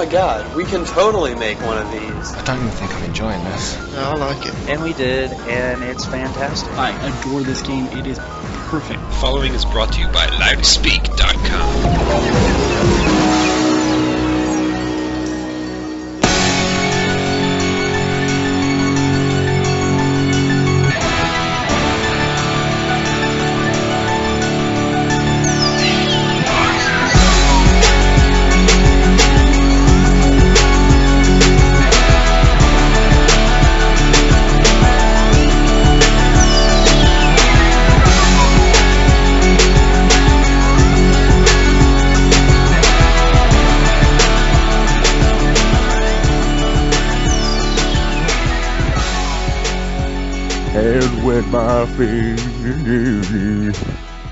my god, we can totally make one of these. I don't even think I'm enjoying this. No, I like it. And we did, and it's fantastic. I adore this game. It is perfect. Following is brought to you by loudspeak.com.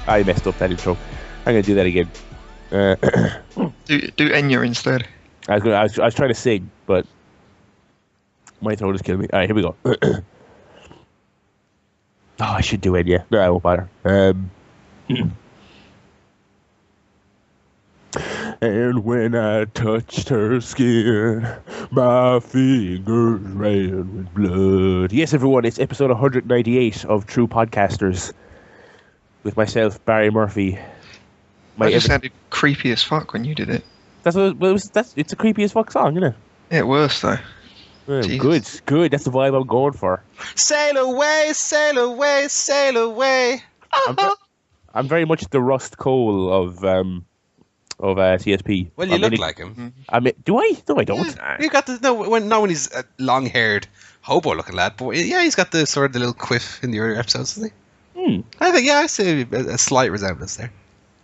I messed up that intro. I'm gonna do that again. Do Enya instead. I was trying to sing, but my throat is killing me. All right, here we go. I should do Enya. No, I won't bother. And when I touched her skin, my fingers ran with blood. Yes, everyone, it's episode 198 of True Podcasters. With myself, Barry Murphy. That just sounded creepy as fuck when you did it. It's a creepy as fuck song, isn't it? Yeah, worse though. Good. That's the vibe I'm going for. Sail away, sail away, sail away. I'm very much the Rust Cole of CSP. Well, you look like him. I mean, do I? No, I don't. Yeah, you got the not when he's a long-haired hobo-looking lad, but yeah, he's got the sort of the little quiff in the earlier episodes, doesn't he? I think I see a slight resemblance there.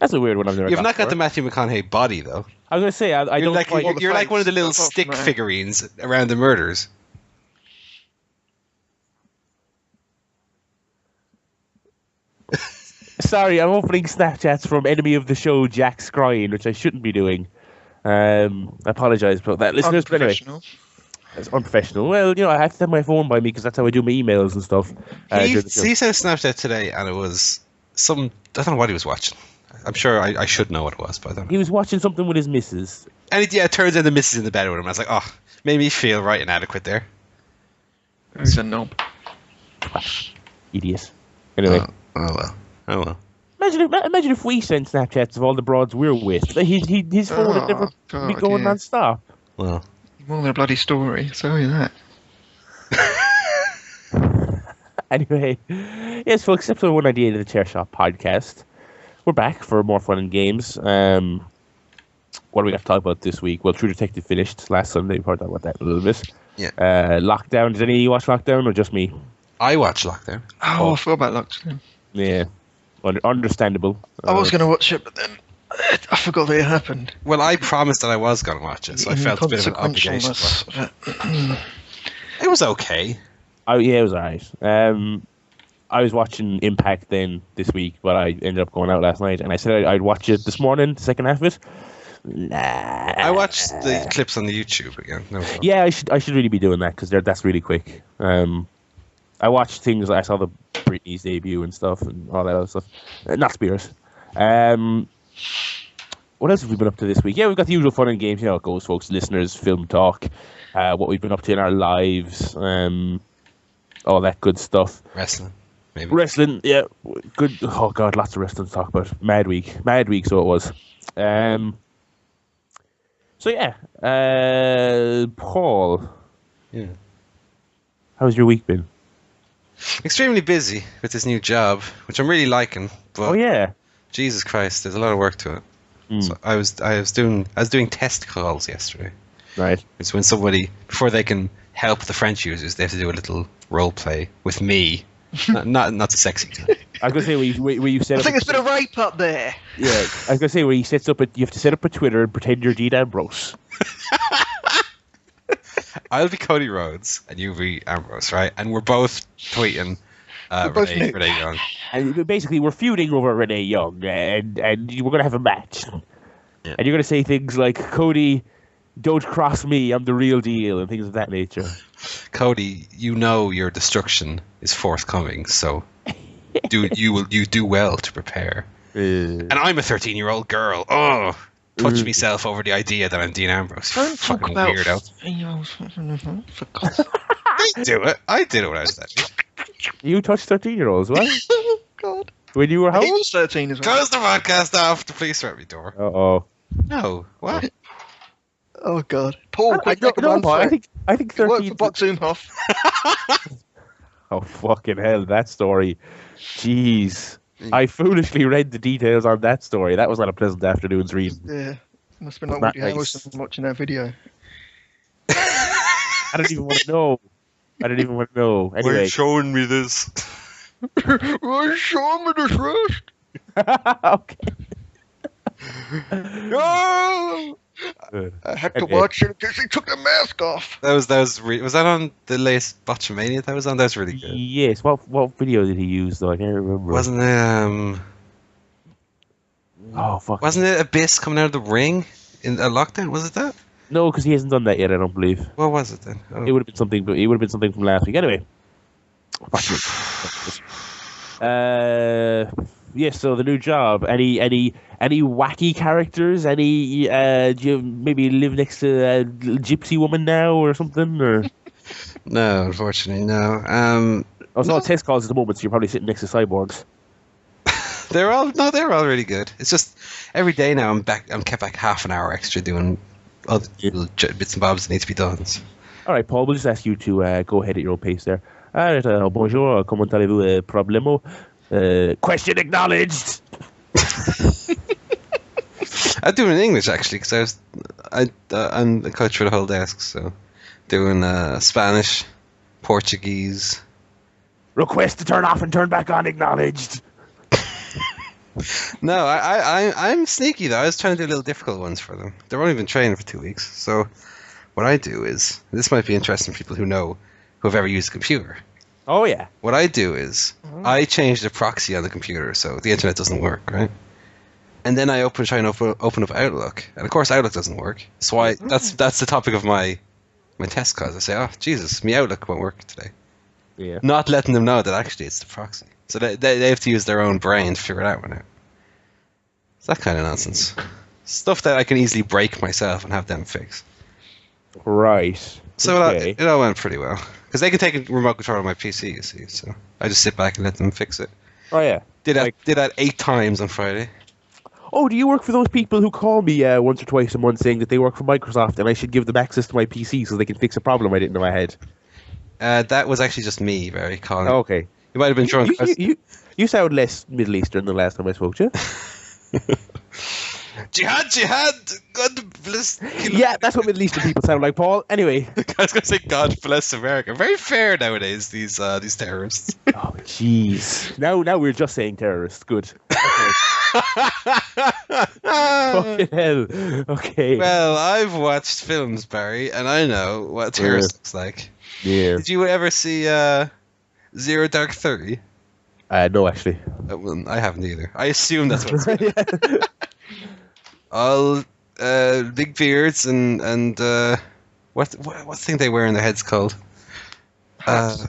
That's a weird one I've never. You've not got the Matthew McConaughey body though. I was gonna say I don't. You're like one of the little stick figurines around the murders. Sorry, I'm opening Snapchats from enemy of the show Jack Scrine, which I shouldn't be doing. I apologise about that, listeners. But anyway, it's unprofessional. Well, I have to have my phone by me because that's how I do my emails and stuff. He sent a Snapchat today, and it was I don't know what he was watching. I'm sure I should know what it was by then. He was watching something with his missus. And it turns out the missus is in the bed with him. I was like, oh, made me feel right inadequate there. He's a knob. Idiot. Anyway. Oh well. Imagine if we sent Snapchats of all the broads we're with. His phone would never be going non-stop. Well, more than a bloody story, I'll tell you that. Anyway, yes, folks, episode 198 of the ChairShot Podcast. We're back for more fun and games. What do we got to talk about this week? Well, True Detective finished last Sunday. We've talked about that a little bit. Yeah. Lockdown. Did any of you watch Lockdown or just me? I watched Lockdown. Oh, I forgot about Lockdown. Yeah. Understandable. I was going to watch it, but then I forgot that it happened. Well, I promised that I was going to watch it, so I felt a bit of an obligation. It was okay. Yeah, it was alright. I was watching Impact then this week, but I ended up going out last night, and I said I'd watch it this morning, the second half of it. Nah. I watched the clips on the YouTube again. Yeah, I should really be doing that because that's really quick. I watched things. I saw the Britney's debut and stuff, and all that other stuff. Not Spears. What else have we been up to this week? Yeah, we've got the usual fun and games. You know how it goes, folks. Listeners, film talk, what we've been up to in our lives, all that good stuff. Wrestling, maybe. Wrestling, yeah. Good. Oh, God, lots of wrestling to talk about. Mad week, so it was. So, yeah. Paul. Yeah. How's your week been? Extremely busy with this new job, which I'm really liking. But oh yeah, Jesus Christ, there's a lot of work to it. So I was doing test calls yesterday. Right. It's when somebody, before they can help the French users, they have to do a little role play with me. not the sexy kind. I was gonna say where you set up. I think there's been a rape up there. Yeah, I was gonna say where you have to set up a Twitter and pretend you're Dean Ambrose. I'll be Cody Rhodes and you be Ambrose, right? And we're both tweeting Renee Young. And basically, we're feuding over Renee Young, and we're going to have a match. Yeah. And you're going to say things like, Cody, don't cross me, I'm the real deal, and things of that nature. Cody, you know your destruction is forthcoming, so you do well to prepare. And I'm a 13-year-old girl. Oh, touch myself over the idea that I'm Dean Ambrose. Don't talk Fucking about weirdo. for God's I do it. I did it when I was that age. You touched 13-year-olds, what? God. When you were how He old? was 13 as well. Close the podcast off. The police are at my door. Uh-oh. No. What? Oh God. Paul, I quick, make a run for it. I think You work 13. for Boxing Huff. Oh, fucking hell, that story. Jeez. I foolishly read the details on that story. That was not a pleasant afternoon's read. Yeah. Must have been like Not Woody nice. Harrelson watching that video. I don't even want to know. Anyway. showing me this. Well, show me this rest. Okay. No! I had to Okay. watch it because he took the mask off. Was that on the latest Botchamania that was on? That was really good. Yes. What video did he use though? I can't remember. Wasn't it Oh fuck. wasn't it Abyss coming out of the ring in a lockdown? Was it that? No, because he hasn't done that yet. I don't believe. What was it then? Oh. It would have been something. But it would have been something from last week. Anyway. Yes. So the new job. Any wacky characters? Do you maybe live next to a gypsy woman now or something? Or No, unfortunately, no. I was on test calls at the moment, so you're probably sitting next to cyborgs. They're all really good. It's just every day now I'm kept back half an hour extra doing other little bits and bobs that need to be done. So. All right, Paul. We'll just ask you to go ahead at your own pace there. Bonjour. Comment allez-vous? Problemo? Question acknowledged. I do it in English actually because I'm the coach for the whole desk, so doing Spanish, Portuguese. Request to turn off and turn back on acknowledged. No, I'm sneaky though. I was trying to do little difficult ones for them. They've only been training for 2 weeks, so what I do is this might be interesting for people who have ever used a computer. Oh yeah. What I do is I change the proxy on the computer so the internet doesn't work, right? And then I try and open up Outlook, and of course Outlook doesn't work. So that's the topic of my test calls. I say, oh Jesus, my Outlook won't work today. Yeah. Not letting them know that actually it's the proxy. So they have to use their own brain to figure it out now. It's that kind of nonsense. Stuff that I can easily break myself and have them fix. Right. So Okay. it all went pretty well. Because they can take a remote control of my PC, you see. So I just sit back and let them fix it. Oh yeah. Did that 8 times on Friday. Oh, do you work for those people who call me once or twice a month saying that they work for Microsoft and I should give them access to my PC so they can fix a problem I didn't know I had? That was actually just me, Barry, calling. Oh, okay. You might have been drunk. You sound less Middle Eastern than the last time I spoke to you. Jihad, God bless. Yeah, that's what Middle Eastern people sound like, Paul. Anyway. I was going to say God bless America. Very fair nowadays, these terrorists. Oh, jeez. Now we're just saying terrorists. Good. Okay. Fucking hell. Okay. Well, I've watched films, Barry, and I know what terrorist looks like. Yeah. Did you ever see Zero Dark 30? No, actually. Well, I haven't either. I assume that's what it's called. All big beards and what thing they wear in their heads called? Hats.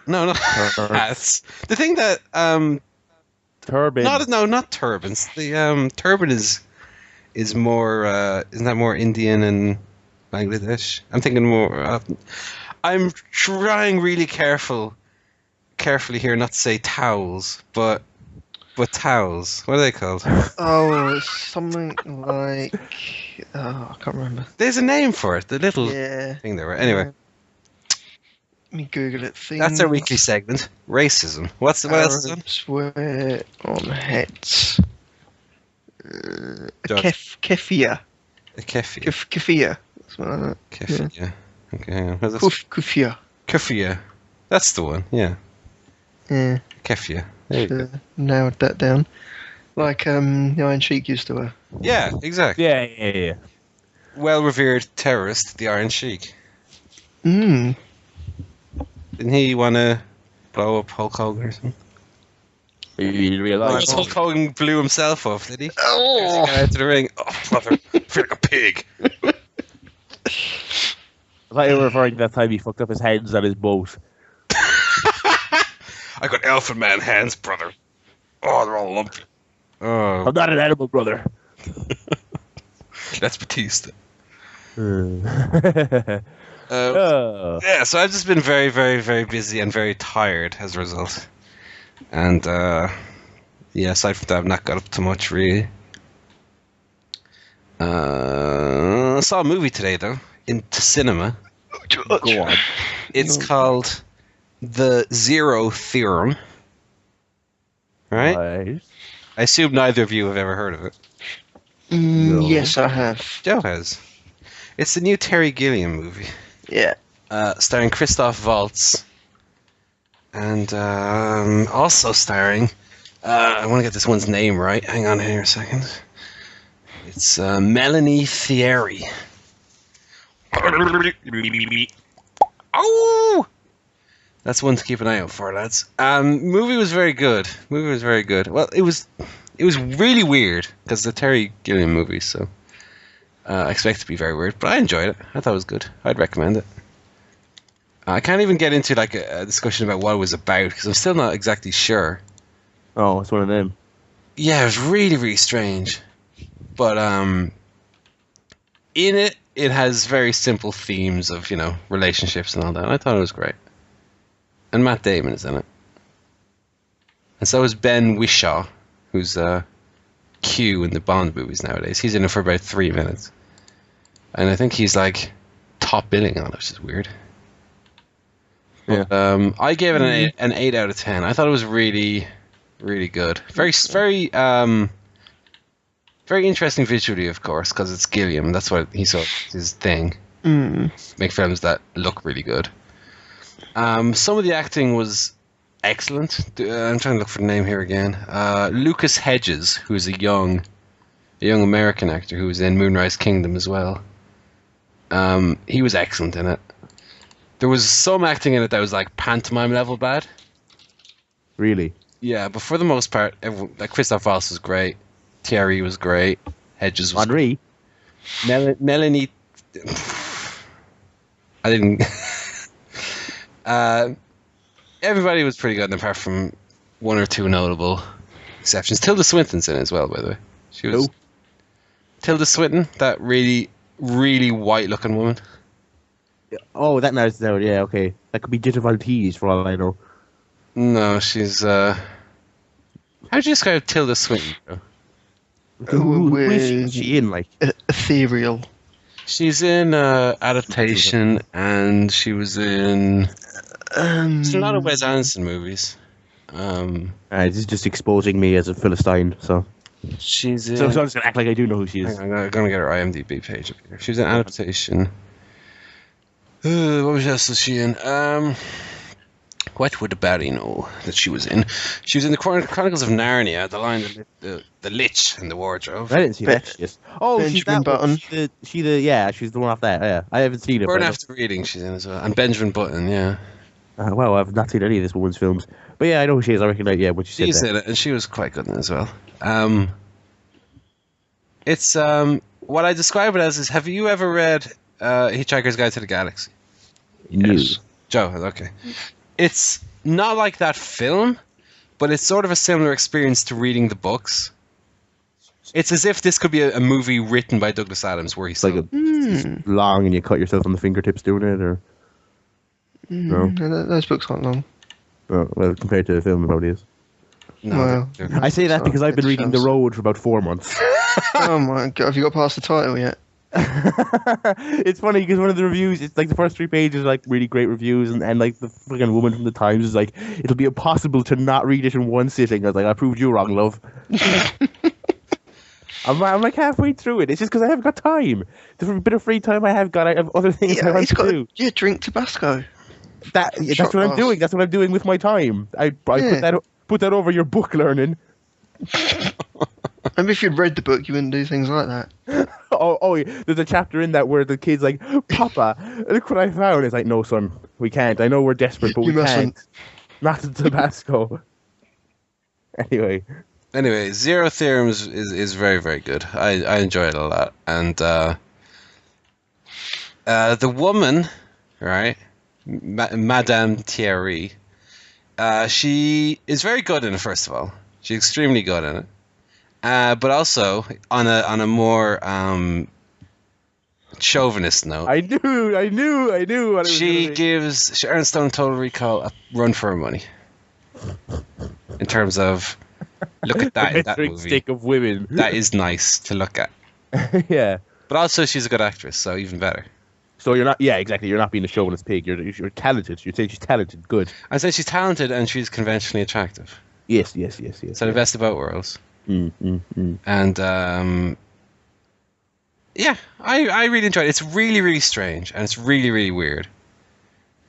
No, not hats. The thing that Turban. not turbans. The turban is more isn't that more Indian and Bangladesh? I'm thinking more. I'm trying really carefully here not to say towels, but towels. What are they called? Oh, it's something like... Oh, I can't remember. There's a name for it. The little Yeah. thing there. Anyway, Let me Google it. that's our weekly segment. Racism. What else is on? Swear on heads. Dog. Kefia. A keffia. Kefia. Something like that. Keffia. Yeah. Okay. Hang on. Kufia. Keffia. That's the one. Yeah. Yeah. Keffia. There you go. Narrowed that down. Like the Iron Sheik used to wear. Yeah. Exactly. Yeah. Well revered terrorist, the Iron Sheik. Mm. Didn't he want to blow up Hulk Hogan or something? You realise? Hulk Hogan blew himself off, did he? Oh! Got out to the ring. Oh, brother, I feel like a pig. I thought you were referring to that time he fucked up his hands on his boat. I got elephant man hands, brother. Oh, they're all lumpy. Oh, I'm not an animal, brother. That's Batista. Uh, Yeah, so I've just been very, very, very busy and very tired as a result. And yeah, aside from that, I've not got up to much really. I saw a movie today though, into cinema. Go on. It's called The Zero Theorem. Right? Right. I assume neither of you have ever heard of it. No. Yes, I have. Joe has. It's the new Terry Gilliam movie. Yeah. Starring Christoph Waltz. And also starring... I want to get this one's name right. Hang on here a second. It's Melanie Thierry. Oh! That's one to keep an eye out for, lads. Movie was very good. Well, it was really weird because the Terry Gilliam movie, so I expect it to be very weird. But I enjoyed it. I thought it was good. I'd recommend it. I can't even get into like a discussion about what it was about because I'm still not exactly sure. Oh, it's one of them. Yeah, it was really, really strange. But in it has very simple themes of, relationships and all that. And I thought it was great. And Matt Damon is in it. And so is Ben Whishaw, who's Q in the Bond movies nowadays. He's in it for about 3 minutes. And I think he's like top billing on it, which is weird. Yeah. But, I gave it an 8 out of 10. I thought it was really, really good. Very, very, very interesting visually, of course, because it's Gilliam. That's what he saw his thing. Make films that look really good. Some of the acting was excellent. I'm trying to look for the name here again. Lucas Hedges, who's a young American actor who was in Moonrise Kingdom as well. He was excellent in it. There was some acting in it that was like pantomime level bad. Really? Yeah, but for the most part, like Christoph Waltz was great. Thierry was great. Hedges was Henri? Melanie. I didn't. Everybody was pretty good, apart from one or two notable exceptions. Tilda Swinton's in it as well, by the way. She was. Who? Tilda Swinton, that really, really white-looking woman. Oh, that narrows it down. Yeah, okay. That could be Jutta Valtese for all I know. No, she's. How do you describe Tilda Swinton, bro? Who is she in, like? Ethereal. She's in Adaptation, and she was in. There's a lot of Wes Anderson movies. This is just exposing me as a Philistine, so. She's in. So I'm just gonna act like I do know who she is. I'm gonna get her IMDb page up here. She was in Adaptation. What else was she in? What would the Barry know that she was in? She was in the Chronicles of Narnia, The Lion, the Lich, and the Wardrobe. I didn't see that. Yes. Oh, she's Benjamin that one. Button. She's the one off that. Yeah, I haven't seen it. Burn but After Reading, she's in as well, and Benjamin Button, yeah. Well, I've not seen any of this woman's films, but yeah, I know who she is. I recognize. Yeah, what you said. She's there. in it, and she was quite good in it as well. It's what I describe it as is: have you ever read Hitchhiker's Guide to the Galaxy? Yes. Joe, okay. It's not like that film, but it's sort of a similar experience to reading the books. It's as if this could be a movie written by Douglas Adams, where he's Like it's long, and you cut yourself on the fingertips doing it, or no? Those books aren't long. Oh, well, compared to the film, it probably is. no. Well, they're- I say that because I've been It reading The shows. Road for about 4 months. Oh my god, have you got past the title yet? It's funny because one of the reviews, it's like the first 3 pages are like really great reviews, and like the fucking woman from the Times is like, it'll be impossible to not read it in one sitting. I was like, I proved you wrong, love. I'm like halfway through it. It's just because I haven't got time. The bit of free time I have got, I have other things I want He's to got do. drink Tabasco. That's shot what I'm glass. doing. That's what I'm doing with my time. I put that over your book learning. Maybe if you'd read the book, you wouldn't do things like that. Oh, there's a chapter in that where the kid's like, Papa, look what I found. It's like, no, son, we can't. I know we're desperate, but we You can't. mustn't. Not the Tabasco. Anyway, Zero Theorem is very, very good. I enjoy it a lot. And the woman, right, Madame Thierry, she is very good in it, first of all. She's extremely good in it. But also, on a more chauvinist note. I knew what it was. She gonna be. gives Sharon Stone Total Recall a run for her money. In terms of, look at that in that Measuring movie. stick of women. That is nice to look at. Yeah. But also, she's a good actress, so even better. So you're not. Yeah, exactly. You're not being a chauvinist pig. You're talented. You're saying she's talented. Good. I say she's talented and she's conventionally attractive. Yes. So the best of both worlds. Mm. And yeah, I really enjoyed it. It's really, really strange and it's really, really weird.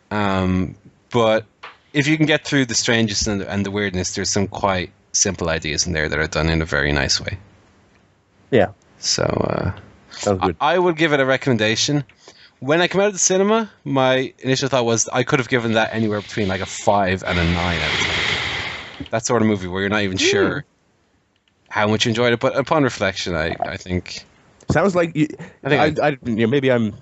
But if you can get through the strangeness and the weirdness, there's some quite simple ideas in there that are done in a very nice way. Yeah. So That was good. I would give it a recommendation. When I came out of the cinema, my initial thought was I could have given that anywhere between like a 5 and a 9 out of 10. That sort of movie where you're not even sure how much you enjoyed it, but upon reflection, I think Sounds like you, maybe I'm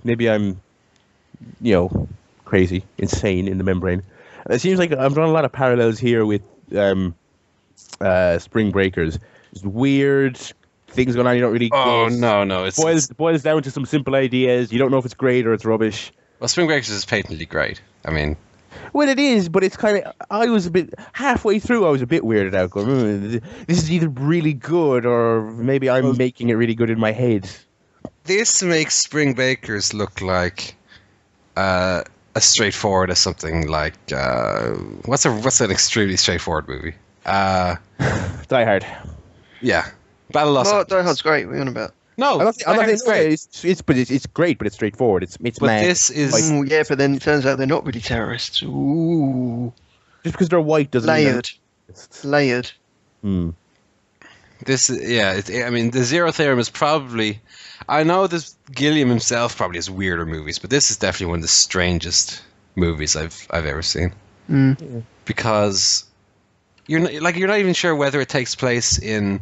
crazy, insane in the membrane. It seems like I'm drawing a lot of parallels here with Spring Breakers. Just weird things going on you don't really oh get. no, it's Boils down to some simple ideas. You don't know if it's great or it's rubbish. well, Spring Breakers is patently great. I mean, Well, it is, but it's kind of. I was a bit halfway through. I was a bit weirded out. Going, this is either really good or maybe I'm making it really good in my head. this makes Spring Breakers look like as straightforward as something like what's an extremely straightforward movie? Die Hard. Yeah, Battle Lost. Oh, Die Hard's great. What are you on about? No, I'm not Die Hard is saying great. it's great, but it's straightforward. It's But mad. this is Ooh, yeah, but then it turns out they're not really terrorists. Ooh, Just because they're white doesn't mean layered, layered. this. Yeah, I mean, the Zero Theorem is probably. I know this Gilliam himself probably has weirder movies, but this is definitely one of the strangest movies I've ever seen. Because you're not even sure whether it takes place in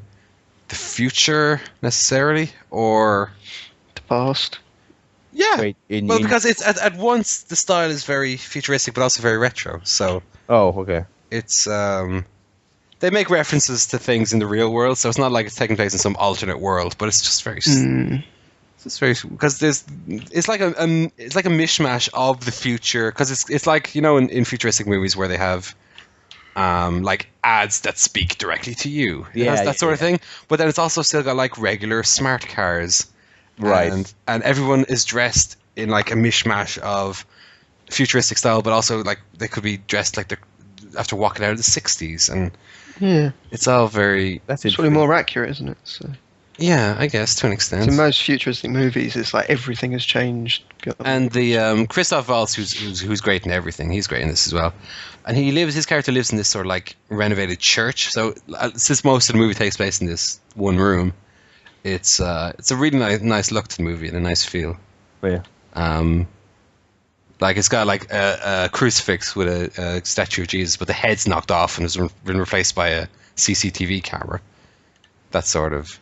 the future necessarily or The past. yeah. Wait, Well, because it's at once the style is very futuristic but also very retro. So Oh, okay. it's they make references to things in the real world, so it's not like it's taking place in some alternate world, but it's just very it's very because it's like a mishmash of the future because it's like in futuristic movies where they have like ads that speak directly to you. It has that sort of thing. But then it's also still got like regular smart cars. Right. And everyone is dressed in like a mishmash of futuristic style, but also like they could be dressed like they're after walking out of the 60s. And Yeah, it's all very, That's it's probably interesting. more accurate, isn't it? So, yeah, I guess to an extent. in most futuristic movies, it's like everything has changed. And the Christoph Waltz, who's great in everything, he's great in this as well. And his character lives in this sort of like renovated church. So since most of the movie takes place in this one room, it's a really nice look to the movie and a nice feel. Oh, yeah. Like it's got like a crucifix with a statue of Jesus, but the head's knocked off and has been replaced by a CCTV camera. That sort of.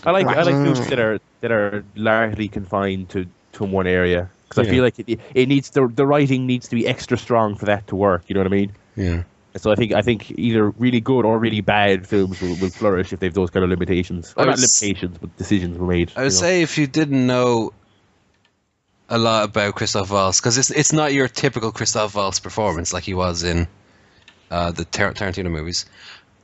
I like films that are largely confined to one area because I feel like it needs the writing needs to be extra strong for that to work. You know what I mean? Yeah. So I think either really good or really bad films will flourish if they have those kind of limitations. Or not limitations, but decisions were made. I would say if you didn't know a lot about Christoph Waltz, because it's not your typical Christoph Waltz performance like he was in the Tarantino movies.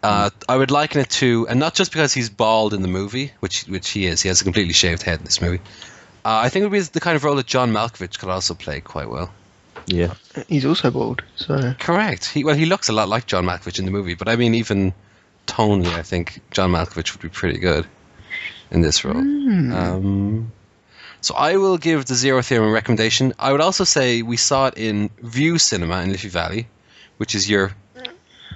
I would liken it to, and not just because he's bald in the movie, which he is. He has a completely shaved head in this movie. I think it would be the kind of role that John Malkovich could also play quite well. Yeah. He's also bald, so Correct. He looks a lot like John Malkovich in the movie, but I mean, even tonally, I think John Malkovich would be pretty good in this role. So I will give the Zero Theorem a recommendation. I would also say we saw it in View Cinema in Liffey Valley, which is your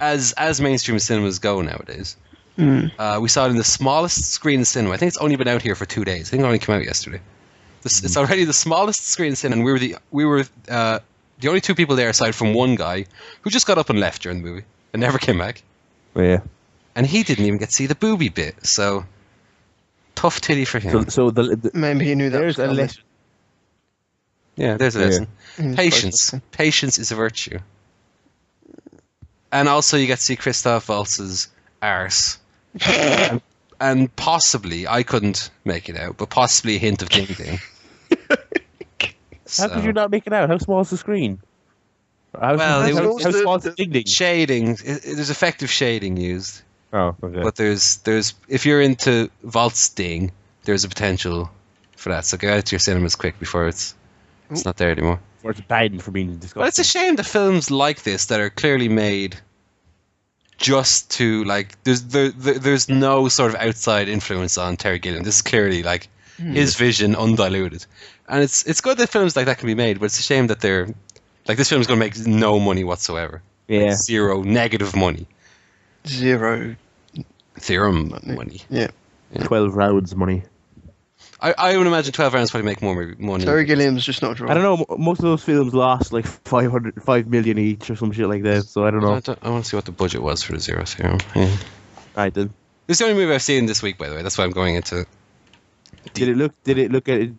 as mainstream cinemas go nowadays. We saw it in the smallest screen in cinema. I think it's only been out here for 2 days. I think it only came out yesterday. It's already the smallest screen in cinema, and we were the only two people there aside from one guy who just got up and left during the movie and never came back. Yeah. And he didn't even get to see the booby bit, so tough titty for him. So the maybe he knew that. there's was a coming. lesson. Yeah, there's a lesson. Mm, Patience. processing. Patience is a virtue. And also you get to see Christoph Waltz's arse. and possibly, I couldn't make it out, but possibly a hint of Ding Ding. How could you not make it out? How small is the screen? How small is the ding? Shading. There's effective shading used. Oh, okay. But there's if you're into Valsting, there's a potential for that. So get out to your cinemas quick before it's not there anymore. Or it's banned for being disgusting. But it's a shame that films like this that are clearly made just to like there's no sort of outside influence on Terry Gilliam. This is clearly like his vision undiluted. And it's good that films like that can be made, but it's a shame that they're like this film's gonna make no money whatsoever. Yeah. Like, zero negative money. Zero. Theorem money. Yeah. 12 rounds money. I would imagine 12 rounds probably make more money. Terry Gilliam's just not a draw. I don't know. Most of those films lost like 5 million each or some shit like that. So I don't know. I want to see what the budget was for the Zero Theorem. Yeah. Alright then. This is the only movie I've seen this week, by the way. That's why I'm going into. Did it look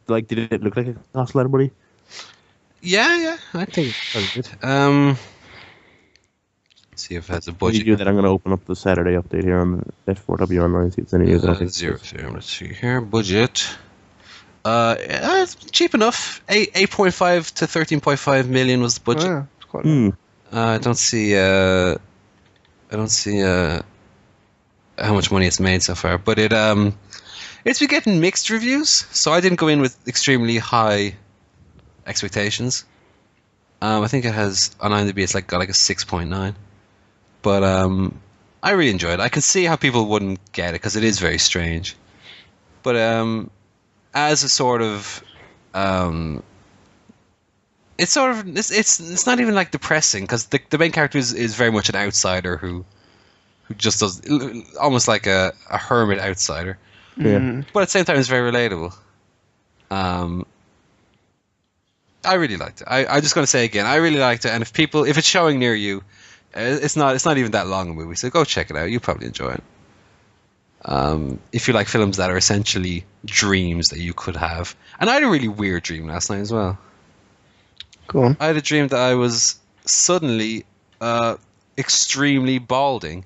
like it cost a lot of money? Yeah. I think it's probably good. See if it has a What do you budget. do that? I'm going to open up the Saturday update here on F4W online. See if it's any use. Zero Theorem. Let's see here. Budget. It's cheap enough. 8.5 to 13.5 million was the budget. Yeah, it's quite a lot. I don't see how much money it's made so far, but it's been getting mixed reviews. So I didn't go in with extremely high expectations. I think it has on IMDb it's got a 6.9, but I really enjoyed it. I can see how people wouldn't get it because it is very strange, but as a sort of it's not even like depressing because the main character is very much an outsider who just does almost like a hermit outsider. Yeah. But at the same time it's very relatable. I really liked it. I'm just going to say again, I really liked it, and if it's showing near you, it's not even that long a movie, so go check it out. You'll probably enjoy it. If you like films that are essentially dreams that you could have. And I had a really weird dream last night as well. Go on. I had a dream that I was suddenly extremely balding,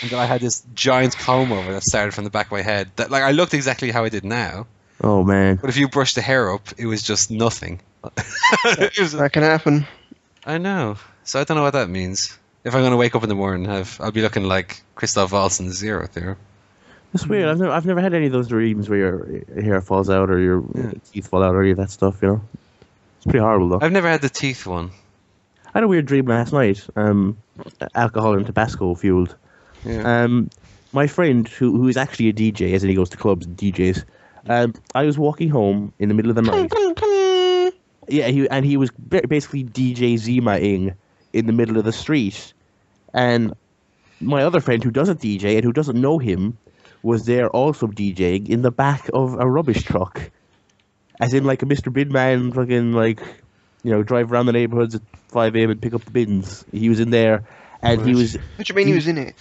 and that I had this giant comb over that started from the back of my head. That I looked exactly how I did now, Oh man. but if you brushed the hair up, it was just nothing. That can happen. I know. So I don't know what that means. If I'm going to wake up in the morning, I'll be looking like Christoph Waltz in the Zero Theorem. It's weird. I've never had any of those dreams where your hair falls out or your teeth fall out or any of that stuff. You know, it's pretty horrible though. I've never had the teeth one. I had a weird dream last night. Alcohol and Tabasco fueled. Yeah. My friend who is actually a DJ, as in he goes to clubs and DJs. I was walking home in the middle of the night. Yeah, he was basically DJ Zima-ing in the middle of the street, and my other friend who doesn't DJ and who doesn't know him was there also DJing in the back of a rubbish truck, as in like a Mr. Binman fucking drive around the neighborhoods at 5 a.m. and pick up the bins. He was in there, and he was. What do you mean he was in it?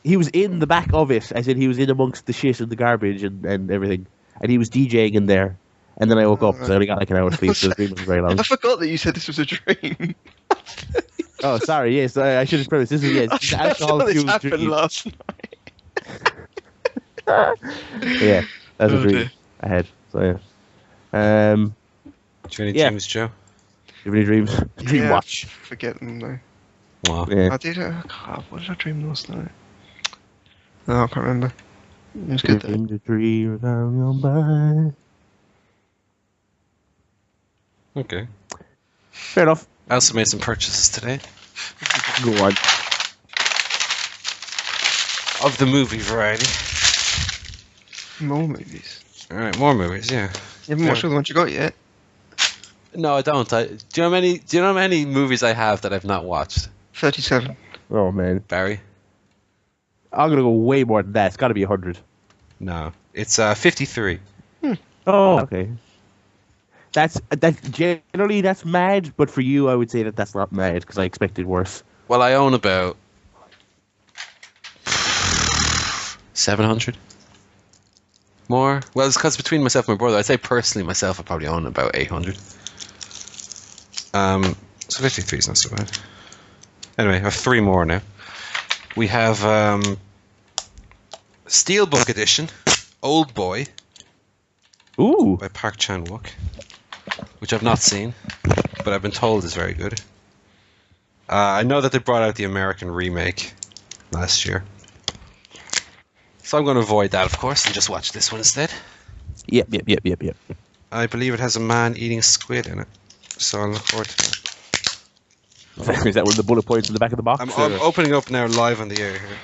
He was in the back of it, as in he was in amongst the shit and the garbage and everything, and he was DJing in there. And then I woke up because I only got like an hour's sleep, so the dream was very long. I forgot that you said this was a dream. Oh, sorry. Yes, I should have premised. This is I alcohol saw this fueled happen dream. last night. Yeah, that's a Oh, dream dear. I had. So yeah. Do you have any Yeah. dreams, Joe? Do you have any dreams? Dream Yeah, watch. Forget them though. Wow. Yeah. I did. God, what did I dream last night? No, I can't remember. It was good though. Dream the dream gone by. Okay. Fair enough. I also made some purchases today Go on. of the movie variety. More movies. All right, more movies. Yeah. You haven't watched all the ones you got yet. No, I don't. Do you know how many movies I have that I've not watched? 37. Oh man, Barry? I'm gonna go way more than that. It's got to be 100. No, it's 53. Oh, okay. That's generally that's mad, but for you, I would say that that's not mad because I expected worse. Well, I own about 700 more. Well, it's because between myself and my brother, I'd say personally myself, I probably own about 800. So 53 is not so bad. Anyway, I have 3 more now. We have Steelbook Edition, Old Boy Ooh, by Park Chan-wook, which I've not seen. but I've been told is very good. I know that they brought out the American remake last year. So I'm going to avoid that, of course, and just watch this one instead. Yep. I believe it has a man eating a squid in it. So I'll look forward to that. Is that one of the bullet points in the back of the box? I'm opening up now live on the air here.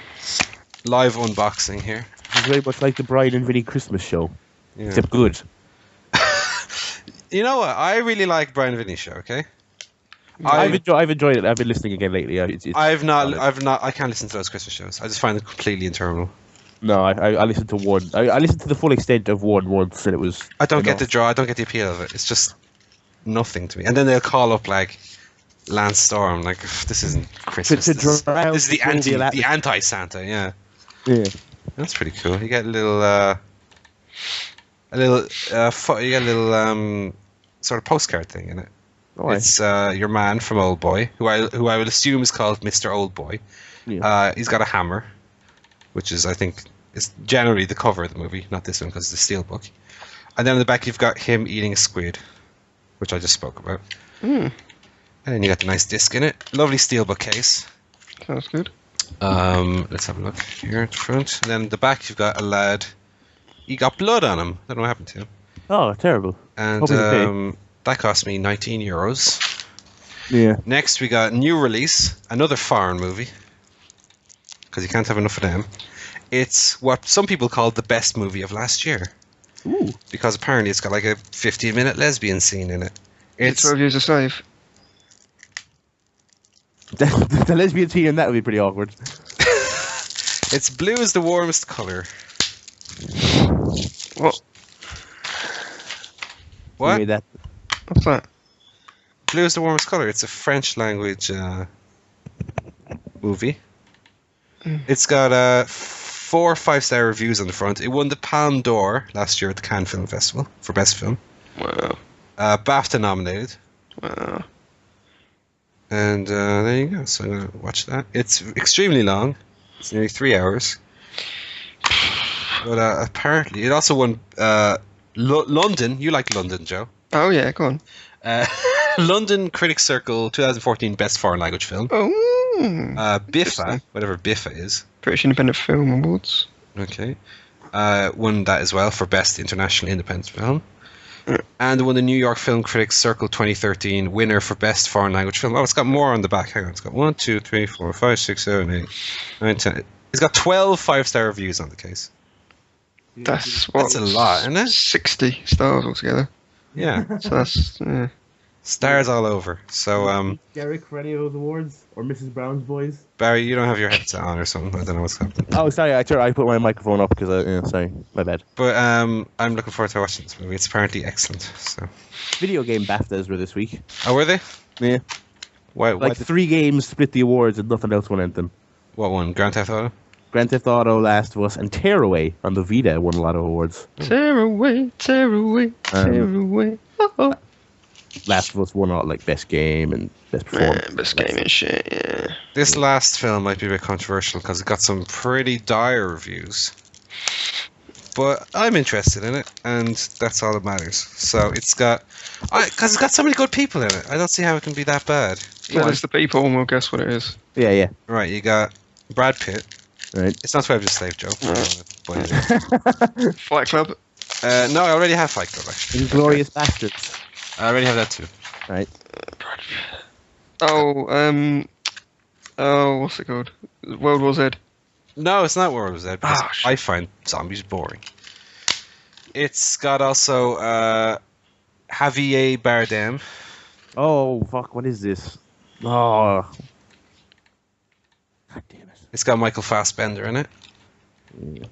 Live unboxing here. It's very much like the Brian and Vinny Christmas show, Yeah. except good. You know what? I really like Brian and Vinny show, okay? I've enjoyed it. I've been listening again lately. It's I can't listen to those Christmas shows. I just find it completely interminable. No, I listened to one. I listened to the full extent of one once, and it was. I don't get enough. the draw. I don't get the appeal of it. It's just nothing to me. And then they'll call up like Lance Storm, like this isn't Christmas. To This drown is the the anti Santa. Yeah, Yeah. that's pretty cool. You get you get a little sort of postcard thing in it. Oh, It's your man from Old Boy, who I will assume is called Mr. Old Boy. Yeah. He's got a hammer, which is, I think, is generally the cover of the movie, not this one because it's a steelbook. And then on the back you've got him eating a squid, which I just spoke about. And then you got the nice disc in it. Lovely steelbook case. Sounds good. Let's have a look here at the front. And then the back you've got a lad. He got blood on him. I don't know what happened to him. Oh, terrible. And Hope he's okay. that cost me €19. Yeah. Next we got new release, another foreign movie, because you can't have enough of them. It's what some people call the best movie of last year. Ooh. Because apparently it's got like a 15-minute lesbian scene in it. It's 12 Years a Slave. The lesbian scene in that would be pretty awkward. It's blue is the warmest colour. What? What? You made that. What's that? Blue is the warmest colour. It's a French language movie. It's got 4 5-star reviews on the front. It won the Palme d'Or last year at the Cannes Film Festival for Best Film. Wow. BAFTA nominated. Wow. And there you go. So I'm going to watch that. It's extremely long. It's nearly 3 hours. But apparently, it also won London. You like London, Joe. Oh, yeah, go on. London Critics Circle 2014 Best Foreign Language Film. Oh. BIFA, whatever BIFA is. British Independent Film Awards. Okay. Won that as well for Best International Independent Film. And won the New York Film Critics Circle 2013 winner for Best Foreign Language Film. Oh, it's got more on the back. Hang on. It's got 1, 2, 3, 4, 5, 6, 7, 8, 9, 10. It's got 12 5-star reviews on the case. That's a lot, isn't it? 60 stars altogether. Yeah. So that's... Yeah. Stars all over. So, Derek for any of those awards? Or Mrs. Brown's Boys? Barry, you don't have your headset on or something. I don't know what's happening. Oh, sorry. I put my microphone up because sorry. My bad. But I'm looking forward to watching this movie. It's apparently excellent. So, Video game BAFTAs were this week. oh, were they? Yeah. Why? Like 3 games split the awards and nothing else won anything. What one? Grand Theft Auto? Grand Theft Auto, Last of Us, and Tearaway on the Vita won a lot of awards. Tear away, tear away, tear away. Oh. Last of Us won all like best game and best performance. Yeah, best game and shit, yeah. This last film might be a bit controversial because it got some pretty dire reviews. But I'm interested in it, and that's all that matters. So it's got... Because it's got so many good people in it. I don't see how it can be that bad. Tell us the people and we'll guess what it is. Yeah. Right, you got Brad Pitt. Right. It's not 12 Years a Slave, Joe. But, Fight Club. no, I already have Fight Club, actually. Inglorious Bastards. I already have that too. Right. Oh, what's it called? World War Z. No, it's not World War Z, because Oh, shit. I find zombies boring. It's got also Javier Bardem. Oh, fuck, what is this? Oh. God damn it. It's got Michael Fassbender in it.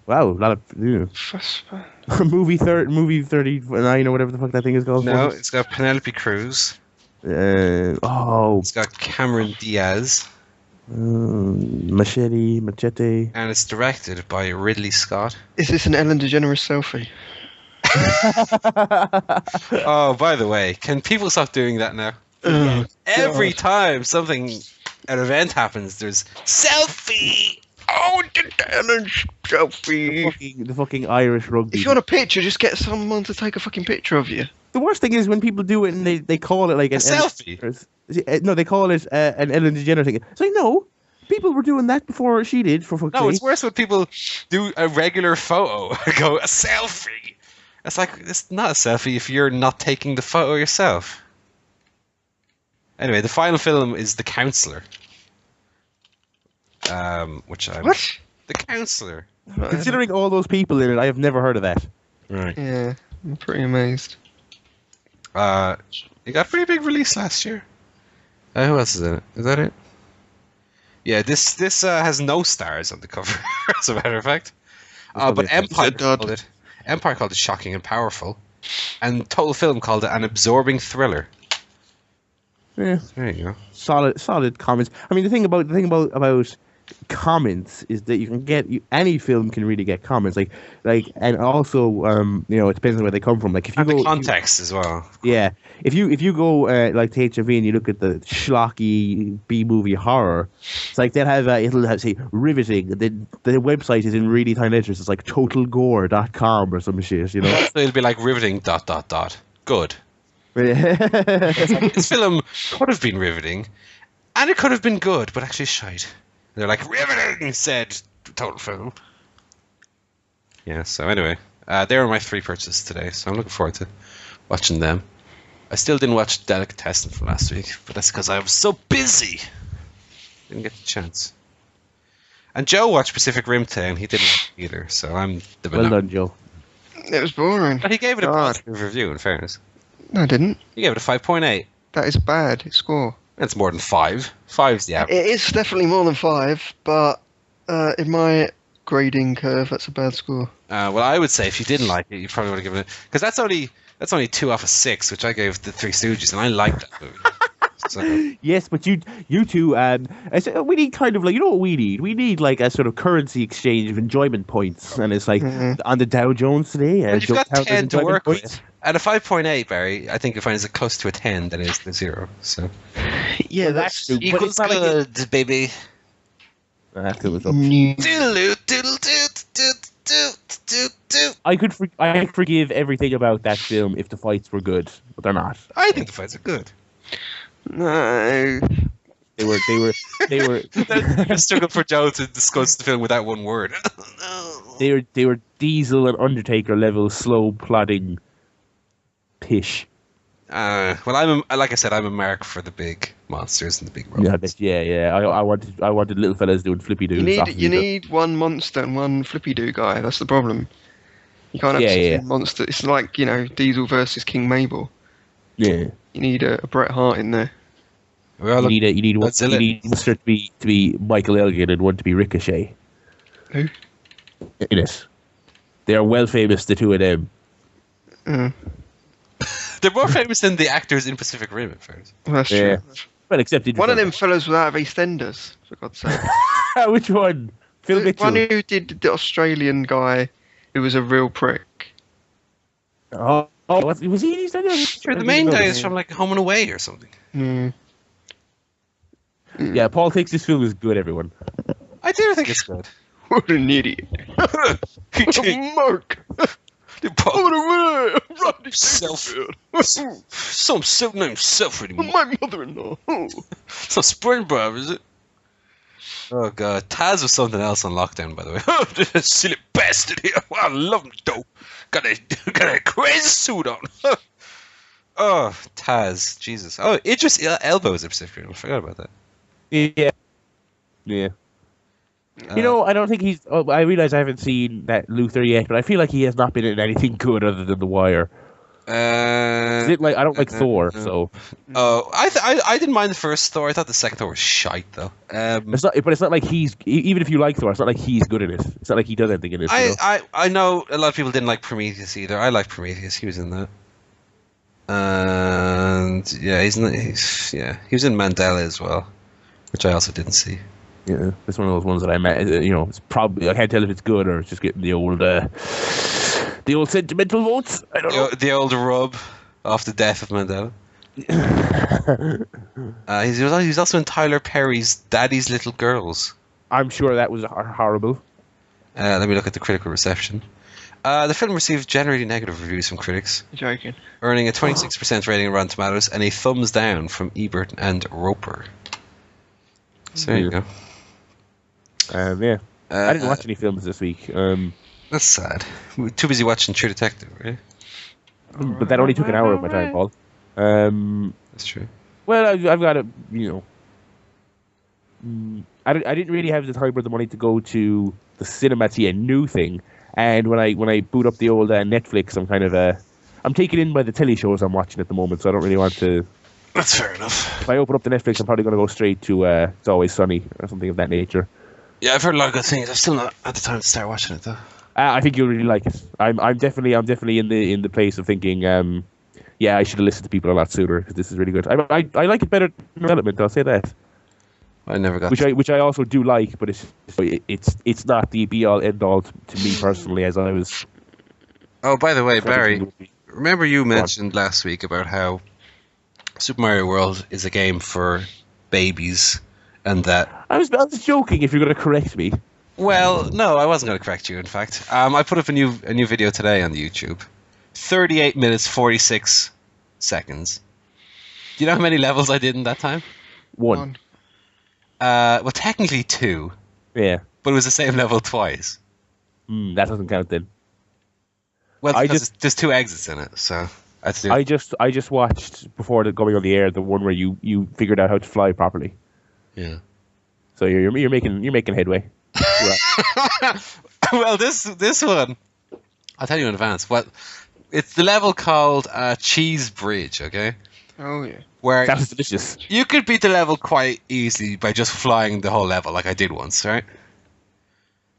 Wow, a lot of... movie 39 or whatever the fuck that thing is called. No, it's got Penelope Cruz. Oh. It's got Cameron Diaz. Machete. And it's directed by Ridley Scott. Is this an Ellen DeGeneres selfie? Oh, by the way, can people stop doing that now? Oh, Every time an event happens, there's selfie. Oh, the talent selfie. The fucking Irish rugby. If you want a picture, just get someone to take a fucking picture of you. The worst thing is when people do it and they call it like A selfie? No, they call it an Ellen DeGeneres thing. It's like, no, people were doing that before she did, for fuck's No, sake. it's worse when people do a regular photo and go, a selfie. It's like, it's not a selfie if you're not taking the photo yourself. Anyway, the final film is The Counselor. Which I'm... What? The Counselor. Considering all those people in it, I have never heard of that. Right. Yeah, I'm pretty amazed. It got a pretty big release last year. Who else is in it? Is that it? Yeah, this has no stars on the cover, as a matter of fact. But Empire called it shocking and powerful, and Total Film called it an absorbing thriller. Yeah, There you go. solid comments. I mean, the thing about comments is that you can get any film can really get comments, and also it depends on where they come from. Like if you And go the context as well. yeah, if you go like to HMV and you look at the schlocky B movie horror, it's like it'll have say riveting. The website is in really tiny letters. It's like totalgore.com or some shit, you know. So it'll be like riveting ... Good. This film could have been riveting, and it could have been good, but actually shite. They're like, riveting, said Total Film. Yeah, so anyway, they were my 3 purchases today, so I'm looking forward to watching them. I still didn't watch Delicatessen from last week, but that's because I was so busy. Didn't get the chance. And Joe watched Pacific Rim today, and he didn't watch it either, so I'm the Well done, Joe. It was boring. But he gave it a God. positive review, in fairness. No, I didn't. He gave it a 5.8. That is a bad score. That's more than 5. 5's the average. It is definitely more than 5, but in my grading curve, that's a bad score. Well, I would say if you didn't like it, you probably would have given it... Because that's only 2 off of 6, which I gave the Three Stooges, and I liked that movie. So, Yes, but you two, we need kind of like, you know what we need? We need like a sort of currency exchange of enjoyment points, and it's like on the Dow Jones today. well, you've got Joe 10 to enjoyment work points. with. At a 5.8, Barry, I think you'll find it's close to a 10 than it is to 0. So Yeah, Well, that's true, but equals it's not like good, baby. That was up. new. Doodle doodle do. I could forgive everything about that film if the fights were good, but they're not. I think the fights are good. No. They were. It's struggle for Joe to discuss the film without one word. No. They were Diesel and Undertaker level slow plodding pish. Well, like I said, I'm a mark for the big monsters and the big Yeah, robots. I wanted little fellas doing flippy doos. You need one monster and one flippy doo guy. That's the problem. You can't have Yeah, 16 yeah. monsters. It's like, Diesel versus King Mabel. Yeah. You need a Bret Hart in there. Well, You need one Godzilla. to be Michael Elgin and one to be Ricochet. Who? In it. They are well famous, the two of them. they're more famous than the actors in Pacific Rim at first. Well, that's Yeah. true. Well, except One of them fellas was out of EastEnders, for God's sake. Which one? Phil The Mitchell. one who did the Australian guy who was a real prick. Was he in EastEnders? Sure, the main guy is from like Home and Away or something. Mm. Yeah, Paul thinks this film is good, everyone. I do think it's good. What an idiot. What a mark. Self. Some self-named self anymore. My mother-in-law. So SpongeBob, is it? Oh god, Taz was something else on lockdown, by the way. This silly bastard here. I love him though. Got a crazy suit on. Oh, Taz, Jesus. Oh, Idris Elba was a Pacific Rim. I forgot about that. Yeah. Yeah. I don't think he's... Oh, I realize I haven't seen that Luther yet, but I feel like he has not been in anything good other than The Wire. I don't like Thor, so... Oh, I didn't mind the first Thor. I thought the second Thor was shite, though. It's not like he's... Even if you like Thor, it's not like he's good in it. It's not like he does anything in it. I know a lot of people didn't like Prometheus either. I like Prometheus. He was in that. And yeah, he was in Mandela as well, which I also didn't see. Yeah, it's one of those ones that I met. It's probably... I can't tell if it's good or it's just getting the old sentimental votes. I don't know. The old rub off the death of Mandela. He was also in Tyler Perry's Daddy's Little Girls. I'm sure that was horrible. Let me look at the critical reception. The film received generally negative reviews from critics, You're joking. earning a 26% rating on Rotten Tomatoes and a thumbs down from Ebert and Roper. So there you go. Yeah. I didn't watch any films this week. That's sad. We were too busy watching True Detective, right? But that only took an hour of my time, Paul. That's true. Well, I've got a, I didn't really have the time or the money to go to the cinema to see a new thing. And when I boot up the old Netflix, I'm kind of I'm taken in by the telly shows I'm watching at the moment, so I don't really want to. That's fair enough. If I open up the Netflix, I'm probably going to go straight to It's Always Sunny or something of that nature. Yeah, I've heard a lot of good things. I've still not had the time to start watching it though. I think you'll really like it. I'm definitely in the place of thinking, I should have listened to people a lot sooner because this is really good. I like it better than Development. I'll say that. I never got. Which I also do like, but it's not the be all end all to me personally. As I was. Oh, by the way, Barry, remember you mentioned last week about how Super Mario World is a game for babies, and that I was joking. If you're going to correct me. Well, no, I wasn't going to correct you. In fact, I put up a new video today on the YouTube. 38 minutes 46 seconds. Do you know how many levels I did in that time? One. Well, technically 2. Yeah. But it was the same level twice. That doesn't count then. Well, there's 2 exits in it, so I had to do it. I just watched before going on the air the one where you figured out how to fly properly. Yeah. So you're making headway. Well, this one, I'll tell you in advance. Well, it's the level called Cheese Bridge, okay? Oh yeah. Where Sounds delicious. you could beat the level quite easily by just flying the whole level, like I did once, right?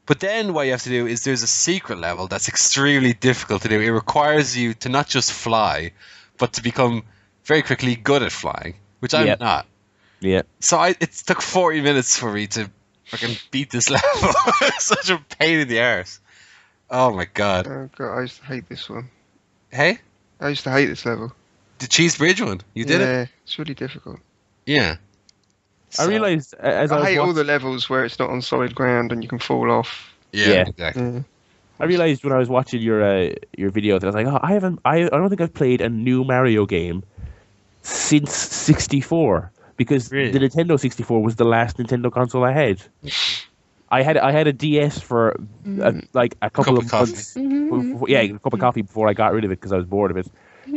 But then what you have to do is there's a secret level that's extremely difficult to do. It requires you to not just fly, but to become very quickly good at flying, which I'm not. Yeah. So it took 40 minutes for me to fucking beat this level. It's such a pain in the arse. Oh my god. Oh god, I used to hate this one. Hey? I used to hate this level. The Cheese Bridge one? You did it? Yeah, it's really difficult. Yeah. I realized as I was hate all watching- the levels where it's not on solid ground and you can fall off. Yeah, Yeah. exactly. Yeah. I realized when I was watching your video that I was like, oh, I don't think I've played a new Mario game since 64 because Really? the Nintendo 64 was the last Nintendo console I had. I had a DS for like a couple Cup of of coffee. months. Yeah, a cup of coffee before I got rid of it because I was bored of it.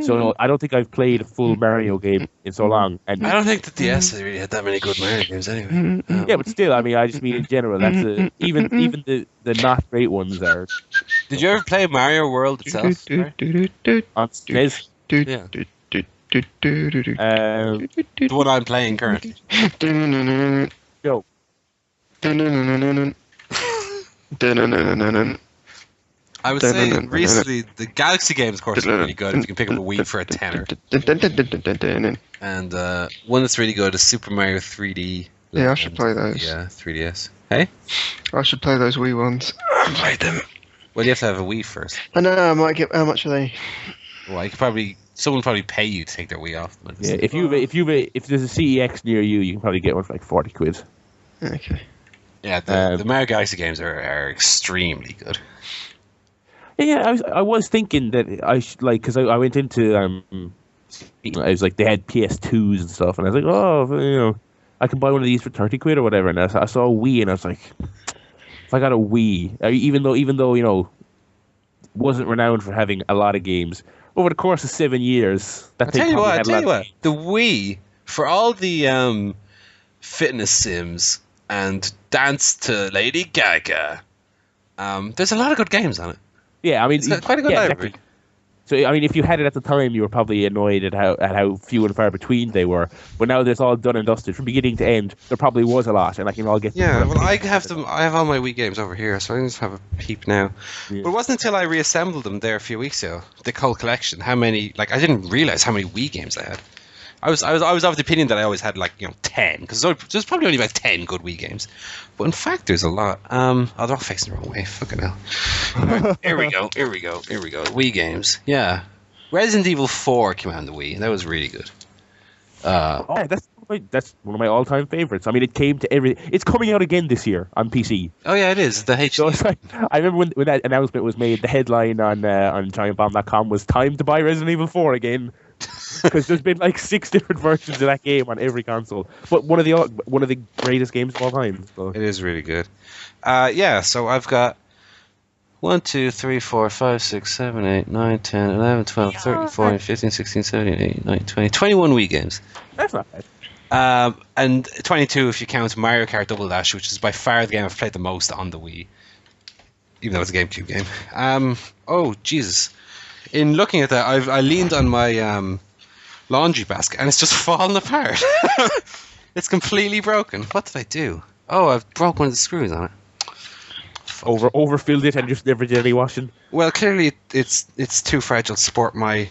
So no, I don't think I've played a full Mario game in so long. And I don't think the DS really had that many good Mario games anyway. yeah, but still, I mean, I just mean in general. That's even the not great ones are Did you ever play Mario World itself? Barry? on SNES. Yeah. The one I'm playing currently. No, I was saying recently the Galaxy games, of course, are really good if you can pick up a Wii for a tenner. And one that's really good is Super Mario 3D. Yeah, I should play those. Yeah, 3DS. Hey? I should play those Wii ones. I played them. Well, you have to have a Wii first. I know, I might get. How much are they? Well, someone will probably pay you to take their Wii off. yeah. If there's a CEX near you, you can probably get one for like 40 quid. Okay. Yeah, the Mario Galaxy games are extremely good. Yeah, I was thinking that I should because I went into I was like they had PS2s and stuff, and I was like, oh, I can buy one of these for 30 quid or whatever. And I saw a Wii, and I was like, if I got a Wii, even though wasn't renowned for having a lot of games over the course of 7 years, I tell you what, the Wii for all the fitness sims and dance to Lady Gaga, there's a lot of good games on it. Yeah, I mean, It's got quite a good library. Exactly. So I mean, if you had it at the time, you were probably annoyed at how few and far between they were. But now that it's all done and dusted from beginning to end, there probably was a lot, and I can all get. Yeah, well, I have them. I have all my Wii games over here, so I can just have a peep now. Yeah. But it wasn't until I reassembled them there a few weeks ago, the whole collection. How many? Like, I didn't realize how many Wii games I had. I was of the opinion that I always had 10, because there's probably only 10 good Wii games, but in fact there's a lot. Oh, they're all facing the wrong way. Fucking hell. Right, here we go. Wii games. Yeah, Resident Evil 4 came out on the Wii. That was really good. Oh, that's That's one of my all-time favorites. I mean, it came to every. It's coming out again this year on PC. Oh yeah, it is the So HD. it's like, I remember when that announcement was made. The headline on GiantBomb.com was "Time to buy Resident Evil 4 again," because there's been like 6 different versions of that game on every console. But one of the greatest games of all time. So. It is really good. Yeah, so I've got 1, 2, 3, 4, 5, 6, 7, 8, 9, 10, 11, 12, 13, 14, 15, 16, 17, 18, 19, 20, 21 Wii games. That's not bad. And 22 if you count Mario Kart Double Dash, which is by far the game I've played the most on the Wii, even though it's a GameCube game. Oh Jesus! In looking at that, I leaned on my laundry basket and it's just fallen apart. It's completely broken. What did I do? Oh, I've broke one of the screws on it. Overfilled it and just never did any washing. Well, clearly it's too fragile to support my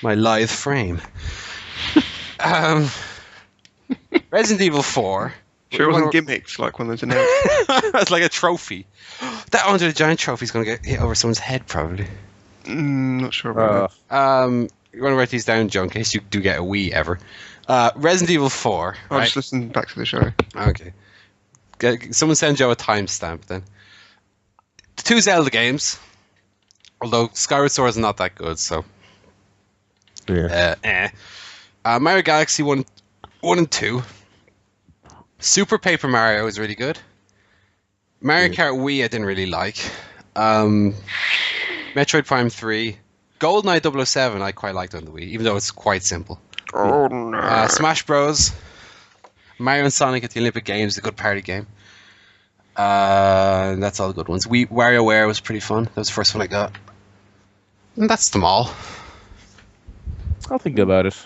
lithe frame. Resident Evil 4. Sure, it wasn't gimmicks like when there's announced. It's like a trophy. That Andre the Giant trophy is going to get hit over someone's head, probably. Not sure about You want to write these down, Joe, in case you do get a Wii ever. Resident Evil 4. I'll Right? just listen back to the show. Okay. Someone send Joe a timestamp then. The 2 Zelda games. Although Skyward Sword is not that good, so. Yeah. Mario Galaxy 1 and 2. Super Paper Mario is really good. Mario Kart Wii I didn't really like. Metroid Prime 3. GoldenEye 007 I quite liked on the Wii, even though it's quite simple. Oh no. Smash Bros. Mario and Sonic at the Olympic Games, a good party game. That's all the good ones. WarioWare was pretty fun. That was the first one I got. And that's them all. I'll think about it.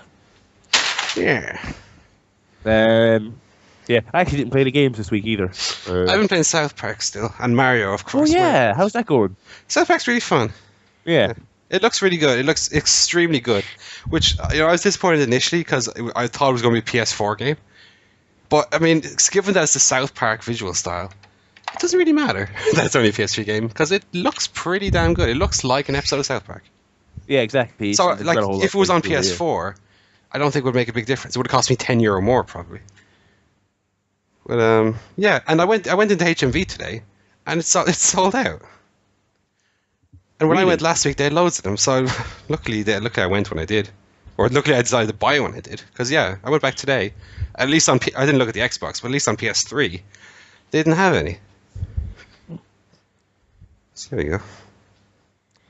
Yeah. Yeah, I actually didn't play the games this week either. I've been playing South Park still, and Mario, of course. Yeah, how's that going? South Park's really fun. Yeah. It looks really good. It looks extremely good. Which, I was disappointed initially because I thought it was going to be a PS4 game. But, I mean, given that it's the South Park visual style, it doesn't really matter that it's only a PS3 game because it looks pretty damn good. It looks like an episode of South Park. Yeah, exactly. So, It's like, got a whole if it lot was on to it, PS4, I don't think it would make a big difference. It would have cost me €10 more, probably. But, yeah, and I went into HMV today, and it's sold out. And when I Really? went last week, they had loads of them. So luckily I went when I did, or luckily I decided to buy when I did. Because I went back today. At least I didn't look at the Xbox, but at least on PS3, they didn't have any. So there you go.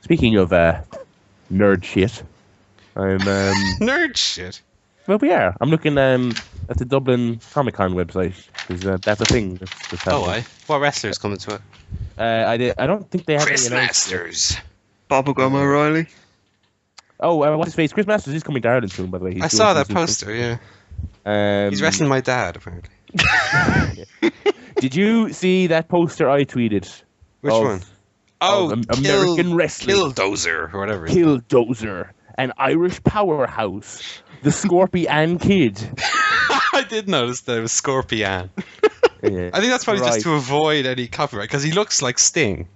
Speaking of nerd shit, I'm Nerd shit. well, we are. I'm looking at the Dublin Comic Con website because that's a thing. That's Oh, happening. what wrestlers coming to it? I don't think they have Chris any announced yet. Masters. Bubblegum O'Reilly. Oh, what's his face? Chris Masters is coming to Ireland soon, by the way. He's I doing saw that some- poster. Yeah, he's Um, wrestling my dad apparently. Did you see that poster I tweeted? Which of- one? Oh, American Wrestling. Killdozer or whatever. Killdozer, an Irish powerhouse, the Scorpion Kid. I did notice that it was Scorpion. Yeah. I think that's probably Right. just to avoid any copyright because he looks like Sting.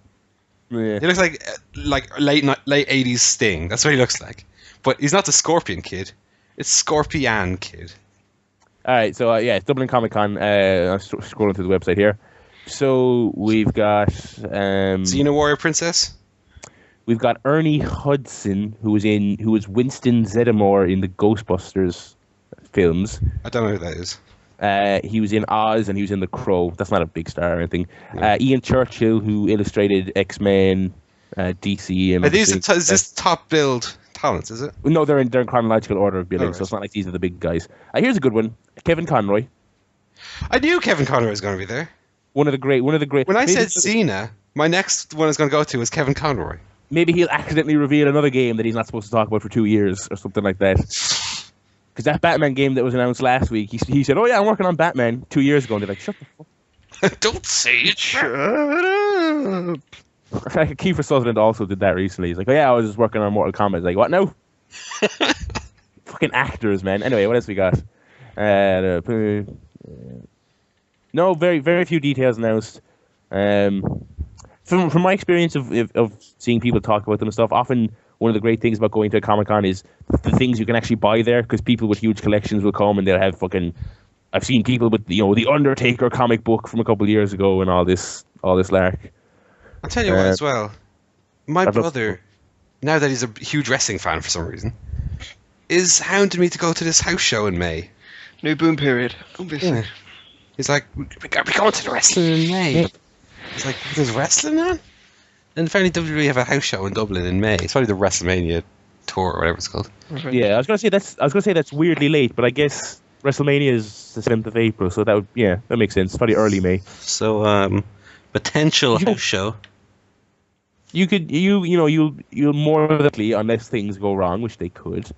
Yeah. He looks like late 80s Sting. That's what he looks like. But he's not the Scorpion Kid. It's Scorpion Kid. All right, so it's Dublin Comic Con. I'm scrolling through the website here. So we've got Xena Warrior Princess. we've got Ernie Hudson, who was Winston Zeddemore in the Ghostbusters films. I don't know who that is. He was in Oz and he was in The Crow. That's not a big star or anything. Ian Churchill, who illustrated X-Men, DC, and Are these everything. is this top build talents? Is it? No, they're in chronological order of billing, Oh, so right. it's not like these are the big guys. Here's a good one: Kevin Conroy, I knew Kevin Conroy was going to be there. one of the great. When I maybe- said Xena, my next one I was going to go to was Kevin Conroy. maybe he'll accidentally reveal another game that he's not supposed to talk about for 2 years or something like that. Because that Batman game that was announced last week, he said, "Oh yeah, I'm working on Batman 2 years ago," and they're like, "Shut the fuck." Don't say it. Shut up. Kiefer Sutherland also did that recently. He's like, "Oh yeah, I was just working on Mortal Kombat." It's like, what now? Fucking actors, man. Anyway, what else we got? No, very very few details announced. From my experience of seeing people talk about them and stuff, often one of the great things about going to a Comic-Con is the things you can actually buy there, because people with huge collections will come and they'll have fucking I've seen people with the Undertaker comic book from a couple of years ago and all this lark. I'll tell you what as well. My I've brother, now that he's a huge wrestling fan for some reason, is hounding me to go to this house show in May. New boom period, obviously. Yeah. He's like, we're going to the wrestling in May. He's like, there's wrestling on? And apparently WWE have a house show in Dublin in May. It's probably the WrestleMania tour or whatever it's called. Yeah, I was gonna say that's weirdly late, but I guess WrestleMania is the 7th of April, so that makes sense. Probably early May. So potential house show. You'll more likely, unless things go wrong, which they could,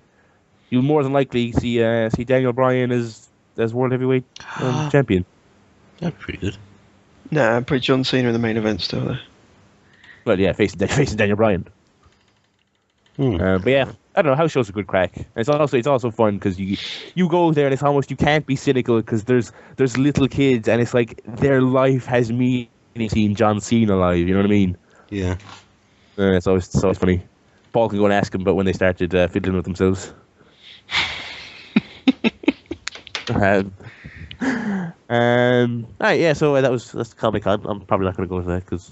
you'll more than likely see Daniel Bryan as world heavyweight champion. That's pretty good. Nah, I'd put John Cena in the main event still, though. Well, yeah, facing Daniel Bryan. But yeah, I don't know. House shows a good crack. And it's also fun because you go there and it's almost you can't be cynical because there's little kids and it's like their life has meaning seeing John Cena live. You know what I mean? Yeah. It's always funny. Paul can go and ask him about when they started fiddling with themselves. Alright, yeah. So that's Comic-Con. I'm probably not going to go to that because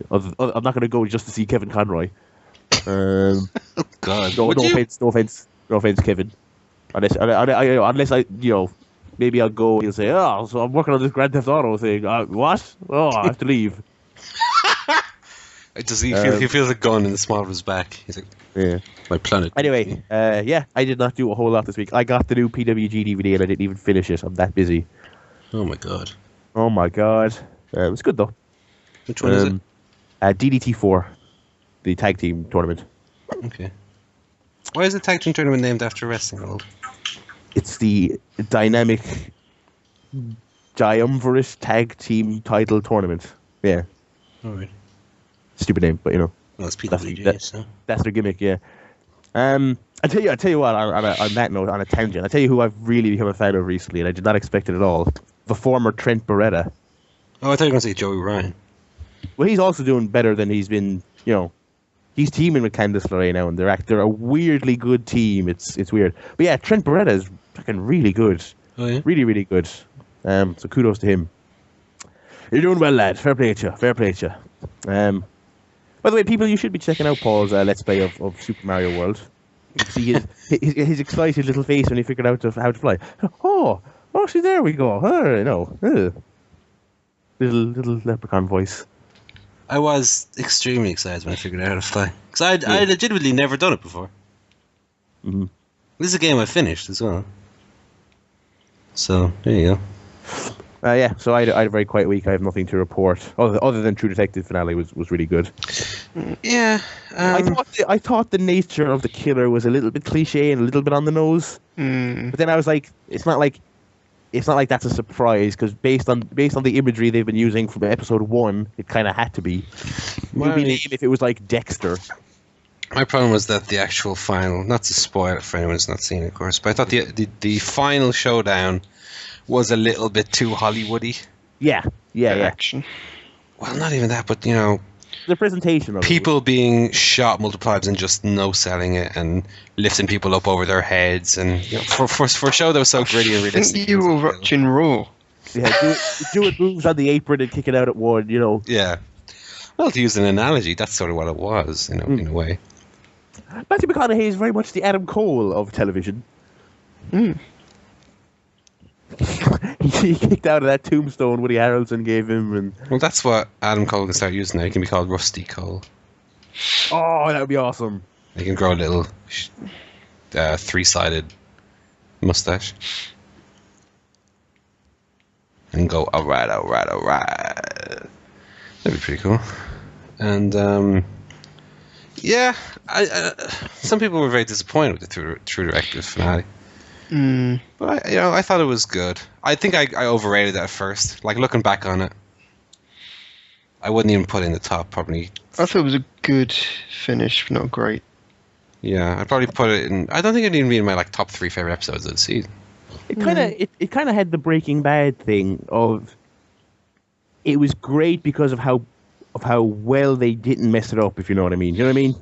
I'm not going to go just to see Kevin Conroy. God. No offense, Kevin. Unless I maybe I'll go and say, oh, so I'm working on this Grand Theft Auto thing. What? Oh, I have to leave. Does he feel? He feels a gun in the small of his back. He's like, yeah, my planet. Anyway, I did not do a whole lot this week. I got the new PWG DVD and I didn't even finish it. I'm that busy. Oh my god. It was good though. Which one is it? DDT4, the tag team tournament. Okay. Why is the tag team tournament named after wrestling old? It's the dynamic triumvirate tag team title tournament. Yeah. Alright. Stupid name, but Well, it's PWG, so. That's their gimmick, yeah. I tell you what. On that note, on a tangent, I tell you who I've really become a fan of recently, and I did not expect it at all. The former Trent Beretta. Oh, I thought you were going to say Joey Ryan. Well, he's also doing better than he's been. He's teaming with Candice LeRae now, and they're a weirdly good team. It's weird, but yeah, Trent Beretta is fucking really good. Oh yeah. Really, really good. So kudos to him. You're doing well, lad. Fair play at you. By the way, people, you should be checking out Paul's Let's Play of Super Mario World. See his excited little face when he figured out how to fly. Oh, see, there we go. Little leprechaun voice. I was extremely excited when I figured out how to fly. Because I legitimately never done it before. Mm-hmm. This is a game I finished as well. So, there you go. Yeah, so I had a very quiet week. I have nothing to report other than True Detective finale was really good. Yeah, I thought the nature of the killer was a little bit cliche and a little bit on the nose. But then I was like, it's not like that's a surprise because based on the imagery they've been using from episode 1, it kind of had to be. It would be lame if it was like Dexter. My problem was that the actual final, not to spoil it for anyone who's not seen it, of course, but I thought the final showdown was a little bit too Hollywoody. Yeah. Action. Well, not even that, but the presentation of people being shot multiple times and just no selling it and lifting people up over their heads and for a show that was so gritty and I realistic. think you were watching Raw. Yeah, do it moves on the apron and kick it out at one. Yeah. Well, to use an analogy, that's sort of what it was, in a way. Matthew McConaughey is very much the Adam Cole of television. He kicked out of that tombstone Woody Harrelson gave him, and Well, that's what Adam Cole can start using now. He can be called Rusty Cole. oh, that would be awesome. He can grow a little 3-sided mustache. And go, alright. That'd be pretty cool. And, yeah, some people were very disappointed with the True Detective finale. But I thought it was good. I think I overrated it at first. Like, looking back on it, I wouldn't even put it in the top, probably. I thought it was a good finish, not great. Yeah, I'd probably put it in. I don't think it'd even be in my top 3 favorite episodes of the season. It kind of had the Breaking Bad thing of it was great because of how well they didn't mess it up, if you know what I mean. You know what I mean?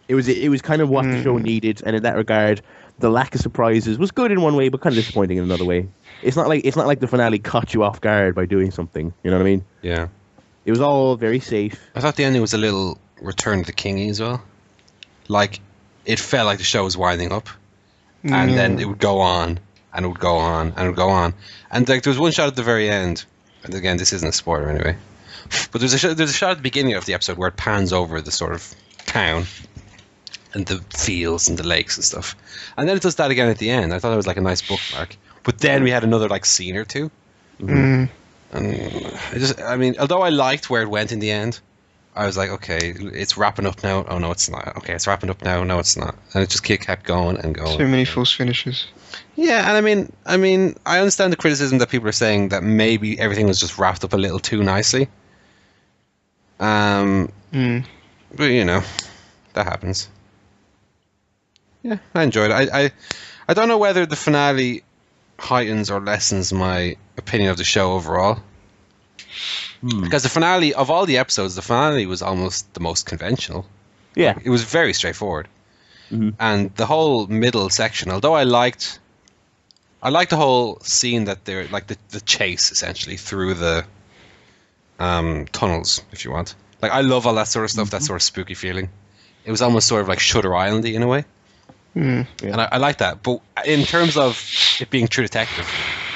It was kind of what the show needed, and in that regard, the lack of surprises was good in one way, but kind of disappointing in another way. It's not like the finale caught you off guard by doing something. You know what I mean? Yeah. It was all very safe. I thought the ending was a little Return of the King as well. Like, it felt like the show was winding up, and then it would go on, and it would go on, and it would go on. And like, there was one shot at the very end, and again, this isn't a spoiler anyway, but there's a shot at the beginning of the episode where it pans over the sort of town, and the fields and the lakes and stuff. And then it does that again at the end. I thought it was like a nice bookmark. But then we had another like scene or two. And I mean, although I liked where it went in the end, I was like, okay, it's wrapping up now. Oh no, it's not. Okay, it's wrapping up now. No, it's not. And it just kept going and going. Too many false finishes. Yeah, and I mean, I understand the criticism that people are saying that maybe everything was just wrapped up a little too nicely. But you know, that happens. Yeah, I enjoyed it. I don't know whether the finale heightens or lessens my opinion of the show overall. Because the finale, of all the episodes, the finale was almost the most conventional. Yeah. It was very straightforward. And the whole middle section, although I liked the whole scene that they're, like the chase, essentially, through the tunnels, if you want. Like, I love all that sort of stuff, that sort of spooky feeling. It was almost sort of like Shutter Island-y in a way. And I like that. But in terms of it being True Detective,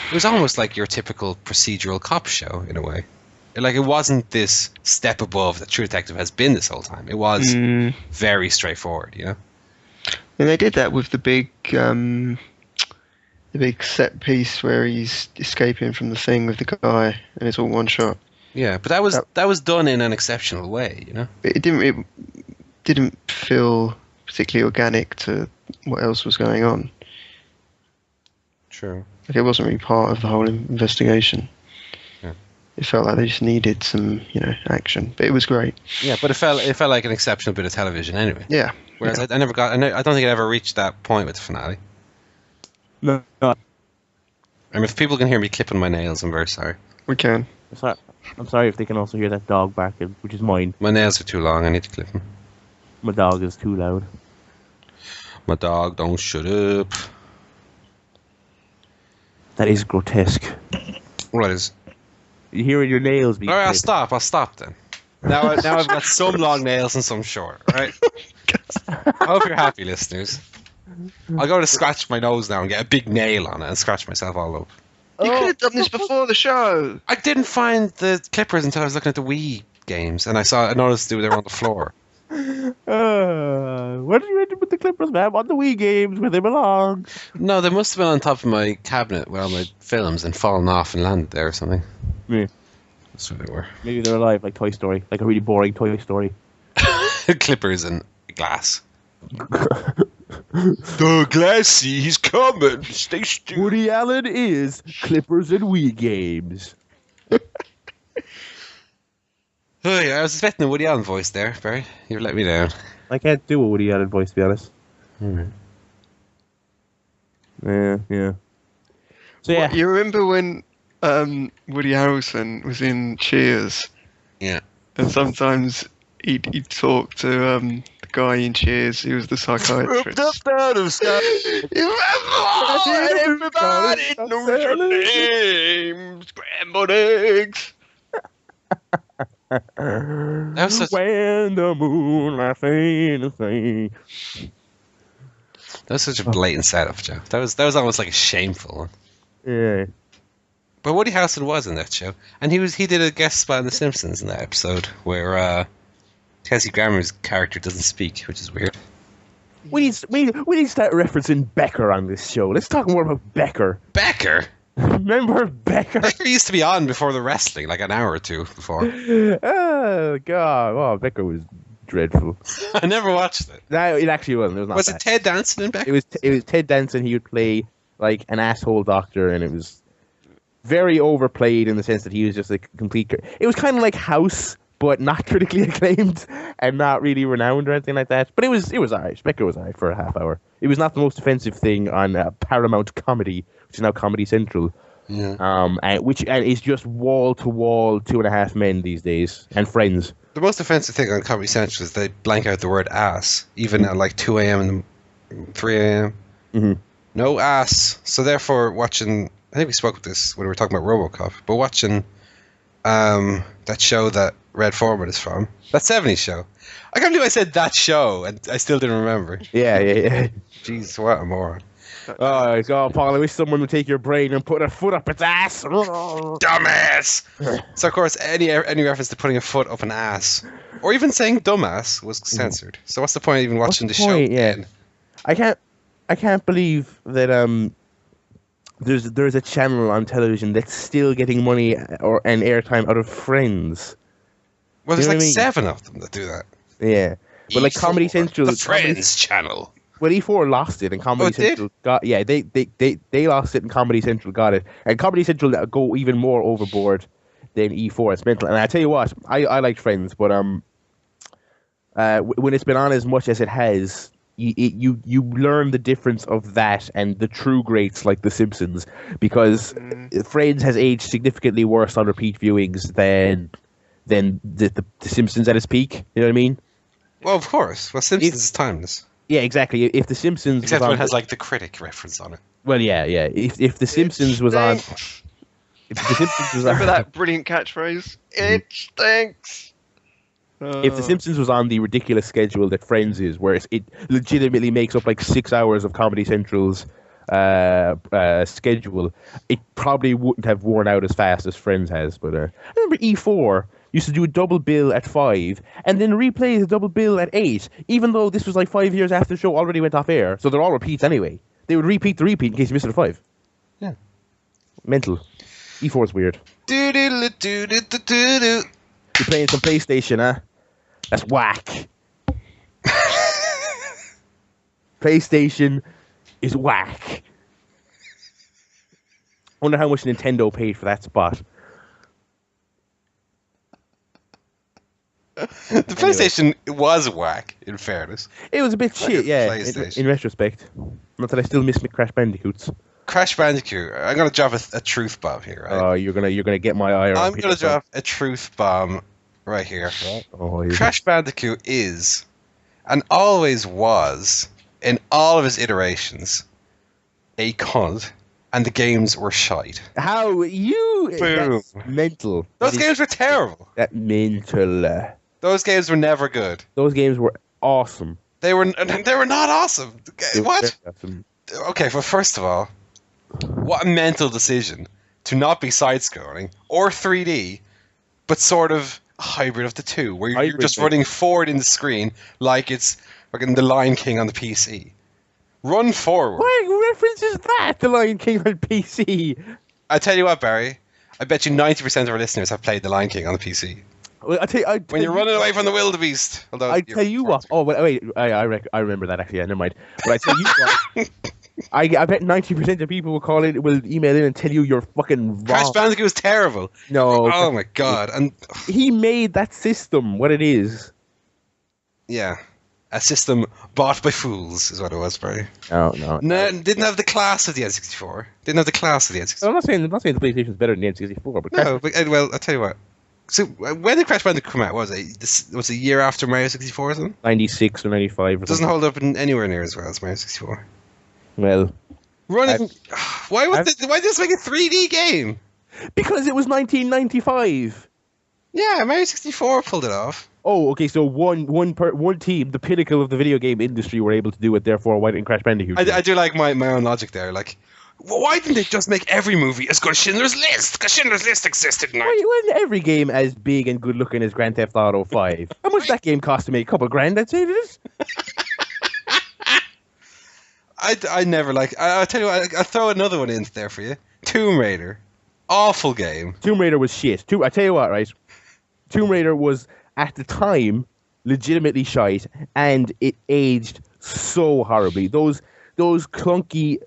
it was almost like your typical procedural cop show in a way. Like, it wasn't this step above that True Detective has been this whole time. It was very straightforward, you know? And they did that with the big set piece where he's escaping from the thing with the guy, and it's all one shot. Yeah, but that was done in an exceptional way, you know? It didn't feel particularly organic to what else was going on. True. Like, it wasn't really part of the whole investigation. Yeah. It felt like they just needed some, action. But it was great. Yeah, but it felt like an exceptional bit of television anyway. Yeah. Whereas I don't think it ever reached that point with the finale. No. I mean, if people can hear me clipping my nails, I'm very sorry. We can. I'm sorry if they can also hear that dog barking, which is mine. My nails are too long, I need to clip them. My dog is too loud. My dog don't shut up. That is grotesque. What is? You hearing your nails being Alright, clipped. I'll stop then. Now I've got some long nails and some short, right? I hope you're happy, listeners. I'll go to scratch my nose now and get a big nail on it and scratch myself all up. You could have done this before the show. I didn't find the clippers until I was looking at the Wii games, and I noticed they were on the floor. Where did you end up with the clippers, man? On the Wii games where they belong. No, they must have been on top of my cabinet with all my films and fallen off and landed there or something. Yeah. That's where they were. Maybe they're alive, like Toy Story, like a really boring Toy Story. Clippers and glass. The glassy, he's coming. Stay still. Woody Allen is Clippers and Wii games. Oh, yeah, I was expecting a Woody Allen voice there, Barry. You've let me down. I can't do a Woody Allen voice, to be honest. Alright. Yeah. So yeah, You remember when Woody Harrelson was in Cheers? Yeah. And sometimes he'd talk to the guy in Cheers. He was the psychiatrist. Everybody knows your name. Scrambled eggs. That was such, when the moonlight fades away. that was such a blatant setup, Joe. That was almost like a shameful one. Yeah. But Woody Harrelson was in that show, and he did a guest spot in The Simpsons in that episode where Kelsey Grammer's character doesn't speak, which is weird. We need to start referencing Becker on this show. Let's talk more about Becker. Becker. Remember Becker? Becker used to be on before the wrestling, like an hour or two before. Oh God! Oh, Becker was dreadful. I never watched it. No, it actually wasn't. It was not. Was bad. it Ted Danson in Becker? It was Ted Danson. He would play like an asshole doctor, and it was very overplayed in the sense that he was just a complete. It was kind of like House, but not critically acclaimed and not really renowned or anything like that. But it was alright. Becker was alright for a half hour. It was not the most offensive thing on Paramount Comedy, which is now Comedy Central. Yeah. And is just wall to wall 2.5 Men these days, and Friends. The most offensive thing on Comedy Central is they blank out the word ass, even at like 2 a.m. and 3 a.m. Mm-hmm. No ass. So therefore, watching, I think we spoke about this when we were talking about RoboCop, but watching that show that Red Foreman is from, that 70s show. I can't believe I said that show and I still didn't remember. Yeah. Jeez, what a moron. Oh, God, Paul, I wish someone would take your brain and put a foot up its ass. Dumbass! So, of course, any reference to putting a foot up an ass, or even saying dumbass, was censored. So what's the point of even watching the show again? I can't believe that there's a channel on television that's still getting money and airtime out of Friends. Well, there's You know like what I mean? 7 of them that do that. Yeah, but like Comedy E4, Central, the Friends channel. Well, E4 lost it, and Comedy Central got they lost it, and Comedy Central got it, and Comedy Central go even more overboard than E4. It's mental, and I tell you what, I like Friends, but when it's been on as much as it has, you learn the difference of that and the true greats like The Simpsons, because Friends has aged significantly worse on repeat viewings than the Simpsons at its peak. You know what I mean? Well, of course. Well, Simpsons is timeless. Yeah, exactly. If The Simpsons Except was when on, it has like the critic reference on it. well, yeah. If The Simpsons was on, if The Simpsons was Remember on, that brilliant catchphrase? It stinks. if The Simpsons was on the ridiculous schedule that Friends is, where it legitimately makes up like 6 hours of Comedy Central's schedule, it probably wouldn't have worn out as fast as Friends has. But I remember E4 used to do a double bill at 5 and then replay the double bill at 8, even though this was like 5 years after the show already went off air. So they're all repeats anyway. They would repeat the repeat in case you missed it at 5. Yeah. Mental. E4 is weird. Do-do-do-do-do-do-do. You're playing some PlayStation, huh? That's whack. PlayStation is whack. I wonder how much Nintendo paid for that spot. The PlayStation was whack, in fairness. It was a bit Like shit, a yeah, PlayStation. in retrospect. Not that I still miss Crash Bandicoots. Crash Bandicoot. I'm gonna drop a truth bomb here, right? Oh, you're gonna get my ire. I'm gonna drop a truth bomb right here. Oh, yeah. Crash Bandicoot is, and always was, in all of his iterations, a cunt, and the games were shite. How you? Boom. That's mental. Those games were terrible. That mental. Those games were never good. Those games were awesome. They were not awesome. They were What? very awesome. Okay, well, first of all, what a mental decision to not be side-scrolling or 3D, but sort of a hybrid of the two, where you're Hybrid, just yeah. running forward in the screen like it's fucking The Lion King on the PC. Run forward. What reference is that? The Lion King on PC. I tell you what, Barry. I bet you 90% of our listeners have played The Lion King on the PC. Well, When you're running away from the wildebeest. Although I tell you what. Oh wait, I remember that actually. Yeah, never mind. But I tell you what. I bet 90% of people will email in and tell you you're fucking wrong. Crash Bandicoot was terrible. No. Oh my god. And He made that system what it is. yeah, a system bought by fools is what it was, Barry. No. No, didn't have the class of the N64. Didn't have the class of the N64. I'm not saying the PlayStation is better than the N64, but No, but well, I'll tell you what. So when did Crash Bandicoot come out? Was it a year after Mario 64 or something? 96 or 95 or It doesn't something. hold up anywhere near as well as Mario 64. Well, Running. Why did this make a 3D game? because it was 1995. Yeah, Mario 64 pulled it off. Oh, okay. So one team, the pinnacle of the video game industry, were able to do it. Therefore, why didn't Crash Bandicoot? I do like my own logic there. Like, why didn't they just make every movie as good as Schindler's List? Because Schindler's List existed in Why wasn't every game as big and good looking as Grand Theft Auto 5? How much that game cost to make? A couple grand, I'd say it is. I never like. I'll tell you what. I'll throw another one in there for you. Tomb Raider, awful game. Tomb Raider was shit. I tell you what, right? Tomb Raider was at the time legitimately shite, and it aged so horribly. Those clunky,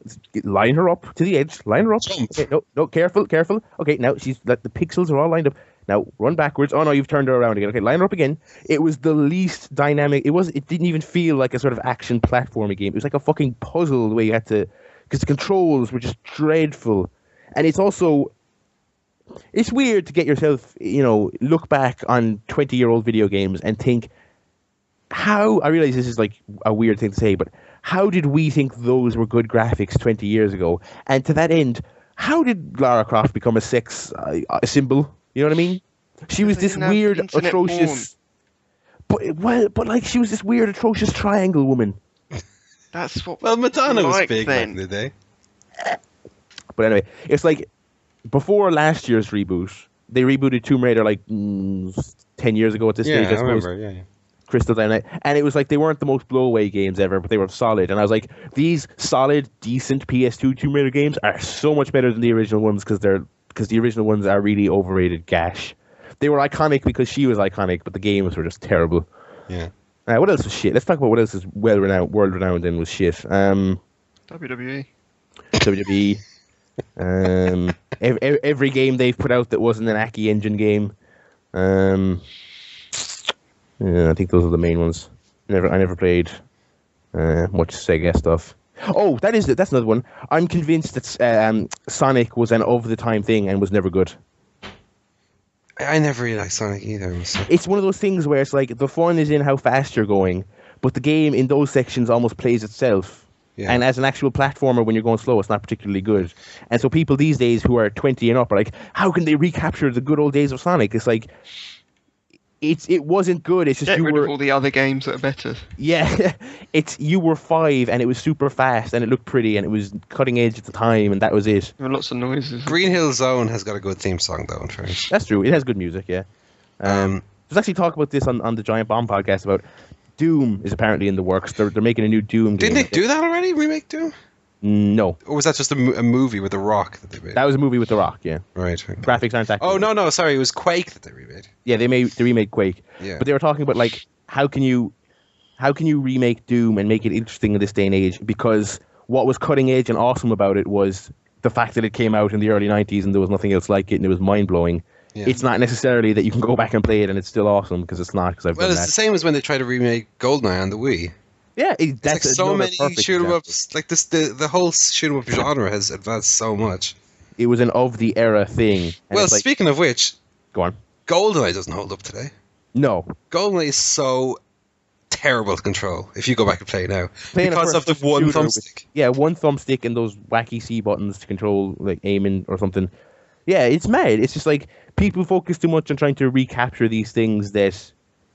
line her up to the edge. Line her up. Jump. Okay, no, careful. Okay, now she's like the pixels are all lined up. Now run backwards. Oh no, you've turned her around again. Okay, line her up again. It was the least dynamic. It didn't even feel like a sort of action platforming game. It was like a fucking puzzle the way you had to, because the controls were just dreadful. And it's also it's weird to get yourself, look back on 20-year-old video games and think, how, I realize this is like a weird thing to say, but how did we think those were good graphics 20 years ago? And to that end, how did Lara Croft become a sex symbol? You know what I mean? She was this weird, atrocious... But like, she was this weird, atrocious triangle woman. That's what. Well, Madonna was like big then. back in the day. But anyway, it's like, before last year's reboot, they rebooted Tomb Raider like 10 years ago at this stage, I suppose. remember, yeah. Crystal Dynamite, and it was like they weren't the most blowaway games ever, but they were solid. And I was like, these solid, decent PS2 Tomb Raider games are so much better than the original ones because the original ones are really overrated gash. They were iconic because she was iconic, but the games were just terrible. Yeah. What else was shit? Let's talk about what else is world renowned and was shit. WWE. WWE. Every game they've put out that wasn't an Aki Engine game. Yeah, I think those are the main ones. I never played much Sega stuff. Oh, that's another one. I'm convinced that Sonic was an of-the-time thing and was never good. I never really liked Sonic either. So. It's one of those things where it's like the fun is in how fast you're going, but the game in those sections almost plays itself. Yeah. And as an actual platformer, when you're going slow, it's not particularly good. And so people these days who are 20 and up are like, how can they recapture the good old days of Sonic? It's like... It wasn't good. It's just Get rid of all the other games that are better. Yeah, you were 5 and it was super fast and it looked pretty and it was cutting edge at the time and that was it. There were lots of noises. Green Hill Zone has got a good theme song though, in fairness. That's true. It has good music. Yeah. There's actually talk about this on the Giant Bomb podcast about Doom is apparently in the works. They're making a new Doom game. Didn't they do that already? Remake Doom? No. Or was that just a movie with The Rock that they made? That was a movie with The Rock, yeah. Right. Okay. Graphics aren't that good. Oh, no, sorry. It was Quake that they remade. Yeah, they remade Quake. Yeah. But they were talking about, like, how can you remake Doom and make it interesting in this day and age? Because what was cutting edge and awesome about it was the fact that it came out in the early 90s and there was nothing else like it and it was mind-blowing. Yeah. It's not necessarily that you can go back and play it and it's still awesome, because it's not, because I've done that. Well, it's the same as when they tried to remake GoldenEye on the Wii. Yeah, that's like so many shoot 'em ups. Like this, the whole shoot 'em up genre has advanced so much. It was an of the era thing. Well, speaking of which, go on. GoldenEye doesn't hold up today. No, GoldenEye is so terrible to control if you go back and play it now because of the one thumbstick. One thumbstick and those wacky C buttons to control like aiming or something. Yeah, it's mad. It's just like people focus too much on trying to recapture these things that.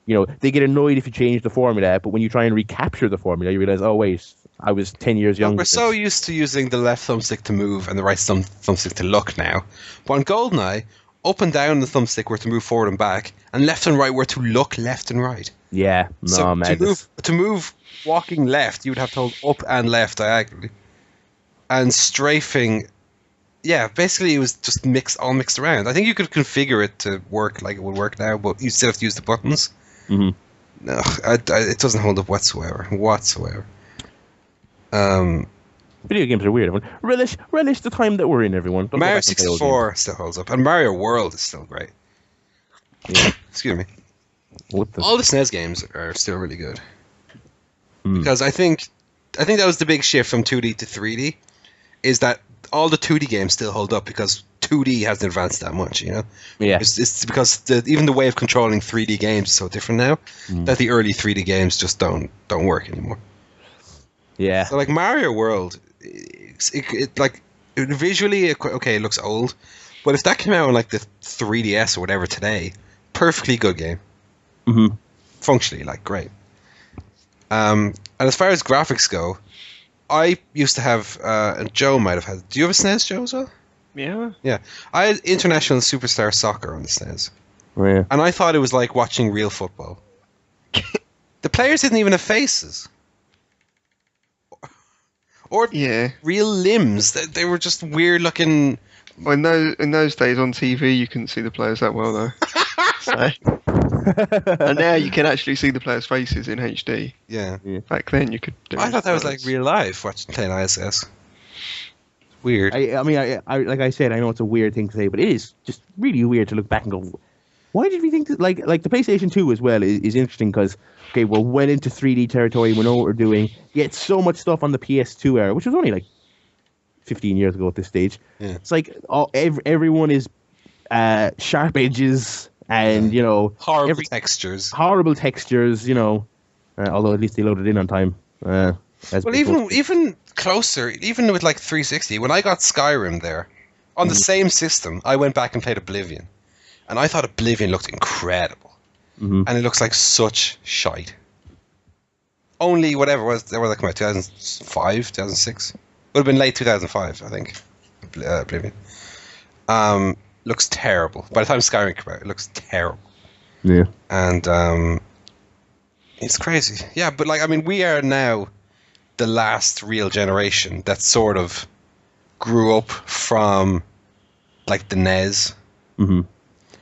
They get annoyed if you change the formula, but when you try and recapture the formula, you realize, oh, wait, I was 10 years younger. We're so used to using the left thumbstick to move and the right thumbstick to look now. But on GoldenEye, up and down the thumbstick were to move forward and back, and left and right were to look left and right. Yeah, no, man. To move walking left, you would have to hold up and left diagonally. And strafing, yeah, basically it was just all mixed around. I think you could configure it to work like it would work now, but you still have to use the buttons. Mm-hmm. No, it doesn't hold up whatsoever. Video games are weird, everyone. Relish the time that we're in, everyone. Don't Mario 64 still holds up, and Mario World is still great. Yeah. Excuse me. All the SNES games are still really good. Because I think that was the big shift from 2D to 3D, is that all the 2D games still hold up because 2D hasn't advanced that much, Yeah. It's because even the way of controlling 3D games is so different now that the early 3D games just don't work anymore. Yeah. So like Mario World, visually, it looks old, but if that came out on like the 3DS or whatever today, perfectly good game. Mm-hmm. Functionally, great. And as far as graphics go, I used to have, and Joe might have had. Do you have a SNES, Joe, as well? Yeah. Yeah. I had International Superstar Soccer on the SNES. Oh, yeah. And I thought it was like watching real football. The players didn't even have faces. Or real limbs. They were just weird looking. Well, in those days on TV, you couldn't see the players that well, though. And now you can actually see the players' faces in HD. Yeah. Back then, you could. I thought that was like real life, playing ISS. Weird. I mean, like I said, I know it's a weird thing to say, but it is just really weird to look back and go, why did we think that? Like the PlayStation 2 as well is interesting because, okay, we're well into 3D territory. We know what we're doing. Yet so much stuff on the PS2 era, which was only like 15 years ago at this stage. Yeah. It's like everyone is sharp edges, and Horrible textures. horrible textures. Although at least they loaded in on time. Well, even closer, even with like 360, when I got Skyrim there, on the same system, I went back and played Oblivion, and I thought Oblivion looked incredible, and it looks like such shite. Only whatever was there, was that come out 2005, 2006? Would have been late 2005, I think. Oblivion. Looks terrible. By the time Skyrim came out, it looks terrible. Yeah. And it's crazy. Yeah, but like, I mean, we are now the last real generation that sort of grew up from like the NES. Mm-hmm.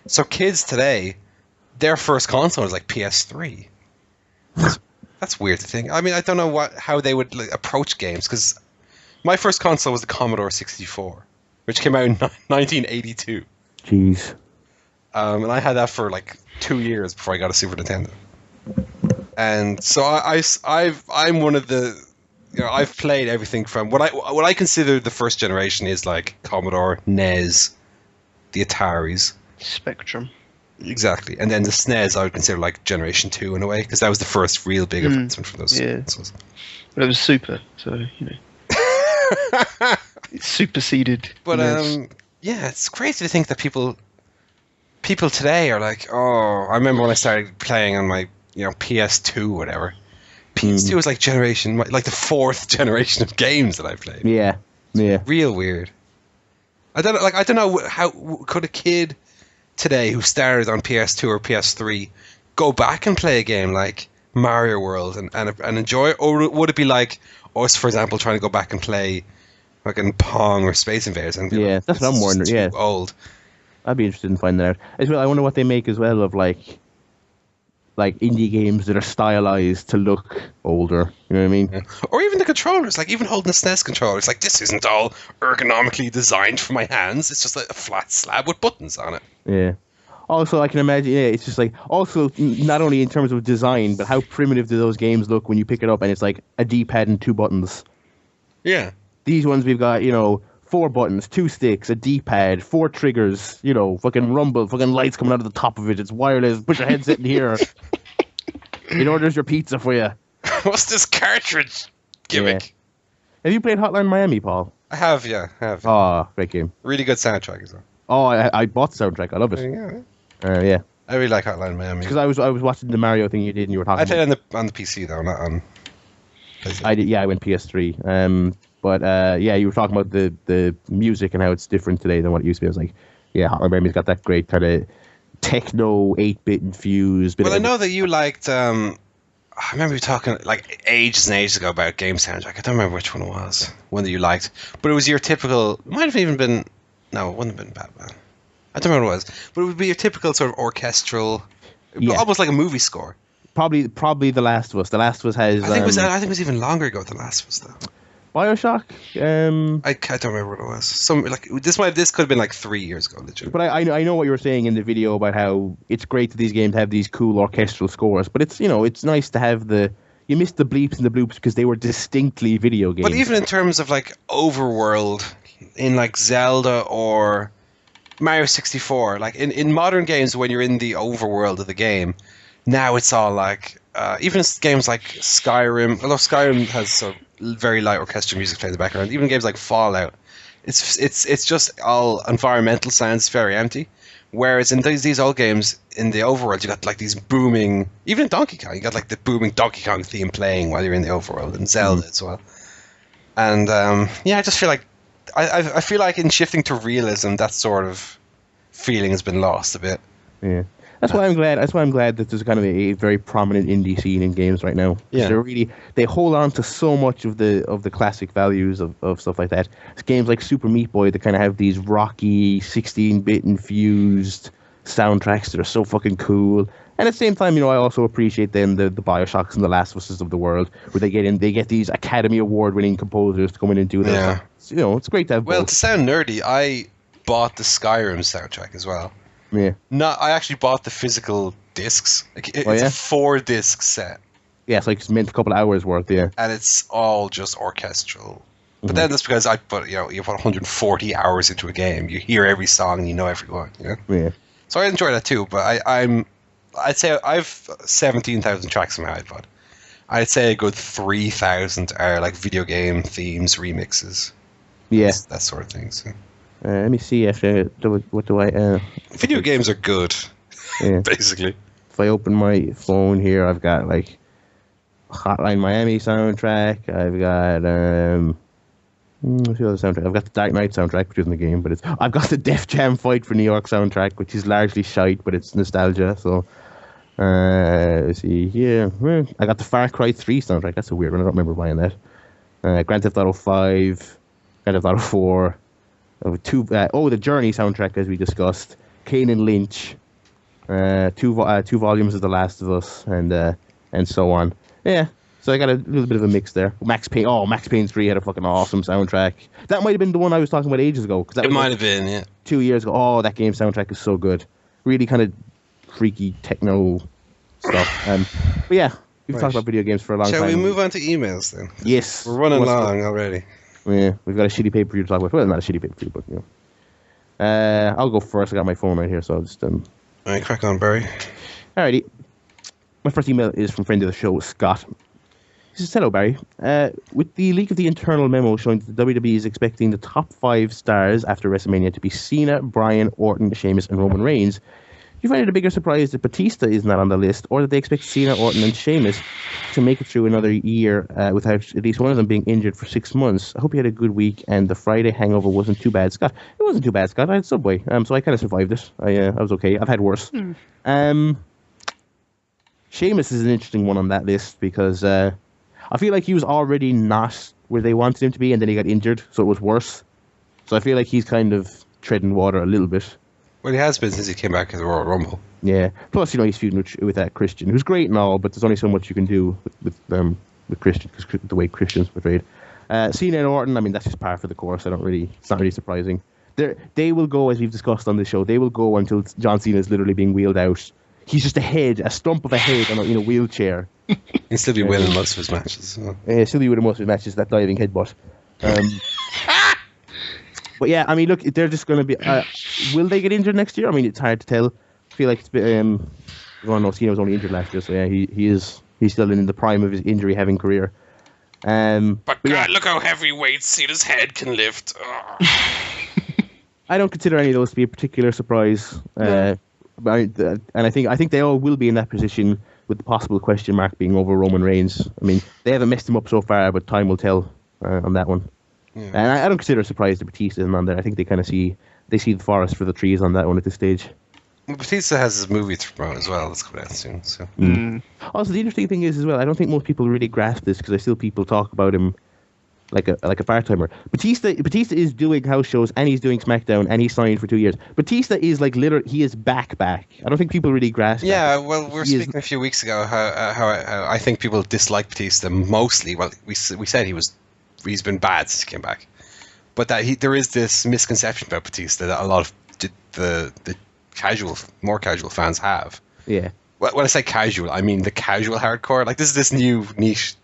So kids today, their first console is like PS3. That's weird to think. I mean, I don't know how they would like, approach games, because my first console was the Commodore 64, which came out in 1982. Jeez. And I had that for like 2 years before I got a Super Nintendo. And so I'm one of the, I've played everything from what I consider the first generation is like Commodore, NES, the Ataris. Spectrum. Exactly. And then the SNES I would consider like Generation 2 in a way, because that was the first real big advancement from those consoles. But it was Super, so, it superseded. But yeah, it's crazy to think that people today are like, oh, I remember when I started playing on my PS2 or whatever. PS2 was like like the fourth generation of games that I played. Yeah. Real weird. I don't know how could a kid today who started on PS2 or PS3 go back and play a game like Mario World and enjoy it, or would it be like us, for example, trying to go back and play fucking Pong or Space Invaders? And that's what I'm wondering. Yeah, old. I'd be interested in finding that out as well. I wonder what they make as well of like indie games that are stylized to look older. You know what I mean? Yeah. Or even the controllers, like even holding the SNES controller, it's like, this isn't all ergonomically designed for my hands. It's just like a flat slab with buttons on it. Yeah. Also, I can imagine, it's just like, also, not only in terms of design, but how primitive do those games look when you pick it up and it's like a D-pad and 2 buttons. Yeah. These ones we've got, 4 buttons, 2 sticks, a D-pad, 4 triggers, fucking rumble, fucking lights coming out of the top of it. It's wireless. Put your headset in here. It orders your pizza for you. What's this cartridge gimmick? Yeah. Have you played Hotline Miami, Paul? I have, yeah. I have. Oh, great game. Really good soundtrack as well. Oh, I bought the soundtrack. I love it. Yeah. I really like Hotline Miami. Because I was watching the Mario thing you did, and you were talking. I played on the PC though, not on. I did. Yeah, I went PS3. But you were talking about the music and how it's different today than what it used to be. I was like, yeah, Hotline Miami's got that great kind of techno 8-bit infused. Well, I know that you liked. I remember you talking like ages and ages ago about game soundtrack. I don't remember which one it was. One that you liked, but it was your typical. It might have even been. No, it wouldn't have been Batman. I don't remember what it was, but it would be your typical sort of orchestral, almost like a movie score. Probably The Last of Us. The Last of Us has. I think it was even longer ago than Last of Us though. BioShock. I don't remember what it was. Some like this could have been like 3 years ago, literally. But I know what you were saying in the video about how it's great that these games have these cool orchestral scores. But it's it's nice to have you missed the bleeps and the bloops because they were distinctly video games. But even in terms of like overworld in like Zelda or Mario 64, like in modern games when you're in the overworld of the game, now it's all like even games like Skyrim, although Skyrim has sort of very light orchestral music playing in the background, even games like Fallout, it's just all environmental sounds, very empty. Whereas in these old games in the overworld, you got like these booming, even in Donkey Kong, you got like the booming Donkey Kong theme playing while you're in the overworld, and Zelda as well. And I just feel like I feel like in shifting to realism, that sort of feeling has been lost a bit. Yeah, that's why I'm glad. That's why I'm glad that there's kind of a very prominent indie scene in games right now. Yeah, they hold on to so much of the classic values of stuff like that. It's games like Super Meat Boy that kind of have these rocky 16-bit infused soundtracks that are so fucking cool. And at the same time, I also appreciate then the BioShocks and the Last of Us of the world, where they get these Academy Award-winning composers to come in and do their stuff. It's great to have both. Well, to sound nerdy, I bought the Skyrim soundtrack as well. Yeah. I actually bought the physical discs. It's a 4-disc set. Yeah, it's like it's meant a couple of hours worth, yeah. And it's all just orchestral But then that's because you put 140 hours into a game. You hear every song and you know everyone. Yeah. So I enjoy that too. But I'd say I've 17,000 tracks in my iPod. I'd say a good 3,000 are like video game themes, remixes. Yeah. That sort of thing. So. Let me see if what do I? Video games are good. Yeah. Basically. If I open my phone here, I've got like Hotline Miami soundtrack. I've got what's the other soundtrack? I've got the Dark Knight soundtrack, which isn't the game, but I've got the Def Jam Fight for New York soundtrack, which is largely shite, but it's nostalgia. So let's see here. I got the Far Cry 3 soundtrack. That's a weird one. I don't remember buying that. Grand Theft Auto 5, Grand Theft Auto 4. The Journey soundtrack, as we discussed. Kane and Lynch. Two volumes of The Last of Us, and so on. Yeah. So I got a little bit of a mix there. Max Payne. Oh, Max Payne 3 had a fucking awesome soundtrack. That might have been the one I was talking about ages ago. It might have been, yeah. 2 years ago. Oh, that game soundtrack is so good. Really kind of freaky techno stuff. But yeah, we've talked about video games for a long time. Shall we move on to emails then? Yes. We're running long already. Yeah, we've got a shitty paper for you to talk about. Well, not a shitty paper for you, but I'll go first. I got my phone right here, so I'll just Alright, crack on, Barry. Alrighty. My first email is from friend of the show, Scott. He says, hello, Barry. With the leak of the internal memo showing that the WWE is expecting the top 5 stars after WrestleMania to be Cena, Bryan, Orton, Sheamus, and Roman Reigns, do you find it a bigger surprise that Batista is not on the list, or that they expect Cena, Orton, and Sheamus to make it through another year without at least one of them being injured for 6 months? I hope you had a good week, and the Friday hangover wasn't too bad, Scott. It wasn't too bad, Scott. I had Subway, so I kind of survived it. I was okay. I've had worse. Sheamus is an interesting one on that list because I feel like he was already not where they wanted him to be, and then he got injured, so it was worse. So I feel like he's kind of treading water a little bit. Well, he has been since he came back in the Royal Rumble. Yeah. Plus, he's feuding with that Christian, who's great and all, but there's only so much you can do with Christian, because the way Christian's portrayed. Cena and Orton, I mean, that's just par for the course. It's not really surprising. They will go, as we've discussed on the show, they will go until John Cena is literally being wheeled out. He's just a stump of a head on a wheelchair. He'll still be winning most of his matches. So. Still be winning most of his matches, that diving headbutt. But yeah, I mean, look, they're just going to be... will they get injured next year? I mean, it's hard to tell. I feel like it's been... Cena was only injured last year, so yeah, he's still in the prime of his injury-having career. But God, yeah. Look how heavy weights Cena's head can lift. I don't consider any of those to be a particular surprise. No. And I think they all will be in that position, with the possible question mark being over Roman Reigns. I mean, they haven't messed him up so far, but time will tell on that one. Yeah. And I don't consider it a surprise that Batista isn't on there. I think they kind of see the forest for the trees on that one at this stage. Well, Batista has his movie to promote as well. That's coming out soon. So. Also, the interesting thing is as well, I don't think most people really grasp this because I still people talk about him like a part-timer. Batista is doing house shows and he's doing SmackDown and he's signed for 2 years. Batista is like literally, he is back. I don't think people really grasp. Yeah, well, we were speaking a few weeks ago how I think people dislike Batista mostly. Well, we said he's been bad since he came back, but that there is this misconception about Batista that a lot of the more casual fans have. Yeah. When I say casual, I mean the casual hardcore. Like this new niche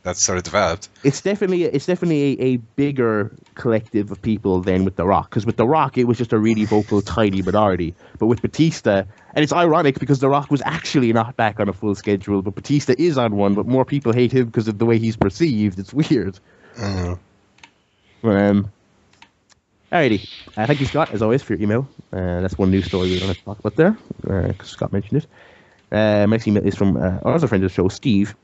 that's sort of developed. It's definitely a bigger collective of people than with The Rock. Because with The Rock, it was just a really vocal, tiny minority. But with Batista, and it's ironic because The Rock was actually not back on a full schedule, but Batista is on one, but more people hate him because of the way he's perceived. It's weird. Alrighty. Thank you, Scott, as always, for your email. That's one news story we don't have to talk about there, because Scott mentioned it. My next email is from our other friend of the show, Steve.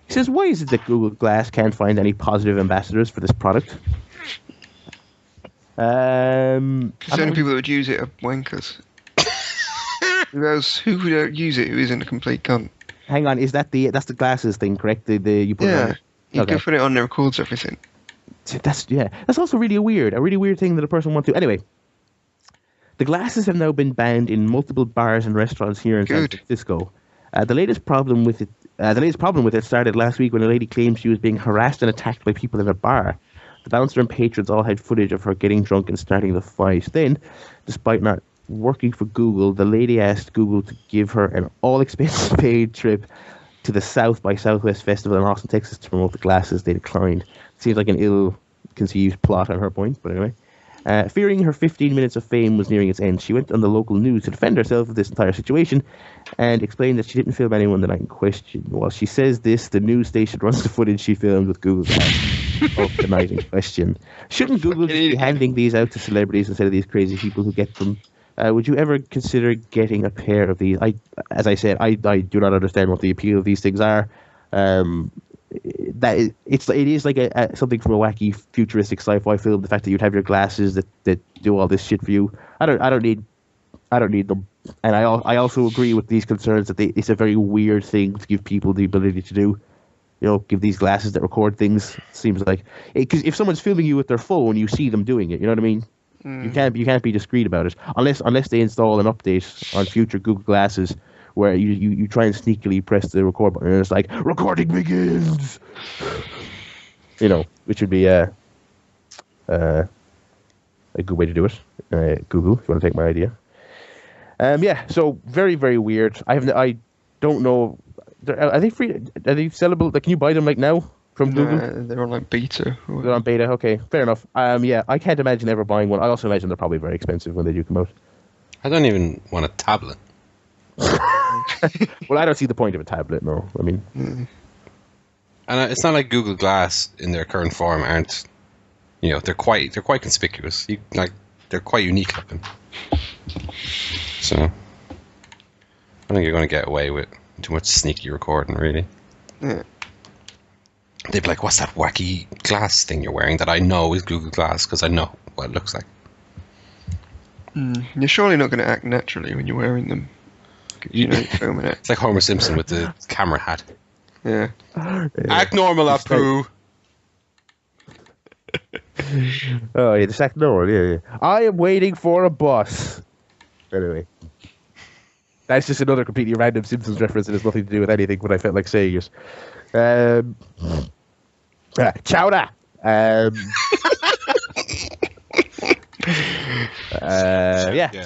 He says, why is it that Google Glass can't find any positive ambassadors for this product? Because the only people that would use it are wankers. Who would use it who isn't a complete cunt? Hang on, that's the glasses thing, correct? You put yeah, on? You can put it on, it records everything. That's also really weird. A really weird thing that a person wants to... Anyway, the glasses have now been banned in multiple bars and restaurants here in San Francisco. The latest problem with it started last week when a lady claimed she was being harassed and attacked by people in a bar. The bouncer and patrons all had footage of her getting drunk and starting the fight. Then, despite not working for Google, the lady asked Google to give her an all-expenses-paid trip to the South by Southwest Festival in Austin, Texas to promote the glasses. They declined. Seems like an conceived plot on her point, but anyway. Fearing her 15 minutes of fame was nearing its end, she went on the local news to defend herself of this entire situation and explained that she didn't film anyone the night in question. While she says this, the news station runs the footage she filmed with Google Glass of the night in question. Shouldn't Google just be handing these out to celebrities instead of these crazy people who get them? Would you ever consider getting a pair of these? As I said, I do not understand what the appeal of these things are. It is like something from a wacky futuristic sci-fi film. The fact that you'd have your glasses that do all this shit for you. I don't need them. And I also agree with these concerns that it's a very weird thing to give people the ability to do. You know, give these glasses that record things. Seems like because if someone's filming you with their phone, you see them doing it. You know what I mean? You can't be discreet about it unless they install an update on future Google Glasses where you try and sneakily press the record button and it's like, recording begins! You know, which would be a good way to do it. Google, if you want to take my idea. So very, very weird. I don't know. Are they free? Are they sellable? Like, can you buy them like now from Google? They're on like beta. They're on beta, okay, fair enough. I can't imagine ever buying one. I also imagine they're probably very expensive when they do come out. I don't even want a tablet. Well, I don't see the point of a tablet, no. I mean... And it's not like Google Glass in their current form aren't, you know, they're quite conspicuous. They're quite unique looking. So, I don't think you're going to get away with too much sneaky recording, really. Yeah. They'd be like, what's that wacky glass thing you're wearing that I know is Google Glass because I know what it looks like. You're surely not going to act naturally when you're wearing them. You know, you're filming it. It's like Homer Simpson with the camera hat. Yeah. Act normal, Apu. Oh, yeah, just act normal, yeah. I am waiting for a bus. Anyway. That's just another completely random Simpsons reference that has nothing to do with anything, but I felt like saying it. Chowder!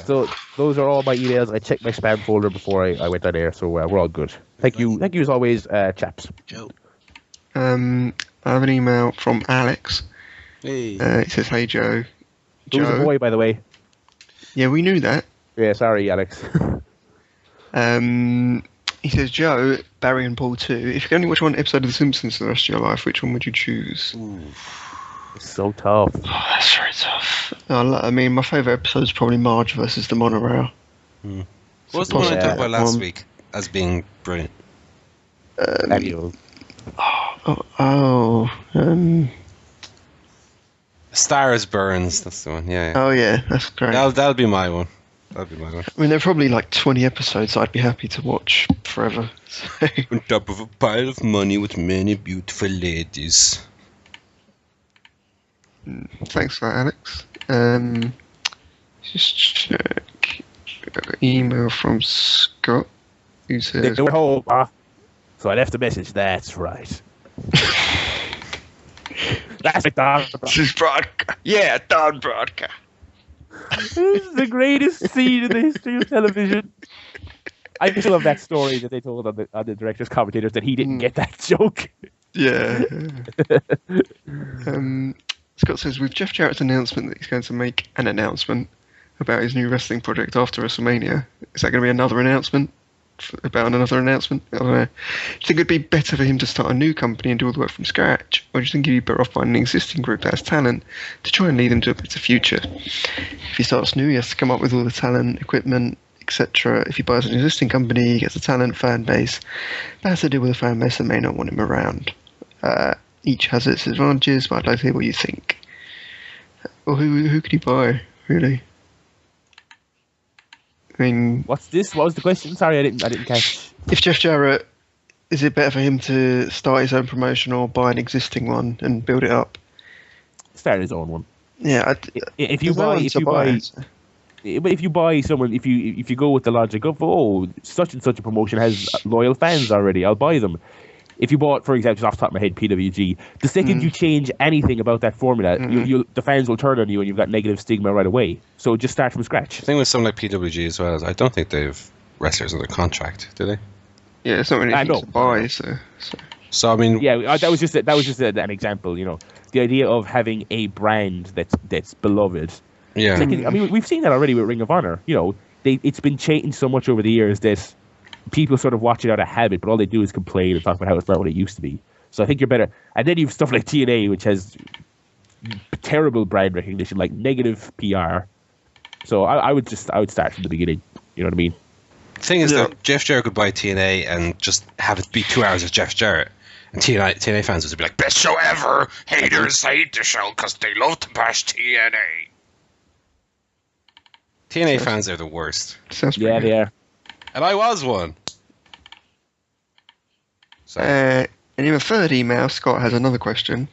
So those are all my emails. I checked my spam folder before I went on air, so we're all good. Thank you as always, chaps. Joe. I have an email from Alex. Hey. It says, "Hey Joe." Who's a boy, by the way? Yeah, we knew that. Yeah, sorry, Alex. He says, "Joe, Barry and Paul too. If you could only watch one episode of The Simpsons for the rest of your life, which one would you choose?" It's so tough. Oh, that's very tough. I mean, my favourite episode is probably Marge versus the monorail. What was the one I talked about last week as being brilliant? Stars Burns, that's the one, yeah. Oh yeah, that's great. That'll be my one. I mean, there are probably like 20 episodes I'd be happy to watch forever. So. On top of a pile of money with many beautiful ladies. Thanks for that, Alex. Just check. Email from Scott, who says... They were home, so I left a message. That's right. That's it, Don. This is Brodka. Yeah, Don Brodka. This is the greatest scene in the history of television. I just love that story that they told on the director's commentators that he didn't get that joke. Yeah. Scott says, with Jeff Jarrett's announcement that he's going to make an announcement about his new wrestling project after WrestleMania, is that going to be another announcement? About another announcement? I don't know. Do you think it'd be better for him to start a new company and do all the work from scratch? Or do you think he'd be better off finding an existing group that has talent to try and lead them to a better future? If he starts new, he has to come up with all the talent, equipment, etc. If he buys an existing company, he gets a talent fan base, but has to deal with a fan base that may not want him around. Each has its advantages, but I'd like to hear what you think. Or who could he buy, really? I mean, what's this? What was the question? Sorry, I didn't catch. If Jeff Jarrett, is it better for him to start his own promotion or buy an existing one and build it up? Start his own one. Yeah, if you buy someone, if you go with the logic of such and such a promotion has loyal fans already, I'll buy them. If you bought, for example, just off the top of my head, PWG, the second you change anything about that formula, the fans will turn on you and you've got negative stigma right away. So just start from scratch. The thing with something like PWG as well is I don't think they have wrestlers under contract, do they? Yeah, it's not really anything to buy, so. So I mean, Yeah, that was just an example. The idea of having a brand that's beloved. yeah. It's like, I mean, we've seen that already with Ring of Honor. It's been changed so much over the years that people sort of watch it out of habit, but all they do is complain and talk about how it's not what it used to be. So I think you're better. And then you have stuff like TNA, which has terrible brand recognition, like negative PR. So I would start from the beginning. You know what I mean? The thing is that Jeff Jarrett could buy TNA and just have it be 2 hours of Jeff Jarrett. And TNA fans would be like, best show ever! Haters hate the show because they love to bash TNA. TNA fans are the worst. Sounds pretty Yeah, good. they are. And I was one. So, And in the third email, Scott has another question.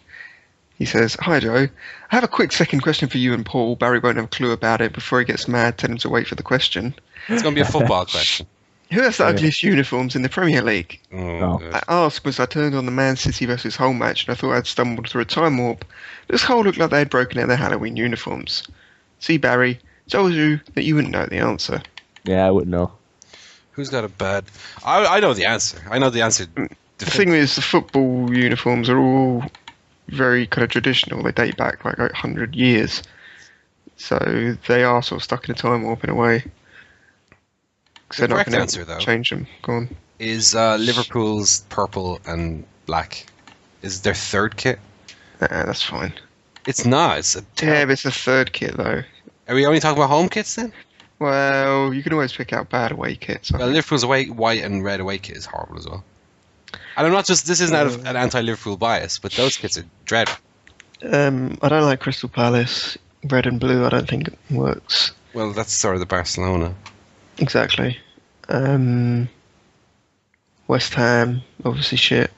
He says, "Hi Joe, I have a quick second question for you and Paul. Barry won't have a clue about it. Before he gets mad, tell him to wait for the question. it's going to be a football question. Who has the ugliest uniforms in the Premier League?" Oh, No. God. I asked because I turned on the Man City versus Hull match and I thought I'd stumbled through a time warp. This Hull looked like they had broken out their Halloween uniforms. See, Barry, told you that you wouldn't know the answer. Yeah, I wouldn't know. Who's got a bad... I know the answer. I know the answer. The thing is, the football uniforms are all very kind of traditional. They date back like 100 years. So they are sort of stuck in a time warp in a way. 'Cause The they're not correct gonna answer, though, change them. Go on. is Liverpool's purple and black. Is their third kit? Nah, that's fine. It's not. It's a Yeah, but it's the third kit though. Are we only talking about home kits then? Well, you can always pick out bad away kits. I Well, think. Liverpool's white and red away kit is horrible as well. And I'm not just... This isn't out of an anti-Liverpool bias, but those kits are dreadful. I don't like Crystal Palace. Red and blue, I don't think it works. Well, that's sort of the Barcelona. Exactly. West Ham, obviously shit.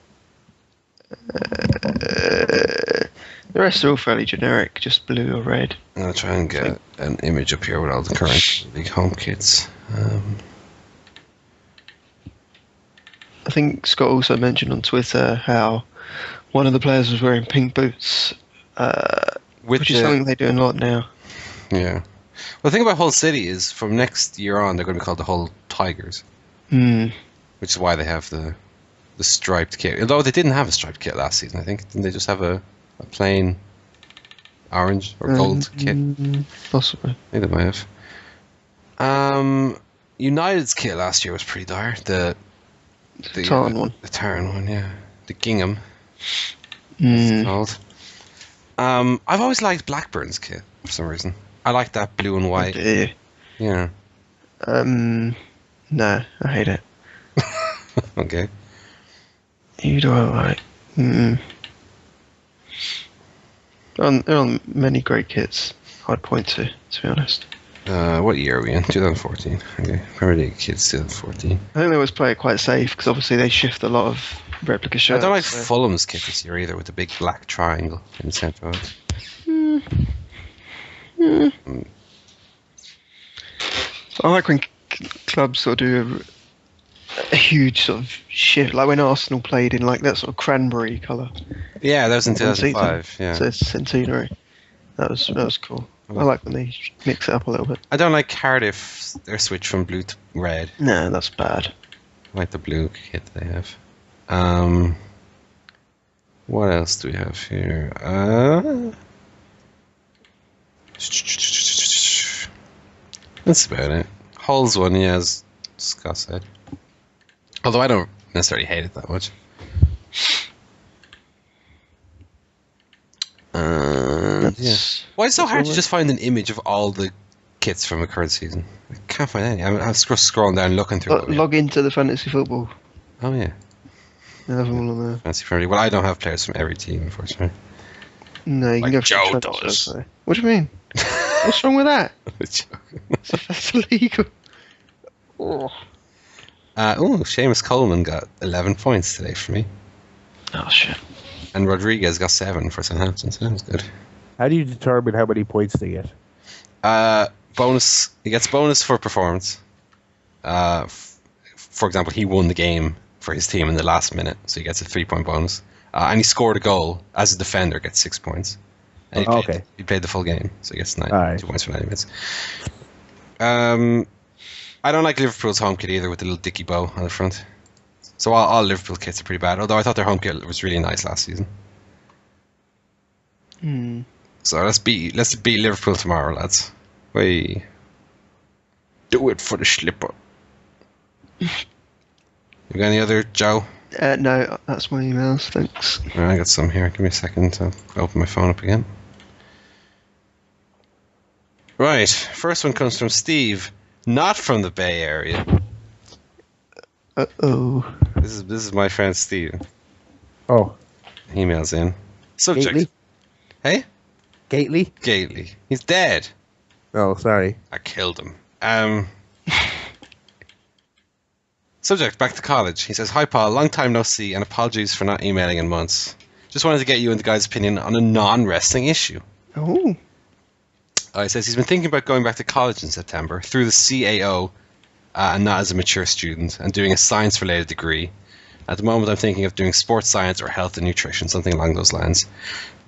The rest are all fairly generic, just blue or red. I'm going to try and get an image up here with all the current big home kits. I think Scott also mentioned on Twitter how one of the players was wearing pink boots, With which is something they do a lot now. Yeah. Well, the thing about Hull City is from next year on, they're going to be called the Hull Tigers, Hmm. which is why they have the striped kit. Although they didn't have a striped kit last season, I think. Didn't they just have a plain orange or gold kit? Possibly. I think they might have. United's kit last year was pretty dire. The Tartan one. The Tartan one, yeah. The gingham, Hmm. it's called. I've always liked Blackburn's kit for some reason. I like that blue and white. Dear. Yeah. No, I hate it. Okay. Who do I like? There are many great kits I'd point to be honest. What year are we in? 2014. Okay. Premier League kids 2014. I think they always play it quite safe because obviously they shift a lot of replica I shirts. don't like so- Fulham's kit this year either, with the big black triangle in the centre of it. I like when clubs sort of do a huge sort of shift, like when Arsenal played in like that sort of cranberry colour. Yeah, that was in One season. 2005. Yeah. So it's centenary. That was cool. I like when they mix it up a little bit. I don't like Cardiff, their switch from blue to red. No, that's bad. I like the blue kit they have. What else do we have here? That's about it. Hull's one, yeah, as Scott said. Although I don't necessarily hate it that much. Yeah. Why is it so hard to just find an image of all the kits from a current season? I can't find any. I'm scrolling down looking through it. Log into the fantasy football. Oh, yeah. They have them all on there. Fancy Premier League. Well, I don't have players from every team, unfortunately. No, you Like can go for Joe the does. transfers, though. What do you mean? What's wrong with that? That's illegal. Oh. Seamus Coleman got 11 points today for me. Oh shit. And Rodriguez got 7 for Southampton, so that was good. How do you determine how many points they get? Bonus. He gets bonus for performance. For example, he won the game for his team in the last minute, so he gets a 3-point bonus. And he scored a goal as a defender, gets 6 points. And he played the full game, so he gets 2 points for 90 minutes. I don't like Liverpool's home kit either, with the little dicky bow on the front. So all Liverpool kits are pretty bad. Although I thought their home kit was really nice last season. So let's beat Liverpool tomorrow, lads. We do it for the slipper. You got any other, Joe? No, that's my emails. Thanks. I got some here. Give me a second to open my phone up again. Right, first one comes from Steve, not from the Bay Area. Uh-oh. This is my friend Steve. Oh. Emails in. Subject. Gately? Hey? Gately? Gately. He's dead. Oh, sorry. I killed him. Subject, back to college. He says, "Hi Paul, long time no see and apologies for not emailing in months. Just wanted to get you and the guy's opinion on a non-wrestling issue." Oh. He says he's been thinking about going back to college in September through the CAO and not as a mature student and doing a science-related degree. At the moment I'm thinking of doing sports science or health and nutrition, something along those lines.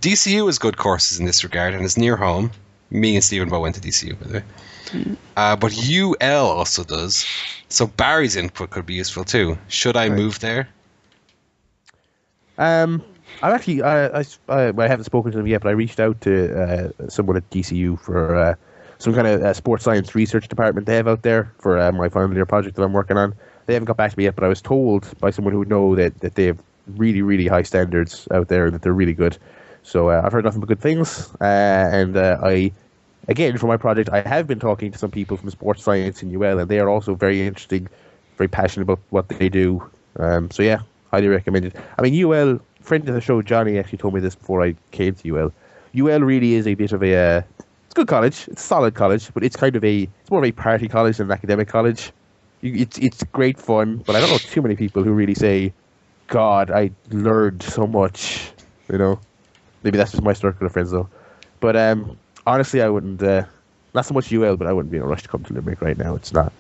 DCU has good courses in this regard and is near home. Me and Stephen both went to DCU, by the way. But UL also does. So Barry's input could be useful too. Should I move there? I'm actually, I haven't spoken to them yet, but I reached out to someone at DCU for some kind of sports science research department they have out there for my final year project that I'm working on. They haven't got back to me yet, but I was told by someone who would know that they have really, really high standards out there and that they're really good. So I've heard nothing but good things. And again, for my project, I have been talking to some people from sports science in UL, and they are also very interesting, very passionate about what they do. So yeah, highly recommended. I mean, UL, friend of the show, Johnny, actually told me this before I came to UL. UL really is a bit of a, it's a good college, it's a solid college, but it's kind of it's more of a party college than an academic college. It's great fun, but I don't know too many people who really say, God, I learned so much, you know. Maybe that's just my circle of friends though. But honestly, I wouldn't, not so much UL, but I wouldn't be in a rush to come to Limerick right now. It's not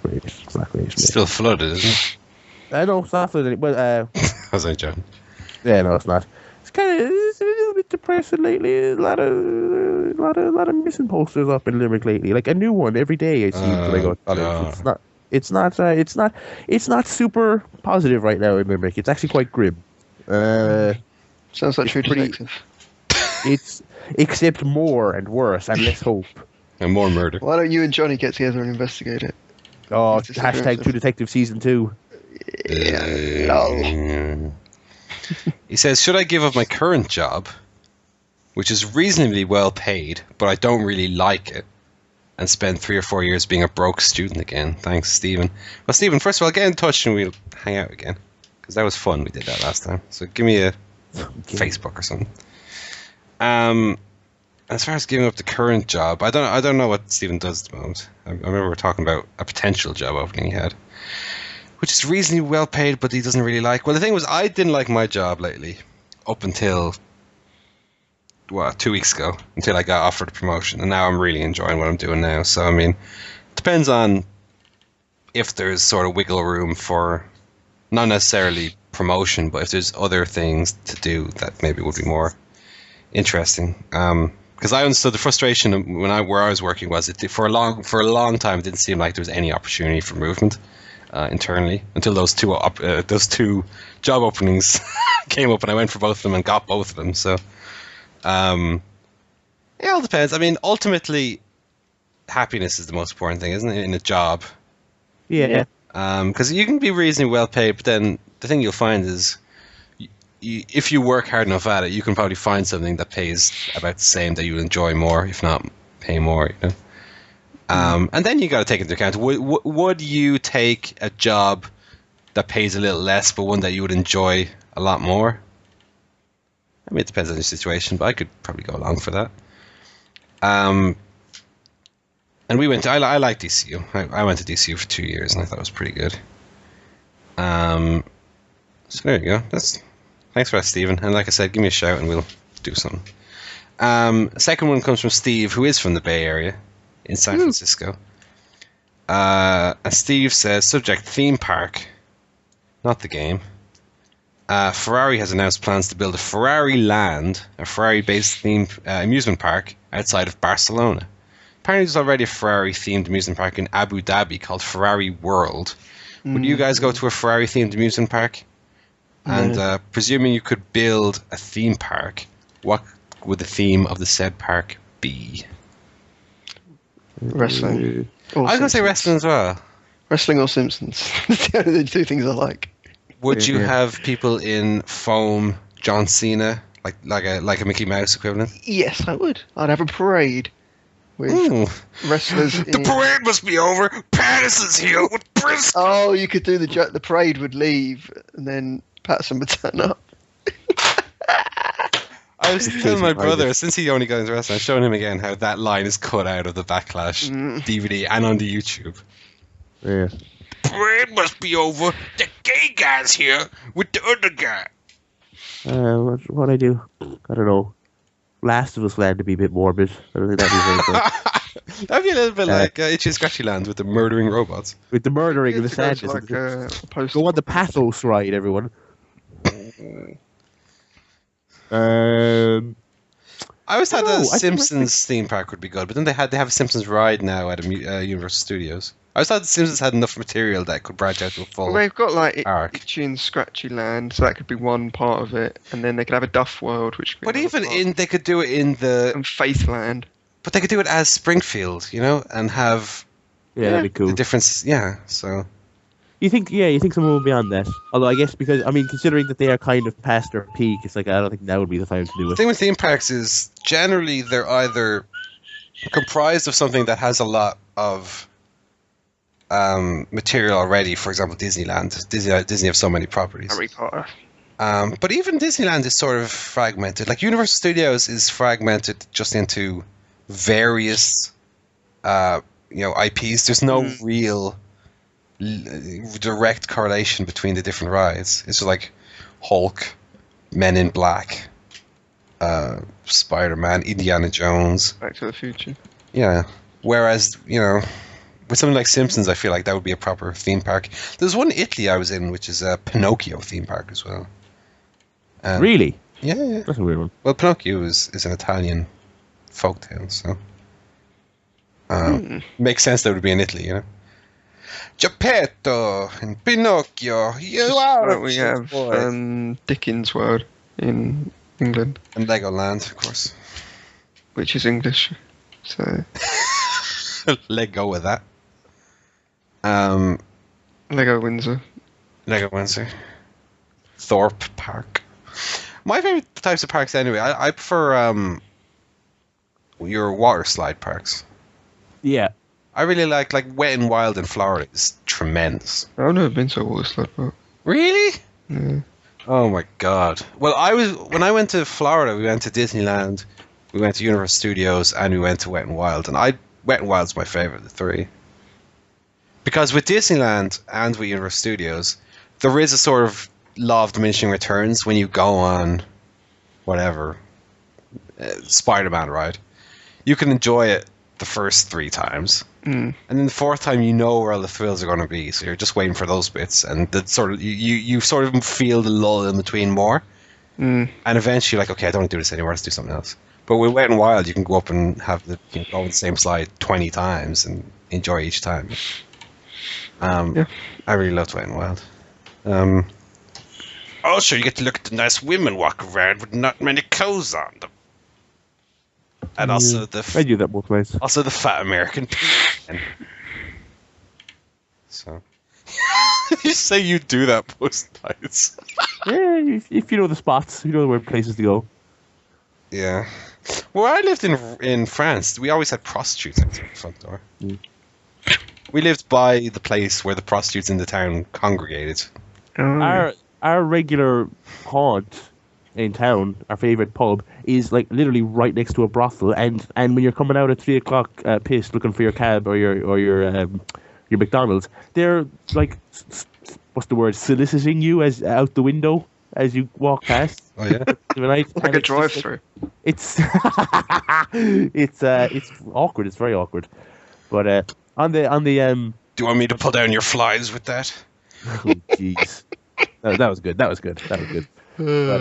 great. It's not great. It's still flooded, isn't it? No, it's not flooded. Well, I was like, John. Yeah, no, it's not. It's a little bit depressing lately. A lot of missing posters up in Limerick lately. Like a new one every day. It seems when I go to college. It's not super positive right now in Limerick. It's actually quite grim. Sounds like True Detective. It's except more and worse and less hope. And more murder. Why don't you and Johnny get together and investigate it? Oh, hashtag True Detective Season 2. No. He says, should I give up my current job, which is reasonably well paid, but I don't really like it, and spend 3 or 4 years being a broke student again? Thanks, Stephen. Well, Stephen, first of all, get in touch and we'll hang out again, because that was fun. We did that last time. So give me a Facebook or something. As far as giving up the current job, I don't know what Stephen does at the moment. I remember we were talking about a potential job opening he had, which is reasonably well paid, but he doesn't really like. Well, the thing was, I didn't like my job lately, up until 2 weeks ago, until I got offered a promotion, and now I'm really enjoying what I'm doing now. So I mean, it depends on if there's sort of wiggle room for not necessarily promotion, but if there's other things to do that maybe would be more interesting. Because I understood the frustration where I was working was for a long time it didn't seem like there was any opportunity for movement internally until those two job openings came up, and I went for both of them and got both of them. So it all depends. I mean, ultimately, happiness is the most important thing, isn't it, in a job? Yeah. Because you can be reasonably well paid, but then the thing you'll find is, if you work hard enough at it, you can probably find something that pays about the same, that you enjoy more, if not pay more, you know. And then you got to take into account, would you take a job that pays a little less, but one that you would enjoy a lot more? I mean, it depends on your situation, but I could probably go along for that. And we went. I like DCU. I went to DCU for 2 years, and I thought it was pretty good. So there you go. Thanks for that, Stephen. And like I said, give me a shout and we'll do something. Second one comes from Steve, who is from the Bay Area in San Francisco. And Steve says, subject, theme park, not the game. Ferrari has announced plans to build a Ferrari Land, a Ferrari-based themed amusement park outside of Barcelona. Apparently there's already a Ferrari-themed amusement park in Abu Dhabi called Ferrari World, Would you guys go to a Ferrari themed amusement park? And presuming you could build a theme park, what would the theme of the said park be? Wrestling. I was going to say wrestling as well. Wrestling or Simpsons. They're the two things I like. Would you have people in foam John Cena, like a Mickey Mouse equivalent? Yes, I would. I'd have a parade with wrestlers. The parade must be over. Patterson's here with Briscoe. Oh, you could do the parade would leave, and then Patterson would turn up. I was telling my brother, since he only got into wrestling, I was showing him again how that line is cut out of the Backlash DVD and on the YouTube. Yeah. Parade must be over. The gay guy's here with the other guy. What I do? I don't know. Last of Us Land to be a bit morbid. I don't think that'd be very good. That'd be a little bit like Itchy and Scratchy Land with the murdering robots. With the murdering and the It's sadness. like a post. Go on the pathos ride, everyone. I always thought the I think Simpsons theme park would be good, but then they have a Simpsons ride now at Universal Studios. I always thought the Simpsons had enough material that could branch out to a full. Well, they've got like arc. Itchy and Scratchy Land, so that could be one part of it, and then they could have a Duff World, which. Could be But another even part. they could do it in the. And Faithland. But they could do it as Springfield, and have Yeah, that'd be cool. the difference. Yeah, so. You think someone will be on that? Although I guess because considering that they are kind of past their peak, it's like I don't think now would be the time to do The it. thing with theme parks is generally they're either comprised of something that has a lot of material already. For example, Disneyland. Disney have so many properties. Harry Potter. But even Disneyland is sort of fragmented. Like Universal Studios is fragmented just into various, IPs. There's no real direct correlation between the different rides. It's just like Hulk, Men in Black, Spider-Man, Indiana Jones. Back to the Future. Yeah. Whereas, with something like Simpsons, I feel like that would be a proper theme park. There's one in Italy I was in, which is a Pinocchio theme park as well. Really? Yeah. That's a weird one. Well, Pinocchio is an Italian folktale, so makes sense that it would be in Italy, Geppetto and Pinocchio, you are Right, we have Dickens World in England, and Legoland, of course. which is English. So Let go with that. Lego Windsor. Lego Windsor, Thorpe Park. My favorite types of parks, anyway. I prefer your water slide parks. Yeah. I really like Wet and Wild in Florida is tremendous. I've never been to a water slide park. Really? Yeah. Oh my god. Well, when I went to Florida, we went to Disneyland, we went to Universal Studios, and we went to Wet and Wild. And Wet and Wild's my favorite of the three. Because with Disneyland and with Universal Studios, there is a sort of law of diminishing returns when you go on whatever Spider-Man ride. You can enjoy it the first 3 times. And then the 4th time, you know where all the thrills are going to be, so you're just waiting for those bits, and that sort of you sort of feel the lull in between more, and eventually you're like, okay, I don't want to do this anymore. Let's do something else. But with Wet and Wild, you can go up and have go on the same slide 20 times and enjoy each time. I really loved Wet and Wild. Also, you get to look at the nice women walk around with not many clothes on them. And also I do that both ways. Also the fat American people. So you say you do that most nights. Yeah, if you know the spots, you know where places to go. Yeah. Well, I lived in France. We always had prostitutes outside the front door. We lived by the place where the prostitutes in the town congregated. Our regular haunt in town, our favourite pub, is like literally right next to a brothel, and when you're coming out at 3 o'clock pissed looking for your cab or your McDonald's, they're like what's the word, soliciting you as out the window as you walk past. Oh yeah. Like a drive-through. It's it's awkward. It's very awkward. But on the Do you want me to pull down your flies with that? oh jeez, that was good. That was good. But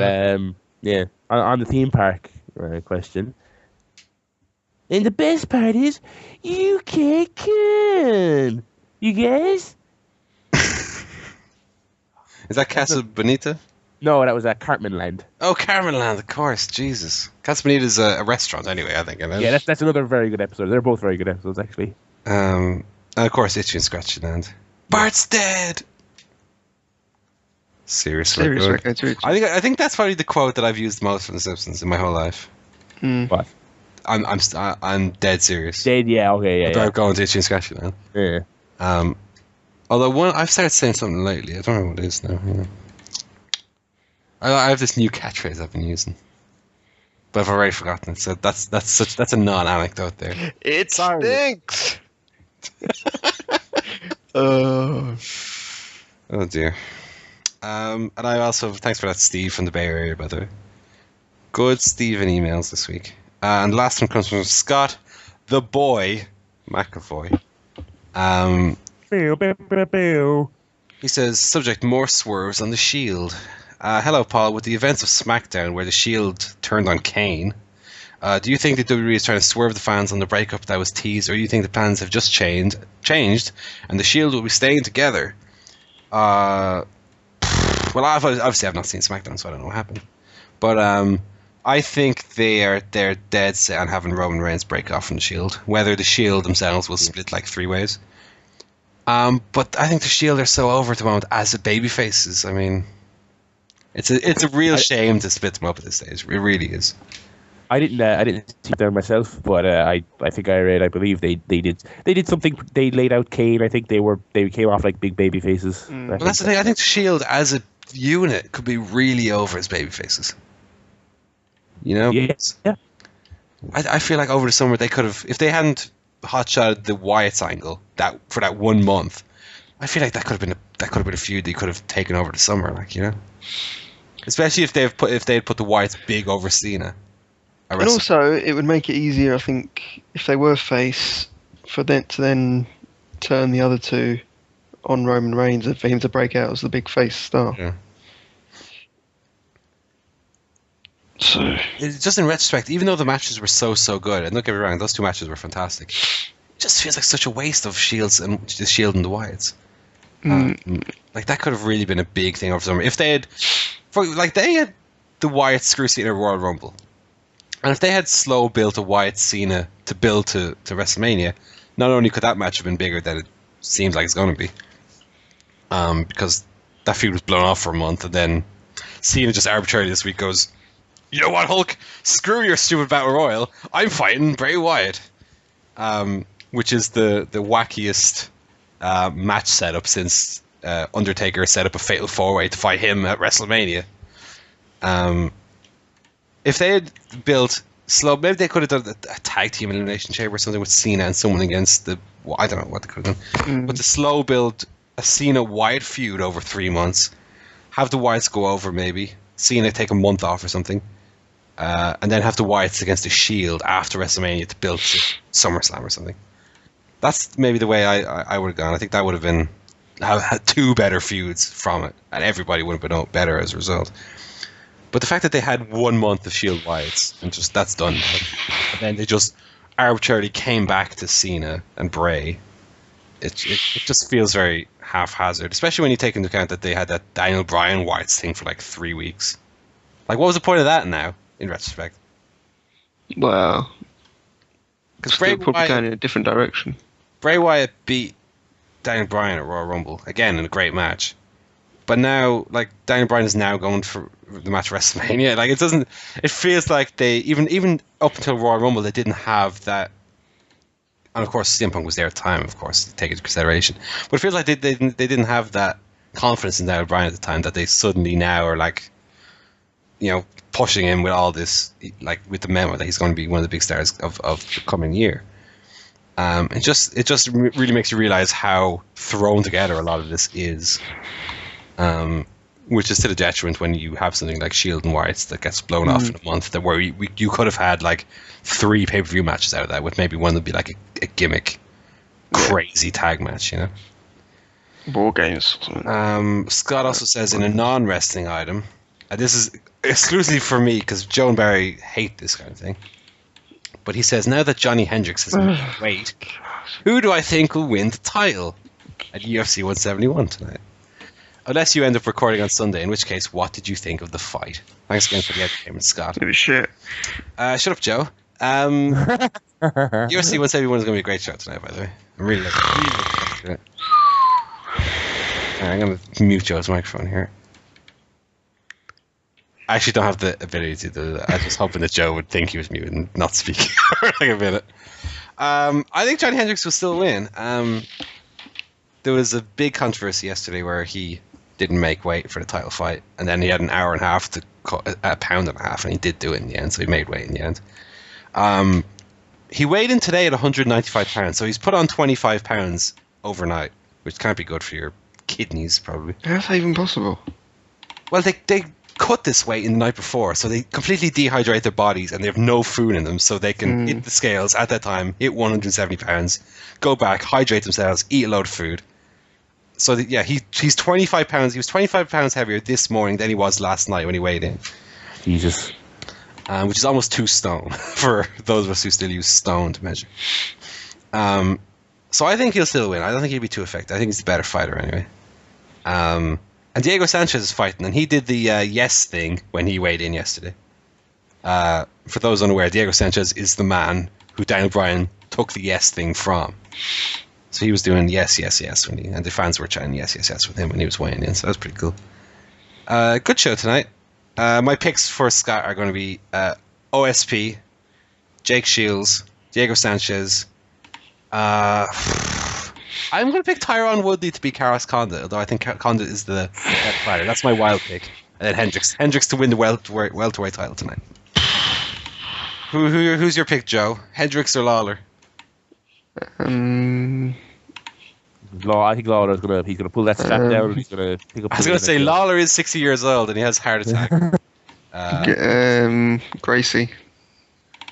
yeah, on the theme park question. And the best part is, you can't come. You guys? Is that Casa Bonita? No, that was at Cartman Land. Oh, Carmen Land, of course. Jesus. Casa Bonita is a restaurant anyway, I think. Isn't it? Yeah, that's another very good episode. They're both very good episodes, actually. And of course, Itchy and Scratchy Land. Bart's dead! Seriously. Good. I think that's probably the quote that I've used most from The Simpsons in my whole life. What? I'm dead serious. Dead, yeah, okay, yeah. About going to Itchy and Scratchy Land. Yeah. Although I've started saying something lately. I don't know what it is now. Yeah. I have this new catchphrase I've been using, but I've already forgotten it. So that's a non-anecdote there. It stinks. Oh dear. And I also thanks for that, Steve from the Bay Area, by the way. Good Stephen emails this week. And the last one comes from Scott, the boy McAvoy. He says, subject, more swerves on the Shield. Hello, Paul. With the events of SmackDown, where the Shield turned on Kane, do you think that WWE is trying to swerve the fans on the breakup that was teased, or do you think the plans have just changed, and the Shield will be staying together? Well, obviously I've not seen SmackDown, so I don't know what happened. But I think they're dead set on having Roman Reigns break off from the Shield. Whether the Shield themselves will split like 3 ways. But I think the Shield are so over at the moment as the baby faces. I mean, it's a real shame to split them up at this stage. It really is. I didn't see them myself, but I think I believe they did something. They laid out Kane. I think they came off like big baby faces. Well, that's the thing. I think the Shield as a unit could be really over as baby faces. You know? Yeah. I feel like over the summer they could have, if they hadn't hotshotted the Wyatt's angle for that 1 month, I feel like that could have been a feud they could have taken over the summer, like, you know, especially if they had put the Wyatts big over Cena. And also, it would make it easier, I think, if they were face, for them to then turn the other two on Roman Reigns and for him to break out as the big face star. Yeah. So, It's just in retrospect, even though the matches were so good, and don't get me wrong, those 2 matches were fantastic, it just feels like such a waste of Shields and the Shield and the Wyatts. Like that could have really been a big thing over summer if they had the Wyatt screw Cena at Royal Rumble, and if they had slow built a Wyatt Cena to build to WrestleMania, not only could that match have been bigger than it seems like it's going to be, because that feud was blown off for a month, and then Cena just arbitrarily this week goes, you know what, Hulk? Screw your stupid Battle Royal. I'm fighting Bray Wyatt. Which is the wackiest match setup since Undertaker set up a Fatal 4-Way to fight him at WrestleMania. If they had built slow, maybe they could have done a tag team elimination chamber or something with Cena and someone against the... Well, I don't know what they could have done. But to slow build a Cena-Wyatt feud over 3 months, have the Wyatts go over maybe, Cena take a month off or something, and then have the Wyatts against the Shield after WrestleMania to build to SummerSlam or something. That's maybe the way I would have gone. I think that would have been had 2 better feuds from it, and everybody would have been better as a result. But the fact that they had 1 month of Shield Wyatts and just that's done, and then they just arbitrarily came back to Cena and Bray, it just feels very haphazard, especially when you take into account that they had that Daniel Bryan Wyatts thing for like 3 weeks. Like, what was the point of that now? In retrospect, well, because Bray probably Wyatt, going in a different direction. Bray Wyatt beat Daniel Bryan at Royal Rumble again in a great match, but now like Daniel Bryan is now going for the match at WrestleMania. Like it feels like they even up until Royal Rumble they didn't have that. And of course, CM Punk was there at the time, of course, to take into consideration. But it feels like they didn't have that confidence in Daniel Bryan at the time that they suddenly now are like, you know, pushing him with all this, like with the memo that he's going to be one of the big stars of the coming year. It just really makes you realize how thrown together a lot of this is, which is to the detriment when you have something like Shield and Wyatts that gets blown off in a month, that where you could have had like 3 pay-per-view matches out of that, with maybe one that'd be like a gimmick, crazy tag match, you know. War games. Scott also says in a non-wrestling item, this is exclusively for me because Joe and Barry hate this kind of thing. But he says, now that Johnny Hendricks has made weight, who do I think will win the title at UFC 171 tonight? Unless you end up recording on Sunday, in which case, what did you think of the fight? Thanks again for the entertainment, Scott. It was shit. Shut up, Joe. UFC 171 is going to be a great show tonight, by the way. I'm really looking forward to it. I'm going to mute Joe's microphone here. I actually don't have the ability to do that. I was just hoping that Joe would think he was muted and not speak for like a minute. I think Johnny Hendricks will still win. There was a big controversy yesterday where he didn't make weight for the title fight, and then he had an hour and a half to cut a pound and a half, and he did do it in the end, so he made weight in the end. He weighed in today at 195 pounds, so he's put on 25 pounds overnight, which can't be good for your kidneys, probably. How's that even possible? Well, they cut this weight in the night before, so they completely dehydrate their bodies, and they have no food in them, so they can hit the scales at that time, hit 170 pounds, go back, hydrate themselves, eat a load of food. So he's 25 pounds. He was 25 pounds heavier this morning than he was last night when he weighed in. Jesus. Which is almost 2 stone for those of us who still use stone to measure. So I think he'll still win. I don't think he'll be too effective. I think he's the better fighter anyway. And Diego Sanchez is fighting, and he did the yes thing when he weighed in yesterday. For those unaware, Diego Sanchez is the man who Daniel Bryan took the yes thing from. So he was doing yes, yes, yes, and the fans were chanting yes, yes, yes with him when he was weighing in. So that was pretty cool. Good show tonight. My picks for Scott are going to be OSP, Jake Shields, Diego Sanchez. I'm going to pick Tyron Woodley to beat Carlos Condit, although I think Condit is the better fighter. That's my wild pick. And then Hendricks to win the welterweight title tonight. Who's your pick, Joe? Hendricks or Lawler? I think Lawler's he's gonna pull that strap down. He's gonna pick up. I was gonna say Lawler is 60 years old and he has a heart attack. Gracie.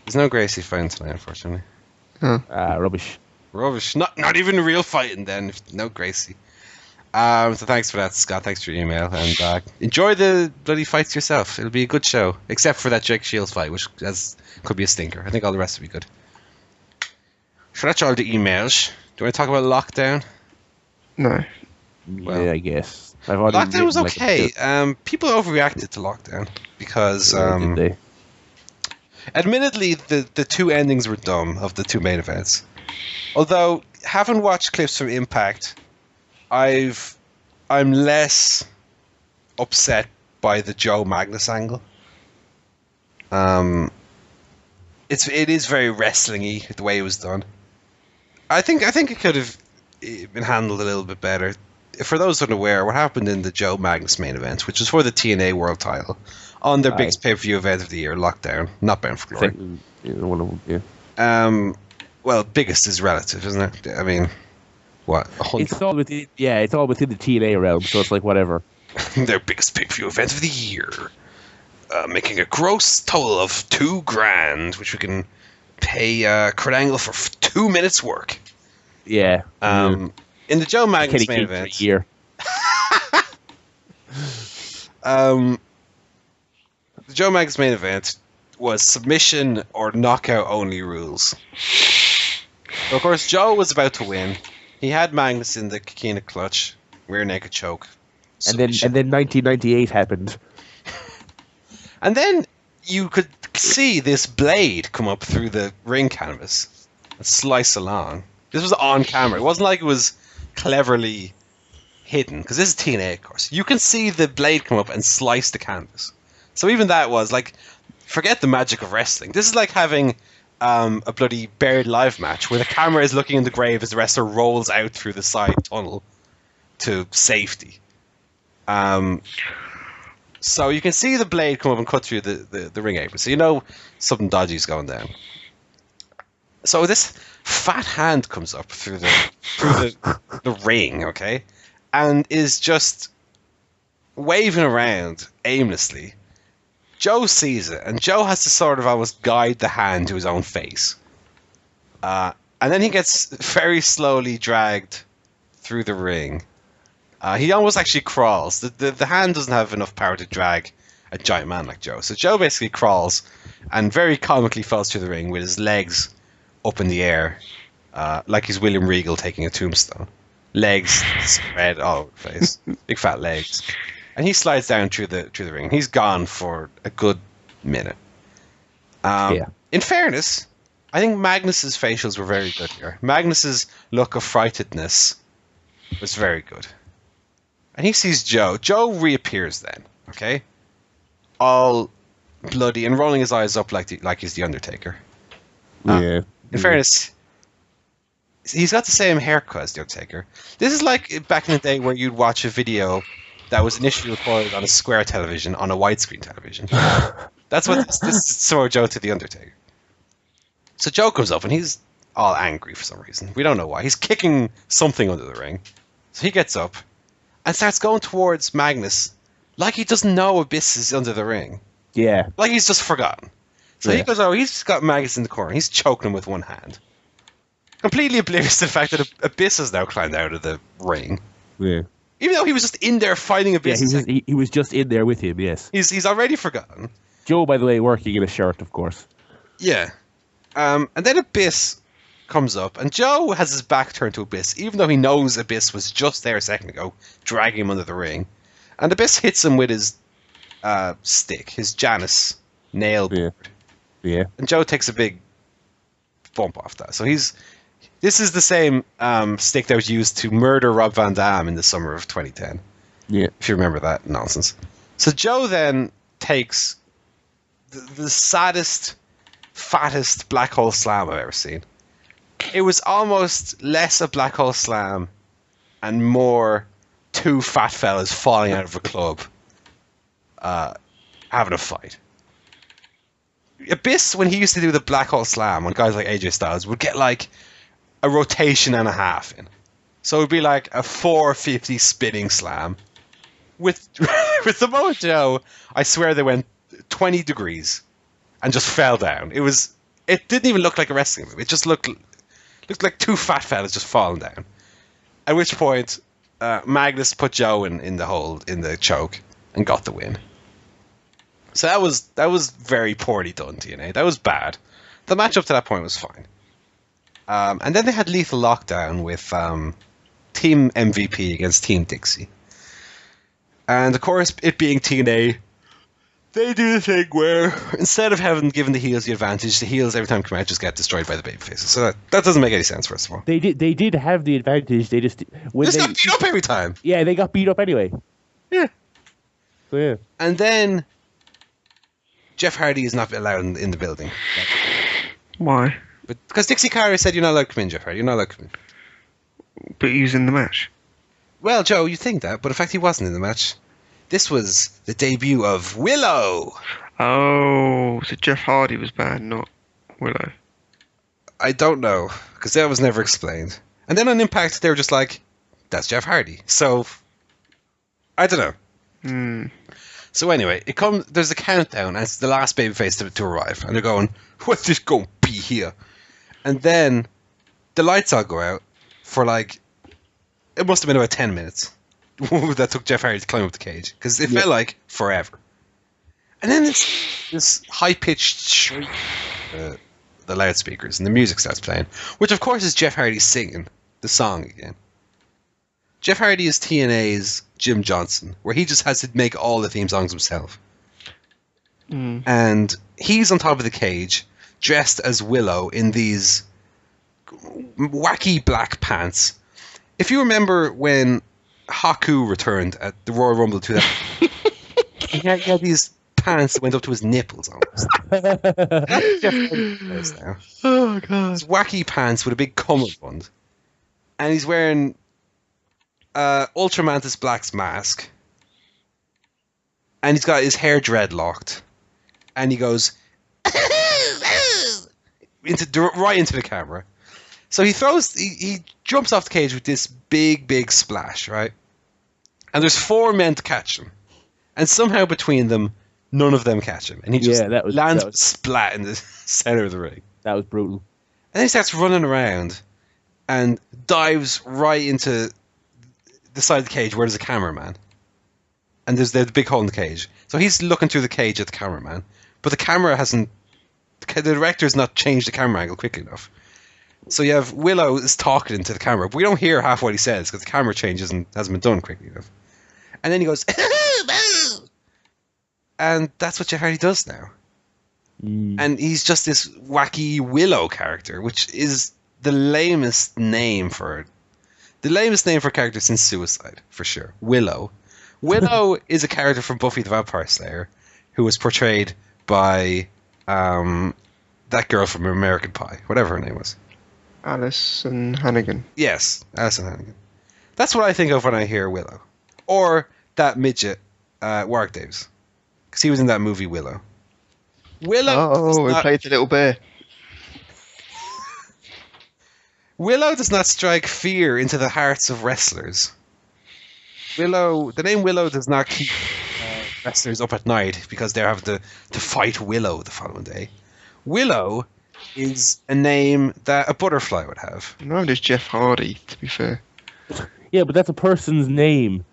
There's no Gracie fighting tonight, unfortunately. Rubbish. Not even real fighting then. No Gracie. So thanks for that, Scott. Thanks for your email, and enjoy the bloody fights yourself. It'll be a good show, except for that Jake Shields fight, which could be a stinker. I think all the rest will be good. So that's all the emails. Do you want to talk about lockdown? No. Well, yeah, I guess. Lockdown was okay. People overreacted to lockdown because, did they? admittedly, the 2 endings were dumb of the 2 main events. Although, having watched clips from Impact, I'm less upset by the Joe Magnus angle. It is very wrestling-y the way it was done. I think it could have been handled a little bit better. For those unaware, what happened in the Joe Magnus main event, which was for the TNA World Title, on their biggest pay-per-view event of the year, Lockdown, not Bound for Glory. One of them, yeah. Well, biggest is relative, isn't it? I mean, what? 100? It's all within the TNA realm, so it's like whatever. Their biggest pay-per-view event of the year, making a gross total of $2,000, which we can pay Kurt Angle for 2 minutes work. Yeah. In the Joe Magnus main event, the Joe Magnus main event was submission or knockout only rules. So of course, Joe was about to win. He had Magnus in the Kikina clutch, rear naked choke. And then 1998 happened. And then you could see this blade come up through the ring canvas and slice along. This was on camera. It wasn't like it was cleverly hidden, because this is TNA, of course. You can see the blade come up and slice the canvas. So even that was like, forget the magic of wrestling. This is like having a bloody buried live match where the camera is looking in the grave as the wrestler rolls out through the side tunnel to safety. So you can see the blade come up and cut through the ring apron. So you know something dodgy is going down. So this fat hand comes up through the ring, okay, and is just waving around aimlessly. Joe sees it, and Joe has to sort of almost guide the hand to his own face. And then he gets very slowly dragged through the ring. He almost actually crawls. The hand doesn't have enough power to drag a giant man like Joe. So Joe basically crawls and very comically falls through the ring with his legs up in the air, like he's William Regal taking a tombstone. legs spread all over the face, big fat legs, and he slides down through the ring. He's gone for a good minute. In fairness, I think Magnus's facials were very good here. Magnus's look of frightedness was very good. And he sees Joe. Joe reappears then, okay? All bloody and rolling his eyes up like he's the Undertaker. In fairness, he's got the same haircut as the Undertaker. This is like back in the day where you'd watch a video that was initially recorded on a square television on a widescreen television. That's what this is. Samoa Joe to the Undertaker. So Joe comes up and he's all angry for some reason. We don't know why. He's kicking something under the ring. So he gets up and starts going towards Magnus like he doesn't know Abyss is under the ring. Yeah. Like he's just forgotten. So he goes over, he's got Magnus in the corner. He's choking him with one hand. Completely oblivious to the fact that Abyss has now climbed out of the ring. Yeah. Even though he was just in there fighting Abyss. Yeah, he was just in there with him, yes. He's already forgotten. Joe, by the way, working in a shirt, of course. Yeah. And then Abyss comes up, and Joe has his back turned to Abyss, even though he knows Abyss was just there a second ago, dragging him under the ring. And Abyss hits him with his stick, his Janus nail board. Yeah. And Joe takes a big bump off that. So this is the same stick that was used to murder Rob Van Dam in the summer of 2010. Yeah. If you remember that nonsense. So Joe then takes the saddest, fattest black hole slam I've ever seen. It was almost less a black hole slam and more two fat fellas falling out of a club having a fight. Abyss, when he used to do the black hole slam on guys like AJ Styles, would get like a rotation and a half in. So it would be like a 450 spinning slam. With Samoa Joe, I swear they went 20 degrees and just fell down. It didn't even look like a wrestling move. It just looked like two fat fellas just falling down. At which point, Magnus put Joe in the choke and got the win. So that was very poorly done, TNA. That was bad. The match up to that point was fine. And then they had Lethal Lockdown with Team MVP against Team Dixie. And of course, it being TNA, they do the thing where instead of having given the heels the advantage, the heels every time come out just get destroyed by the babyfaces. So that doesn't make any sense, first of all. They did have the advantage. They just got beat up every time. Yeah, they got beat up anyway. Yeah. So, yeah. And then Jeff Hardy is not allowed in the building. Why? But because Dixie Carter said you're not allowed to come in, Jeff Hardy. You're not allowed to come in. But he was in the match. Well, Joe, you think that, but in fact he wasn't in the match. This was the debut of Willow. Oh, so Jeff Hardy was bad, not Willow. I don't know, because that was never explained. And then on Impact, they were just like, that's Jeff Hardy. So, I don't know. So anyway, there's a countdown, and it's the last babyface to arrive. And they're going, what's this going to be here? And then the lights all go out for like, it must have been about 10 minutes. That took Jeff Hardy to climb up the cage, because it felt like forever. And then this high-pitched shriek, the loudspeakers, and the music starts playing, which of course is Jeff Hardy singing the song again. Jeff Hardy is TNA's Jim Johnson, where he just has to make all the theme songs himself. And he's on top of the cage, dressed as Willow in these wacky black pants. If you remember when Haku returned at the Royal Rumble 2000. he had these pants that went up to his nipples almost. Oh god! These wacky pants with a big cummerbund, and he's wearing Ultramantis Black's mask, and he's got his hair dreadlocked, and he goes right into the camera. So he jumps off the cage with this big splash, right? And there's 4 men to catch him. And somehow between them, none of them catch him. And he just lands splat in the center of the ring. That was brutal. And then he starts running around and dives right into the side of the cage where there's a cameraman. And there's the big hole in the cage. So he's looking through the cage at the cameraman. But the camera hasn't... The director's not changed the camera angle quickly enough. So you have Willow is talking into the camera, but we don't hear half what he says because the camera change hasn't been done quickly enough. And then he goes, and that's what Jeff Hardy does now. And he's just this wacky Willow character, which is the lamest name for a character since Suicide, for sure. Willow. Willow is a character from Buffy the Vampire Slayer who was portrayed by that girl from American Pie, whatever her name was. Alison Hannigan. Yes, Alison Hannigan. That's what I think of when I hear Willow. Or that midget, Warwick Davis. Because he was in that movie Willow. Oh, he played the little bear. Willow does not strike fear into the hearts of wrestlers. The name Willow does not keep wrestlers up at night because they're having to fight Willow the following day. Willow is a name that a butterfly would have. No, there's Jeff Hardy, to be fair. Yeah, but that's a person's name.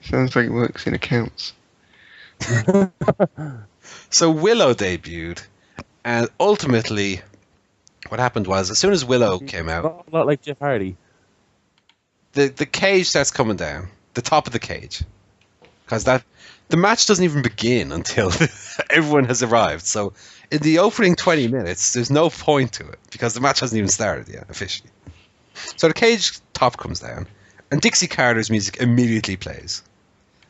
Sounds like it works in accounts. So Willow debuted, and ultimately what happened was, as soon as Willow came out... Not like Jeff Hardy. The cage starts coming down. The top of the cage. Because the match doesn't even begin until everyone has arrived. So in the opening 20 minutes, there's no point to it, because the match hasn't even started yet, officially. So the cage top comes down, and Dixie Carter's music immediately plays.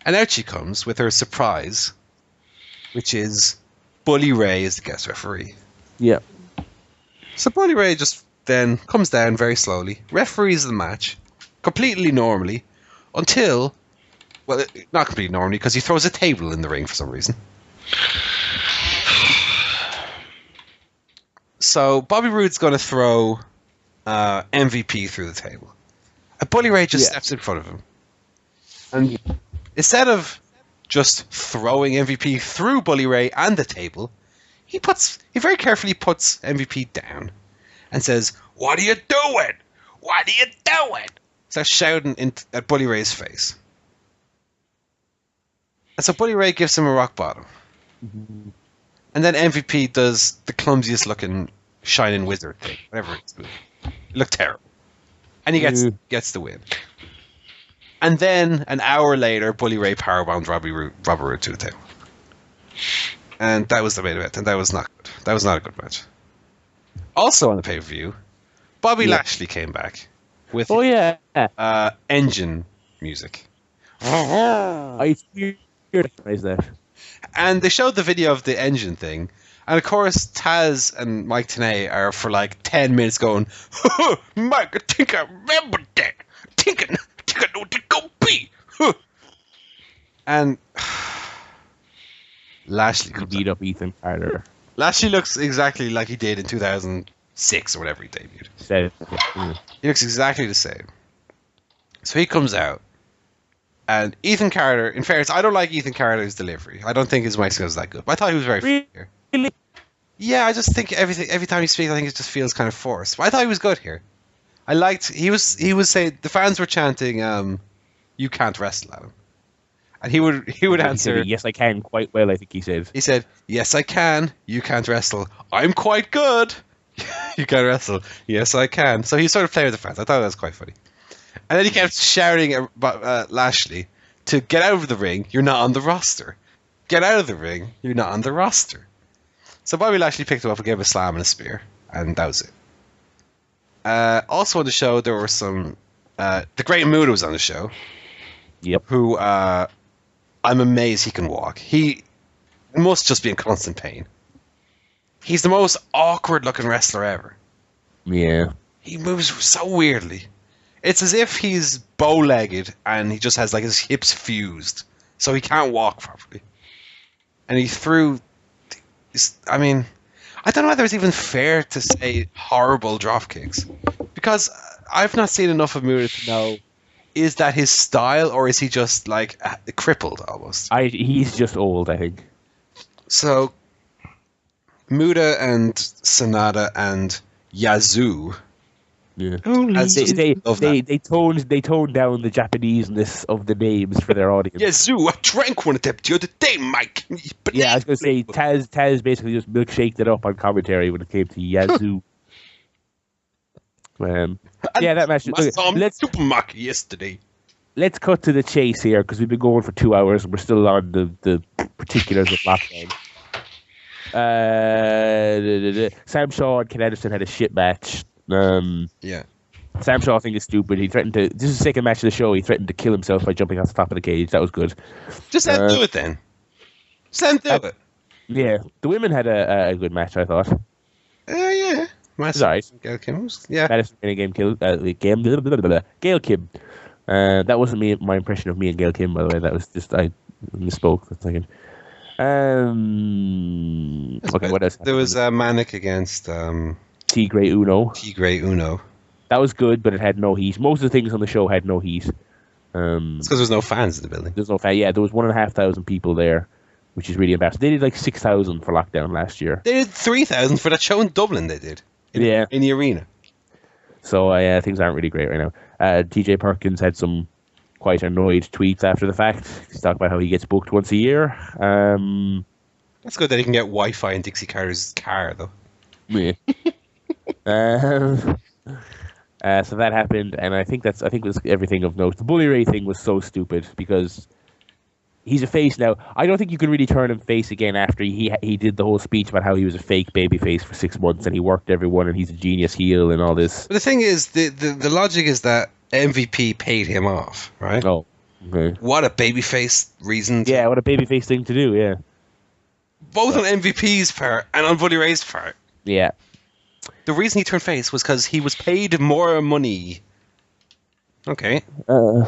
And out she comes with her surprise, which is Bully Ray is the guest referee. Yeah. So Bully Ray just then comes down very slowly, referees the match, completely normally, until, well, not completely normally, because he throws a table in the ring for some reason. So Bobby Roode's going to throw MVP through the table. And Bully Ray just steps in front of him. And instead of just throwing MVP through Bully Ray and the table, he very carefully puts MVP down and says, "What are you doing? What are you doing?" Starts shouting at Bully Ray's face. And so Bully Ray gives him a rock bottom. Mm-hmm. And then MVP does the clumsiest looking shining wizard thing, whatever it's doing. It looked terrible. And he gets the win. And then, an hour later, Bully Ray powerbombed Robert Roode to the table. And that was the main event, and that was not good. That was not a good match. Also on the pay-per-view, Bobby Lashley came back with engine music. I recognize that. And they showed the video of the engine thing, and of course Taz and Mike Tenay are for like 10 minutes going, "Mike, I think I remember that. I think I know what it gonna be." And Lashley beat up Ethan Carter. Lashley looks exactly like he did in 2006 or whatever he debuted. He looks exactly the same. So he comes out, and Ethan Carter, in fairness, I don't like Ethan Carter's delivery. I don't think his mic skills that good. But I thought he was very funny here. Really? Yeah, I just think every time he speaks, I think it just feels kind of forced. But I thought he was good here. I liked he was saying, the fans were chanting, "You can't wrestle," at him, and he would answer, "Yes, I can," quite well. I think he said. He said, "Yes, I can. You can't wrestle. I'm quite good. You can't wrestle. Yes, I can." So he sort of played with the fans. I thought that was quite funny. And then he kept shouting about Lashley to get out of the ring. "You're not on the roster. Get out of the ring. You're not on the roster." So Bobby Lashley picked him up and gave him a slam and a spear, and that was it. Also on the show, there were some... the Great Muta was on the show. Yep. Who, I'm amazed he can walk. He must just be in constant pain. He's the most awkward-looking wrestler ever. Yeah. He moves so weirdly. It's as if he's bow-legged and he just has like his hips fused, so he can't walk properly. And he threw... I mean, I don't know whether it's even fair to say horrible drop kicks, because I've not seen enough of Muta to know, is that his style, or is he just like crippled almost? He's just old, I think. So Muta and Sonata and Yazoo. Yeah. They toned down the Japanese-ness of the names for their audience. Yazoo, I drank one of them the other day, Mike. Yeah, I was going to say, Taz basically just milkshaked it up on commentary when it came to Yazoo. Yeah, that match. I saw him Let's Supermarket yesterday. cut to the chase here because we've been going for 2 hours and we're still on the particulars of lockdown. Sam Shaw and Ken Anderson had a shit match. Yeah. Sam Shaw, I think, is stupid. He threatened to. This is the second match of the show. He threatened to kill himself by jumping off the top of the cage. That was good. Just let him do it then. Just let him do it. Yeah, the women had a good match, I thought. Yeah. It's alright. Gail Kim was, yeah. Madison in a Gail Kim. That wasn't my impression of me and Gail Kim, by the way. That was just I misspoke for a second. Okay, what else? There was Manic against T Grey Uno. T Grey Uno. That was good, but it had no heat. Most of the things on the show had no heat. It's because there's no fans in the building. There's no fan. Yeah, there was 1,500 people there, which is really embarrassing. They did like 6,000 for lockdown last year. They did 3,000 for that show in Dublin. They did. In the arena. So things aren't really great right now. TJ Perkins had some quite annoyed tweets after the fact. He's talking about how he gets booked once a year. That's good that he can get Wi-Fi in Dixie Carter's car, though. Yeah. So that happened, and I think that's everything of note. The Bully Ray thing was so stupid because he's a face now. I don't think you can really turn him face again after he did the whole speech about how he was a fake baby face for 6 months and he worked everyone and he's a genius heel and all this. But the thing is, the logic is that MVP paid him off, right? Oh, okay. What a babyface reason. Yeah, what a babyface thing to do, yeah. Both on MVP's part and on Bully Ray's part. Yeah. The reason he turned face was because he was paid more money. Okay. So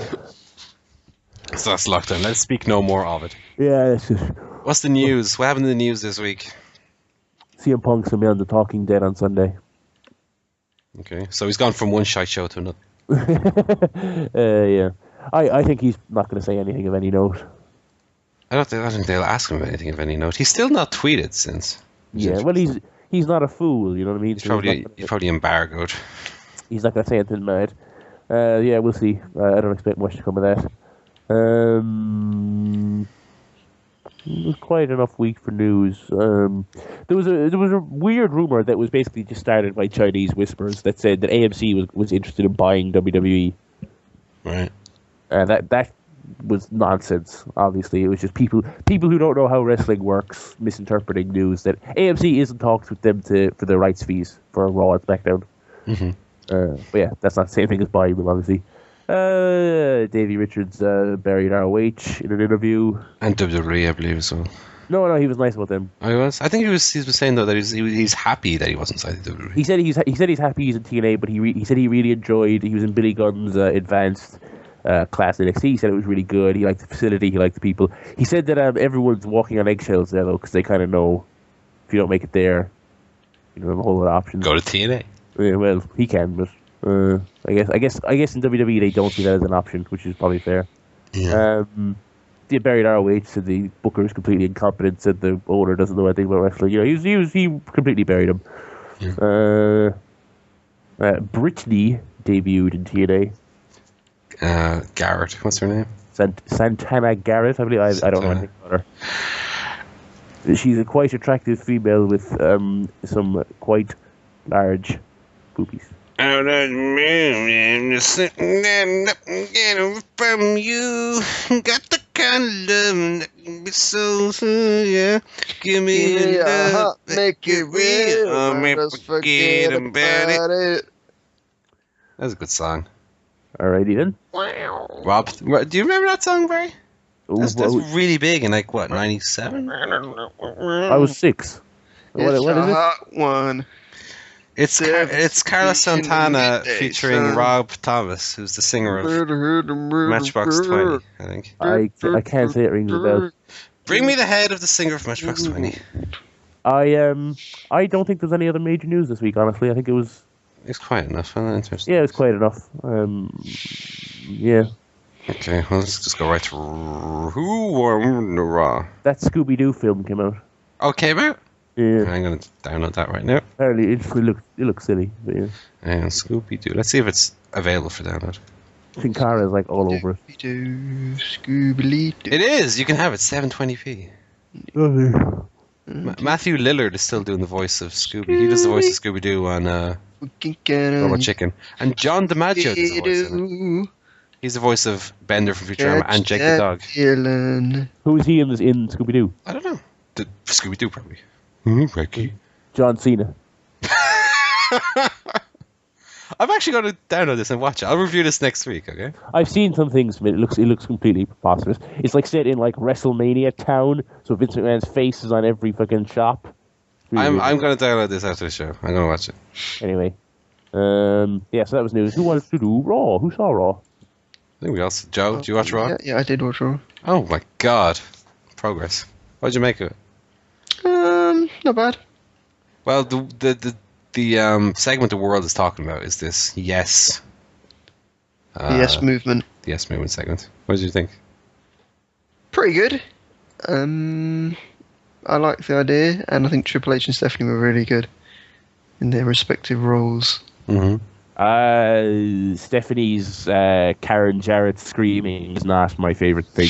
that's lockdown. Let's speak no more of it. Yeah, that's just... What's the news? What happened in the news this week? CM Punk's going to be on The Talking Dead on Sunday. Okay, so he's gone from one shite show to another. Yeah. I think he's not going to say anything of any note. I don't think they'll ask him anything of any note. He's still not tweeted since. Yeah, well, he's not a fool, you know what I mean? He's probably embargoed. He's not going to say anything mad. Yeah, we'll see. I don't expect much to come of that. It was quite enough week for news. There was a weird rumor that was basically just started by Chinese whispers that said that AMC was interested in buying WWE. Right. That was nonsense. Obviously, it was just people who don't know how wrestling works misinterpreting news that AMC is in talks with them for the rights fees for Raw and SmackDown. Mm-hmm. But yeah, that's not the same thing as buying them, obviously. Davey Richards buried ROH in an interview. And WWE, I believe, as well. No, he was nice about them. I was. I think he was saying though that he's happy that he wasn't signed to WWE. He said he's happy he's in TNA, but he said he really enjoyed. He was in Billy Gunn's advanced class in NXT. He said it was really good. He liked the facility. He liked the people. He said that everyone's walking on eggshells there though, because they kind of know if you don't make it there, you know, have a whole lot of options. Go to TNA. Yeah, well, he can, but I guess in WWE they don't see that as an option, which is probably fair. Yeah. They buried ROH, said the booker is completely incompetent, said the owner doesn't know anything about wrestling. You know, he completely buried him. Yeah. Brittany debuted in TNA. Garrett, what's her name? Santana Garrett, I believe. I don't know anything about her. She's a quite attractive female with some quite large boobies. Oh, that's me. I'm just sitting there getting from you. Got the kind of love that can be so, yeah. Give me a love, make it real. I'll never forget about it. That's a good song. Alrighty then. Rob, do you remember that song, Barry? That's really big in like what, 97? I was 6. What is it? Hot one. It's Carlos Santana featuring Rob Thomas, who's the singer of Matchbox 20, I think. I can't say it rings a bell. Bring me the head of the singer of Matchbox 20. I don't think there's any other major news this week, honestly. I think it was... It's quiet enough, interesting. Yeah, it's quiet enough. Yeah. Okay, well, let's just go right to Who Won the Raw. That Scooby-Doo film came out. Oh, came out? Yeah. I'm going to download that right now. Apparently, it looks silly, but yeah. And Scooby-Doo. Let's see if it's available for download. Sin Cara is like all over it. It is! You can have it 720p. Okay. Matthew Lillard is still doing the voice of Scooby. He does the voice of Scooby-Doo on We can get Robot on. Chicken. And John DiMaggio does the voice in it. He's the voice of Bender from Futurama and Jake the dog. Who is he in Scooby Doo? I don't know. The Scooby-Doo, probably. Ricky. John Cena. I'm actually going to download this and watch it. I'll review this next week, okay? I've seen some things. But it looks completely preposterous. It's like set in like WrestleMania town, so Vince McMahon's face is on every fucking shop. Really I'm weird. going to download this after the show. I'm going to watch it. Anyway, yeah. So that was news. Who wants to do Raw? Who saw Raw? I think we also... Joe, did you watch Raw? Yeah, I did watch Raw. Oh my god. Progress. What did you make of it? Not bad. Well, the segment the world is talking about is this yes. The Yes movement. The yes movement segment. What did you think? Pretty good. I like the idea, and I think Triple H and Stephanie were really good in their respective roles. Mm-hmm. Stephanie's Karen Jarrett screaming is not my favorite thing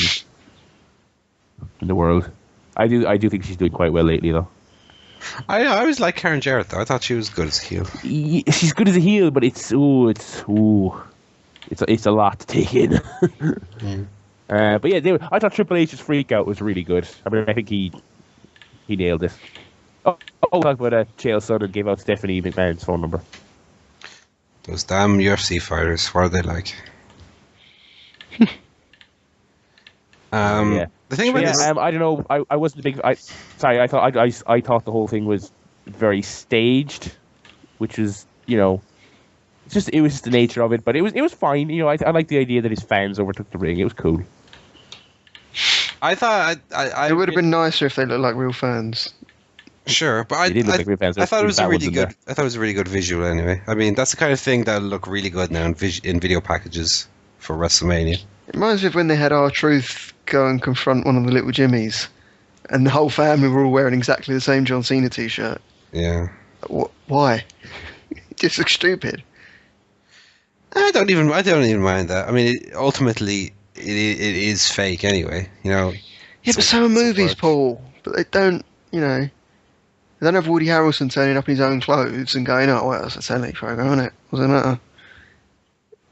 in the world. I do think she's doing quite well lately, though. I always liked Karen Jarrett, though. I thought she was good as a heel. She's good as a heel, but it's a lot to take in. But yeah, I thought Triple H's freak out was really good. I mean, I think he nailed it. Talk about Chael Sonnen gave out Stephanie McMahon's phone number. Those damn UFC fighters, what are they like? Yeah. The thing about this... I don't know. I wasn't a big. I thought the whole thing was very staged, which was it was just the nature of it. But it was fine. I like the idea that his fans overtook the ring. It was cool. I thought It would have been nicer if they looked like real fans. Sure, but I thought it was a really good. I thought it was a really good visual. Anyway, I mean that's the kind of thing that'll look really good now in video packages for WrestleMania. It reminds me of when they had R-Truth go and confront one of the little Jimmies, and the whole family were all wearing exactly the same John Cena t-shirt. Yeah. Why? It just looks stupid. I don't even mind that. I mean, ultimately, it is fake anyway. Yeah, but so are movies, Paul. But they don't. They don't have Woody Harrelson turning up in his own clothes and going, "Oh, well, it's a telly program, isn't it? What's the matter?"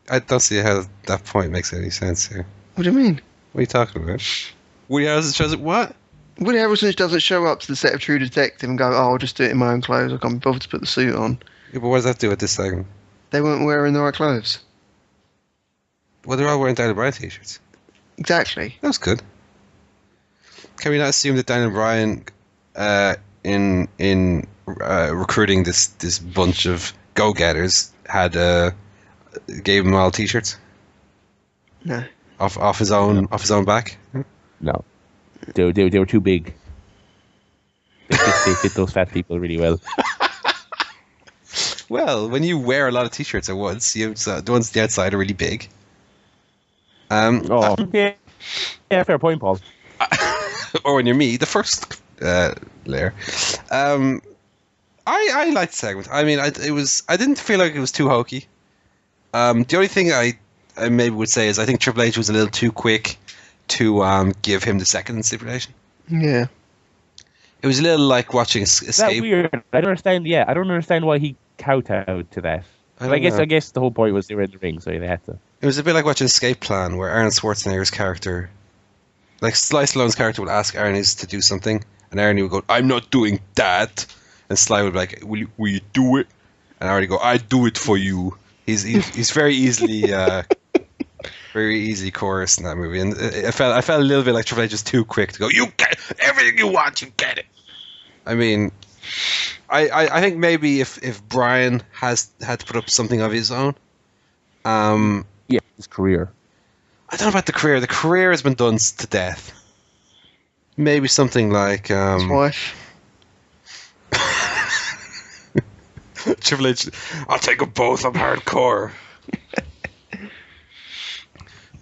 I don't see how that point makes any sense here. What do you mean? What are you talking about? Woody Harrelson shows it what? Woody Harrelson doesn't show up to the set of True Detective and go, "Oh, I'll just do it in my own clothes. I can't be bothered to put the suit on." Yeah, but what does that do with this segment? They weren't wearing the right clothes. Well, they're all wearing Daniel Bryan t-shirts. Exactly. That was good. Can we not assume that Daniel Bryan, in recruiting this bunch of go-getters, gave them all t-shirts? No. Off his own back? No, they were too big. They fit those fat people really well. Well, when you wear a lot of t-shirts at once, the ones on the outside are really big. Yeah, fair point, Paul. Or when you're me, the first layer. I liked the segment. I mean, I didn't feel like it was too hokey. The only thing I maybe would say is I think Triple H was a little too quick to give him the second stipulation. Yeah. It was a little like watching Escape. Is that weird? I don't understand. Yeah, I don't understand why he kowtowed to that. But I guess the whole point was they were in the ring, so they had to. It was a bit like watching Escape Plan, where Arnold Schwarzenegger's character, like Sly Stallone's character, would ask Arnie to do something, and Arnie would go, "I'm not doing that," and Sly would be like, "Will you do it?" And Arnie would go, "I do it for you." He's very easily coerced in that movie, and I felt a little bit like Triple H was too quick to go, "You get everything you want, you get it." I mean, I think maybe if Brian had to put up something of his own, yeah, his career. I don't know about the career. The career has been done to death. Maybe something like His wife. Triple H. I'll take them both. I'm hardcore.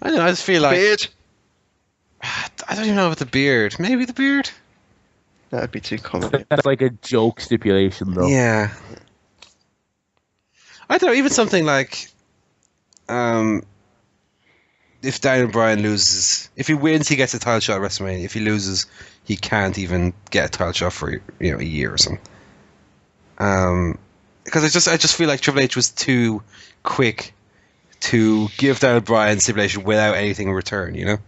I don't know. I just feel like Beard. I don't even know about the beard. Maybe the beard. That'd be too common. That's like a joke stipulation, though. Yeah. I don't know. Even something like, if Daniel Bryan loses, if he wins, he gets a title shot at WrestleMania. If he loses, he can't even get a title shot for a year or something. because I just feel like Triple H was too quick to give Daniel Bryan stipulation without anything in return. You know,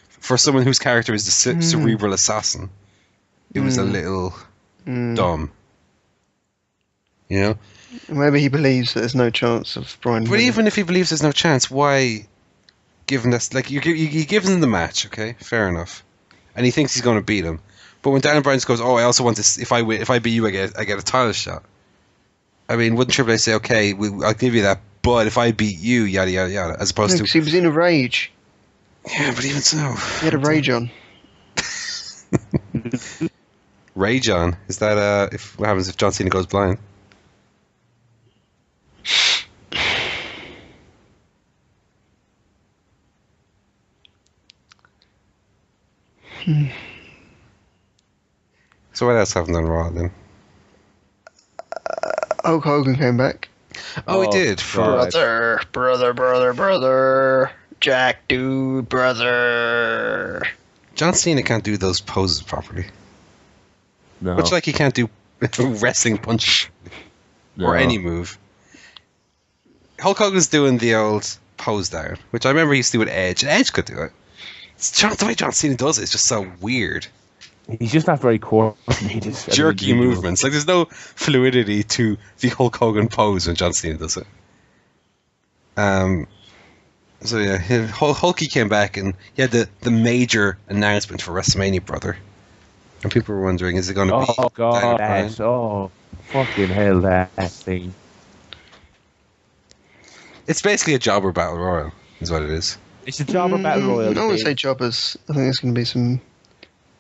for someone whose character is the cerebral assassin, it was a little dumb. You know, Maybe he believes that there's no chance of Bryan. but winning. even if he believes there's no chance, why give him this? Like you give him the match, okay, fair enough, and he thinks he's going to beat him. But when Daniel Bryan just goes, "Oh, I also want this. If I beat you, I get a title shot." I mean, wouldn't Triple H say, "Okay, I'll give you that, but if I beat you, yada yada yada," as opposed to he was in a rage. yeah, but even so, He had a rage on. Rage on is that if what happens if John Cena goes blind? So what else happened on Raw then? Hulk Hogan came back. Oh, he did. For, Brother. Jack, dude, brother. John Cena can't do those poses properly. No. Much like he can't do wrestling punches or any move. Hulk Hogan's doing the old pose down, which I remember he used to do with Edge, and Edge could do it. The way John Cena does it is just so weird. He's just not very coordinated. as an Jerky individual. movements. Like there's no fluidity to the Hulk Hogan pose when John Cena does it. So yeah, Hulky came back and he had the major announcement for WrestleMania, brother. And people were wondering, is it going to be? Oh god, Daniel Bryan? fucking hell, that thing. It's basically a jobber battle royal, is what it is. It's a jobber battle royal. I wouldn't say jobbers. I think there's going to be some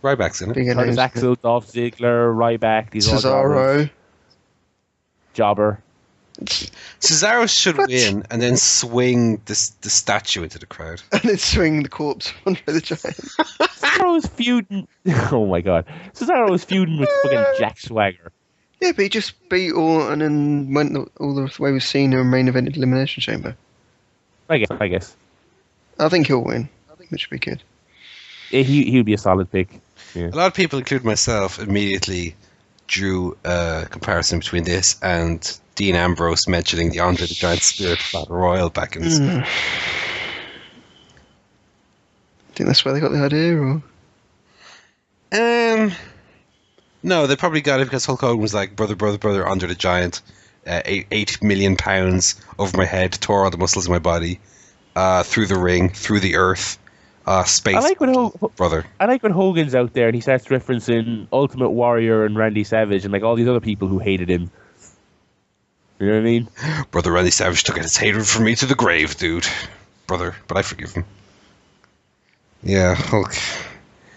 Ryback's in it. bigger Curtis names. Axel, Dolph Ziggler, Ryback, these all jobbers. Cesaro. Jobber. Cesaro should What? win and then swing the statue into the crowd. And then swing the corpse of Andre the Giant. Cesaro was feuding. Oh my god, Cesaro was feuding with fucking Jack Swagger. Yeah, but he just beat Orton and went all the way with Cena and main evented Elimination Chamber. I guess. I think he'll win. Which should be good. He'll be a solid pick. Yeah. A lot of people, including myself, immediately drew a comparison between this and Dean Ambrose mentioning the Andre the Giant Spirit Battle Royal back in the Think that's where they got the idea, or No, they probably got it because Hulk Hogan was like, brother, Andre the Giant, 8 million pounds over my head, tore all the muscles in my body, through the ring, through the earth, space. I like when brother. I like when Hogan's out there and he starts referencing Ultimate Warrior and Randy Savage and like all these other people who hated him. You know what I mean? Brother Randy Savage took his hatred from me to the grave, dude. Brother, but I forgive him. Yeah, Hulk.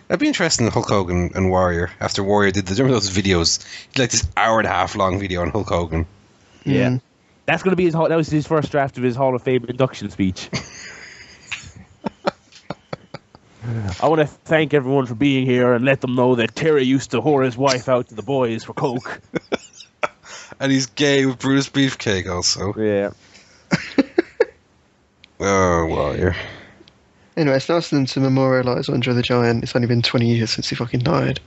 That'd be interesting, Hulk Hogan and Warrior. After Warrior did remember those videos? He did like this hour-and-a-half long video on Hulk Hogan. Yeah. That's gonna be that was his first draft of his Hall of Fame induction speech. I want to thank everyone for being here and let them know that Terry used to whore his wife out to the boys for coke. And he's gay with Brutus Beefcake also. Yeah. Oh, Warrior. anyway, it's nice of them to memorialise Andre the Giant. It's only been 20 years since he fucking died.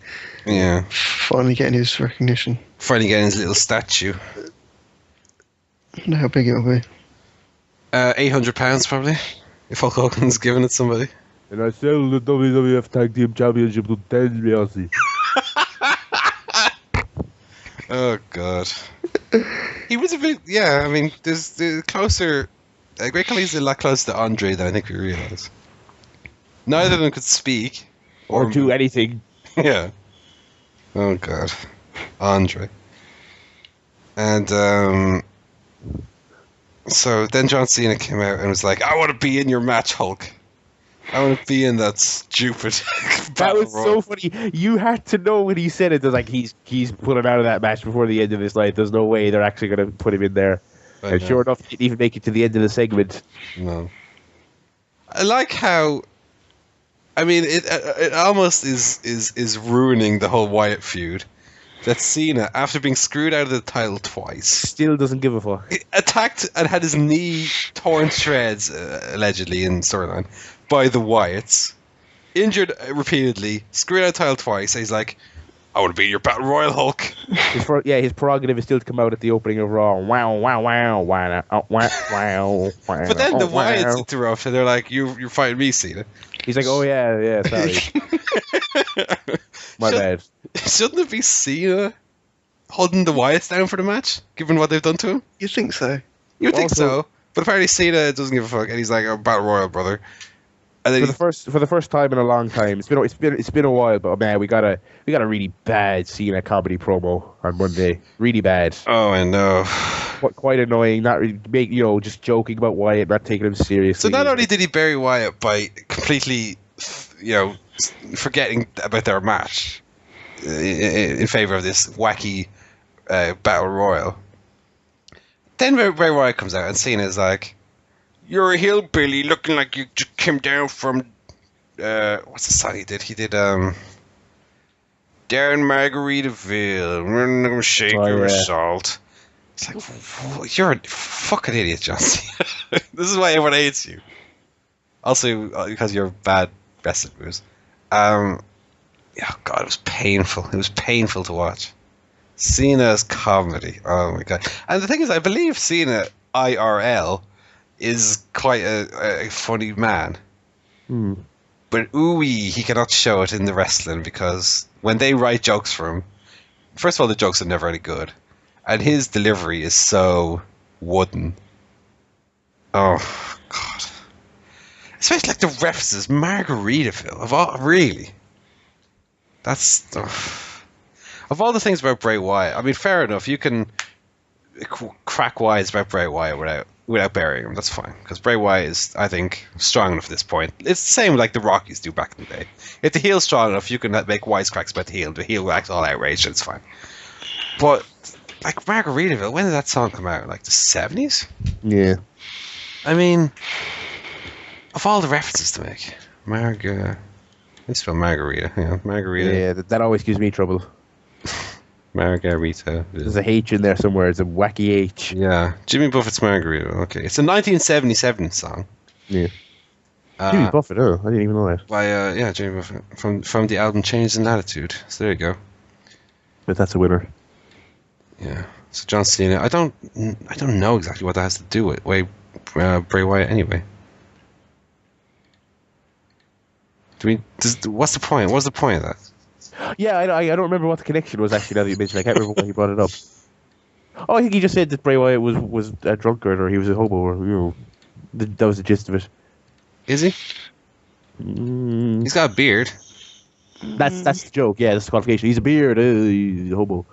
Yeah. Finally getting his recognition. Finally getting his little statue. I wonder how big it'll be. £800 probably. If Hulk Hogan's giving it somebody. And I sell the WWF Tag Team Championship to Ted DiBiase. Oh, God. He was a bit, yeah, I mean, there's closer, Great Khali's a lot closer to Andre than I think we realise. Neither of them could speak. Or do anything. Yeah. Oh, God. Andre. And, so then John Cena came out and was like, I want to be in your match, Hulk. I want to be in that stupid That battle was royal." so funny. You had to know when he said it. There's like he's pulling out of that match before the end of his life. There's no way they're actually going to put him in there. I And know. sure enough, he didn't even make it to the end of the segment. No. I like how. I mean, it almost is ruining the whole Wyatt feud. That Cena, after being screwed out of the title twice, Still doesn't give a fuck. attacked and had his knee torn to shreds, allegedly in storyline, by the Wyatts. Injured repeatedly, screwed out of the title twice. And he's like, I want to be your Battle Royal Hulk. His prerogative is still to come out at the opening of Raw. Wow, wow, wow, wow, wow, wow. But then the Wyatts interrupt and they're like, "You're fighting me, Cena." He's like, "Oh yeah, sorry, my bad." Shouldn't it be Cena holding the Wyatts down for the match, given what they've done to him? You think so? You would think Also- so, but apparently Cena doesn't give a fuck, and he's like, "Oh, Battle Royal, brother." And then For the first time in a long time, it's been a while, but man, we got a really bad Cena comedy promo on Monday. Really bad. oh, I know. Quite annoying. Not really just joking about Wyatt, not taking him seriously. So not only did he bury Wyatt by completely, forgetting about their match in favor of this wacky battle royal, then Bray Wyatt comes out and Cena's like, "You're a hillbilly looking like you just came down from what's the song he did? He did down Margaritaville. I'm gonna shake your salt." It's like, you're a fucking idiot, John Cena. This is why everyone hates you. Also, because you're bad wrestling moves. God, it was painful. It was painful to watch. Cena's comedy. Oh my god. And the thing is, I believe Cena IRL is quite a funny man. But he cannot show it in the wrestling because when they write jokes for him, first of all, the jokes are never any good. And his delivery is so wooden. Oh, God. Especially like the references, Margaritaville. Of all, really? That's... Of all the things about Bray Wyatt, I mean, fair enough, you can crack wise about Bray Wyatt without burying him. That's fine. Because Bray Wyatt is, I think, strong enough at this point. It's the same like the Rockies do back in the day. If the heel's strong enough, you can make wisecracks about the heel. The heel will act all outraged, it's fine. But... like Margaritaville, when did that song come out? Like the 70s? Yeah. I mean, of all the references to make, let's spell Margarita. Yeah, Margarita. Yeah, that always gives me trouble. Margarita. There's a H in there somewhere. It's a wacky H. Yeah, Jimmy Buffett's Margarita. Okay, it's a 1977 song. Yeah. Jimmy Buffett, I didn't even know that. By Jimmy Buffett from the album Change in Attitude. So there you go. But that's a winner. Yeah. So John Cena, I don't know exactly what that has to do with Bray Wyatt anyway. What's the point? What's the point of that? Yeah, I don't remember what the connection was actually. Now that you mentioned, I can't remember why he brought it up. Oh, I think he just said that Bray Wyatt was a drunkard or he was a hobo or that was the gist of it. Is he? He's got a beard. That's the joke. Yeah, that's the qualification. He's a beard. He's a hobo.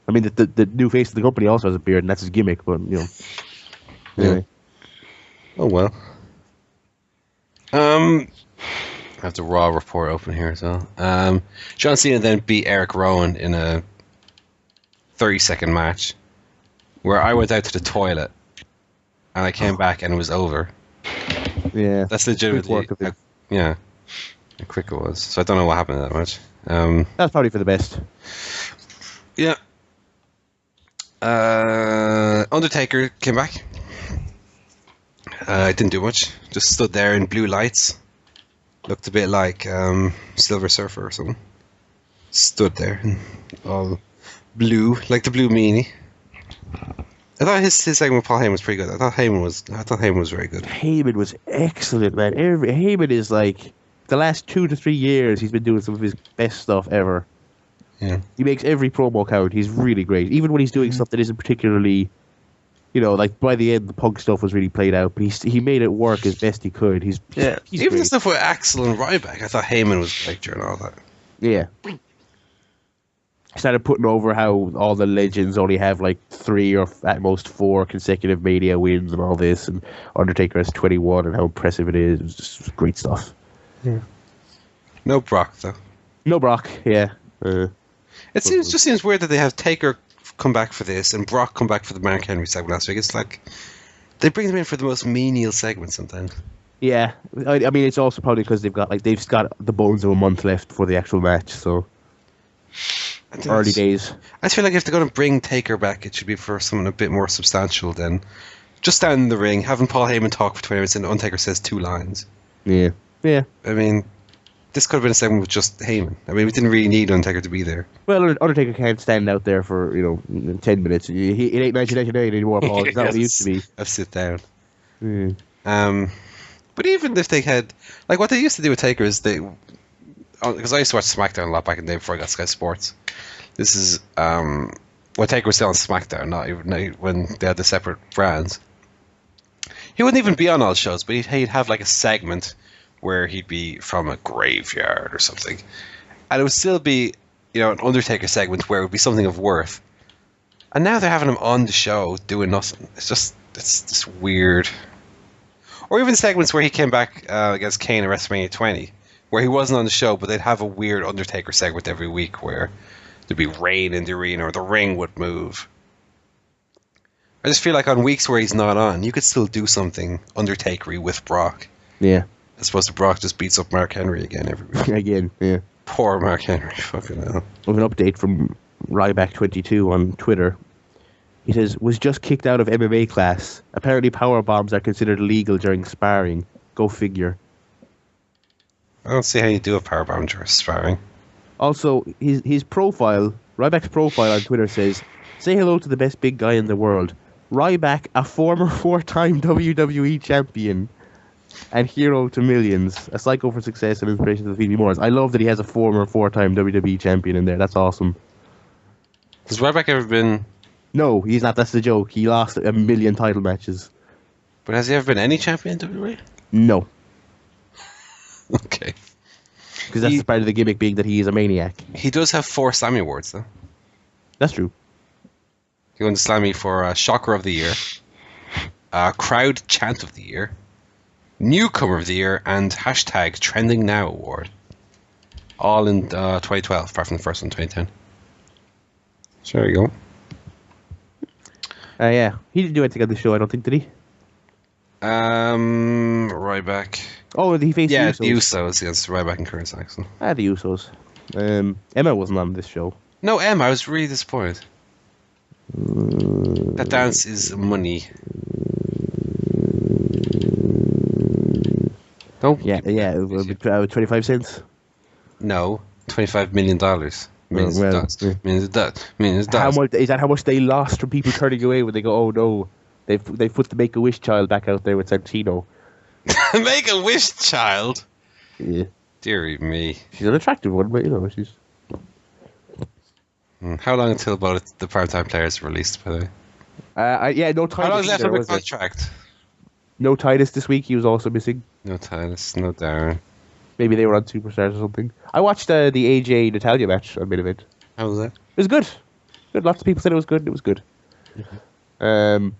I mean, the new face of the company also has a beard, and that's his gimmick. But anyway. Oh well. I have the Raw report open here as well. John Cena then beat Eric Rowan in a 30-second match, where I went out to the toilet, and I came back and it was over. Yeah, that's legitimately how quick it was. So I don't know what happened in that match. That's probably for the best. Yeah. Undertaker came back. Didn't do much. Just stood there in blue lights. Looked a bit like Silver Surfer or something. Stood there, all blue, like the Blue Meanie. I thought his segment with Paul Heyman was pretty good. I thought Heyman was very good. Heyman was excellent, man. Heyman is like the last 2 to 3 years he's been doing some of his best stuff ever. Yeah. He makes every promo count. He's really great. Even when he's doing stuff that isn't particularly, like by the end the Punk stuff was really played out, but he made it work as best he could. He's Even great. the stuff with Axel and Ryback, I thought Heyman was great during all that. Yeah. Started putting over how all the legends only have like 3 or at most 4 consecutive Mania wins and all this, and Undertaker has 21 and how impressive it is. It was just great stuff. Yeah. No Brock though. No Brock, yeah. It just seems weird that they have Taker come back for this and Brock come back for the Mark Henry segment last week. It's like they bring them in for the most menial segment sometimes. Yeah, I mean it's also probably because they've got the bones of a month left for the actual match, so early days. I feel like if they're going to bring Taker back, it should be for someone a bit more substantial than just standing in the ring, having Paul Heyman talk for 20 minutes, and Undertaker says 2 lines. Yeah. I mean, This could have been a segment with just Heyman. I mean, we didn't really need Undertaker to be there. Well, Undertaker can't stand out there for 10 minutes. It ain't 1999 anymore, Paul. It's not what it used to be. I've sit down. Mm. But even if they had, like, what they used to do with Taker is because I used to watch SmackDown a lot back in the day before I got Sky Sports. This is when Taker was still on SmackDown, not even when they had the separate brands. He wouldn't even be on all shows, but he'd have like a segment where he'd be from a graveyard or something, and it would still be an Undertaker segment where it would be something of worth. And now they're having him on the show doing nothing. It's just weird. Or even segments where he came back against Kane at WrestleMania 20, where he wasn't on the show, but they'd have a weird Undertaker segment every week where there'd be rain in the arena or the ring would move. I just feel like on weeks where he's not on, you could still do something Undertaker-y with Brock. Yeah. As opposed to Brock just beats up Mark Henry again every week. Again, yeah. Poor Mark Henry, fucking hell. We have an update from Ryback22 on Twitter. He says, was just kicked out of MMA class. Apparently power bombs are considered illegal during sparring. Go figure. I don't see how you do a powerbomb during sparring. Also, his profile, Ryback's profile on Twitter says, say hello to the best big guy in the world. Ryback, a former 4-time WWE champion and hero to millions. A psycho for success and inspiration to the Phoebe Morris. I love that he has a former 4-time WWE champion in there. That's awesome. Has Ryback ever been... No, he's not. That's the joke. He lost a million title matches. But has he ever been any champion in WWE? No. Okay. Because that's part of the gimmick being that he is a maniac. He does have 4 Slammy awards, though. That's true. He won the Slammy for Shocker of the Year, Crowd Chant of the Year, Newcomer of the Year, and hashtag Trending Now Award. All in 2012, apart from the first one, 2010. So there you go. Yeah. He didn't do anything on the show, I don't think, did he? Ryback. Oh, he faced the Usos. The Usos against Ryback and Curtis Axel. The Usos. Emma wasn't on this show. No, Emma, I was really disappointed. That dance is money. Don't. Yeah, 25 cents. No, $25 million. Millions of dollars. Yeah. Millions of dollars. How much is that? How much they lost from people turning away when they go, oh no, they've put the Make-A-Wish child back out there with Santino. Make-A-Wish child. Yeah. Deary me. She's an attractive one, but she's. How long until about the primetime players released, by the way? No Titus. How long left either, of the contract? No Titus this week. He was also missing. No Titus, no Darren. Maybe they were on Superstars or something. I watched the AJ Natalia match on main event. How was that? It was good. Good. Lots of people said it was good. It was good. But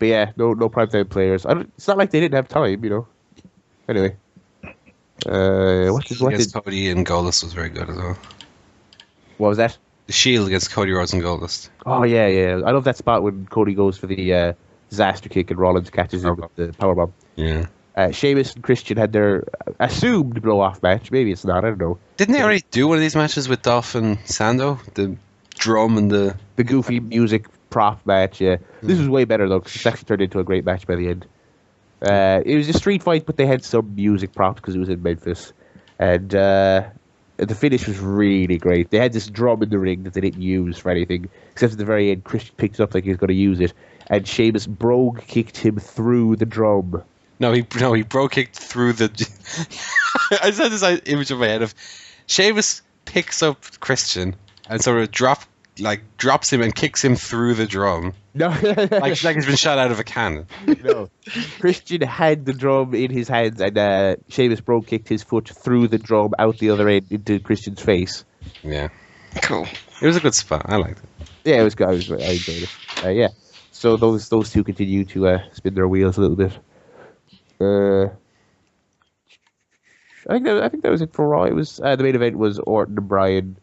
yeah, no primetime players. It's not like they didn't have time, Anyway, what did Cody and Goldust was very good as well. What was that? The Shield against Cody Rhodes and Goldust. Oh yeah. I love that spot when Cody goes for the disaster kick and Rollins catches him with the powerbomb. Yeah. Sheamus and Christian had their assumed blow-off match. Maybe it's not. I don't know. Didn't they already do one of these matches with Dolph and Sando? The drum and the goofy music prop match. Yeah, this was way better though, because it actually turned into a great match by the end. It was a street fight, but they had some music props because it was in Memphis, and the finish was really great. They had this drum in the ring that they didn't use for anything, except at the very end, Christian picked it up like he was going to use it, and Sheamus brogue kicked him through the drum. No, he bro kicked through the. I just had this image in my head of Sheamus picks up Christian and sort of drops him and kicks him through the drum. No, like he's been shot out of a cannon. No, Christian had the drum in his hands, and Sheamus bro kicked his foot through the drum out the other end into Christian's face. Yeah, Cool. it was a good spot. I liked it. Yeah, it was good. I enjoyed it. Yeah, so those two continue to spin their wheels a little bit. I think that was it for Raw. It was the main event was Orton and Bryan.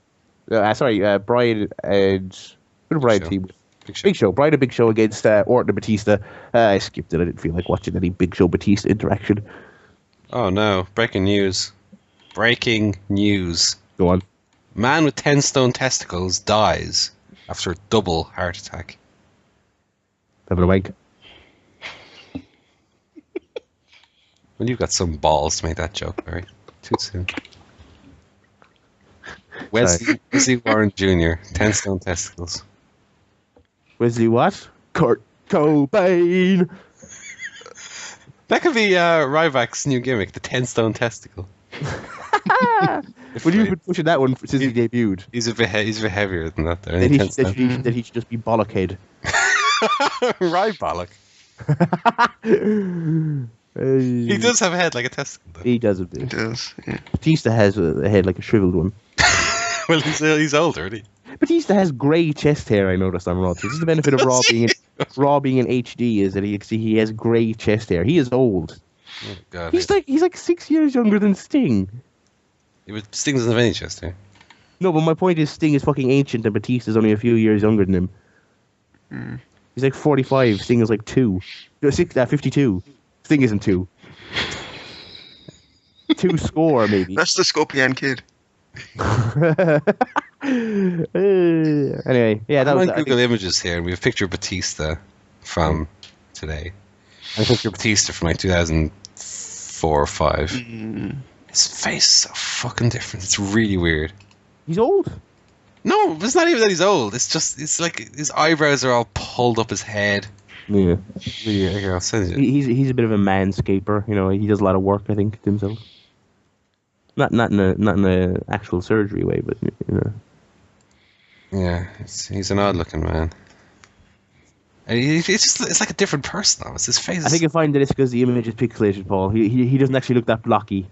Bryan and who did Bryan team? Big Show. Bryan and Big Show against Orton and Batista. I skipped it. I didn't feel like watching any Big Show Batista interaction. Oh no! Breaking news! Breaking news! Go on. Man with 10 stone testicles dies after a double heart attack. Having a wank. Well, you've got some balls to make that joke, Barry. Too soon. Wesley Warren Jr. 10 stone testicles. Wesley what? Kurt Cobain. That could be Ryback's new gimmick, the 10 stone testicle. Well, you've been pushing that one since he debuted. He's a bit heavier than that, though. That he should just be bollockhead. Right, bollock. He does have a head like a testicle, though. He does a bit. It does, yeah. Batista has a head like a shriveled one. Well, he's older, isn't he? Batista has grey chest hair. I noticed on Raw. This is the benefit of Raw being in HD is that he has grey chest hair. He is old. Oh, God. He's like 6 years younger than Sting. Sting doesn't have any chest hair. No, but my point is Sting is fucking ancient and Batista's only a few years younger than him. He's like 45. Sting is like 2. No, 52. Sting isn't 2. 2 score, maybe. That's the Scorpion Kid. Anyway, yeah, that I'm was on Google Images here, and we have a picture of Batista from today. And a picture of Batista from like 2004 or 5. His face is so fucking different. It's really weird. He's old. No, it's not even that he's old. It's like his eyebrows are all pulled up his head. Yeah. Yeah, I'll send you. He's a bit of a manscaper. You know, he does a lot of work, I think, to himself. Not in a actual surgery way, but you know. Yeah, he's an odd-looking man. And it's like a different person now. It's his face. I think you find that it's because the image is pixelated, Paul. He doesn't actually look that blocky.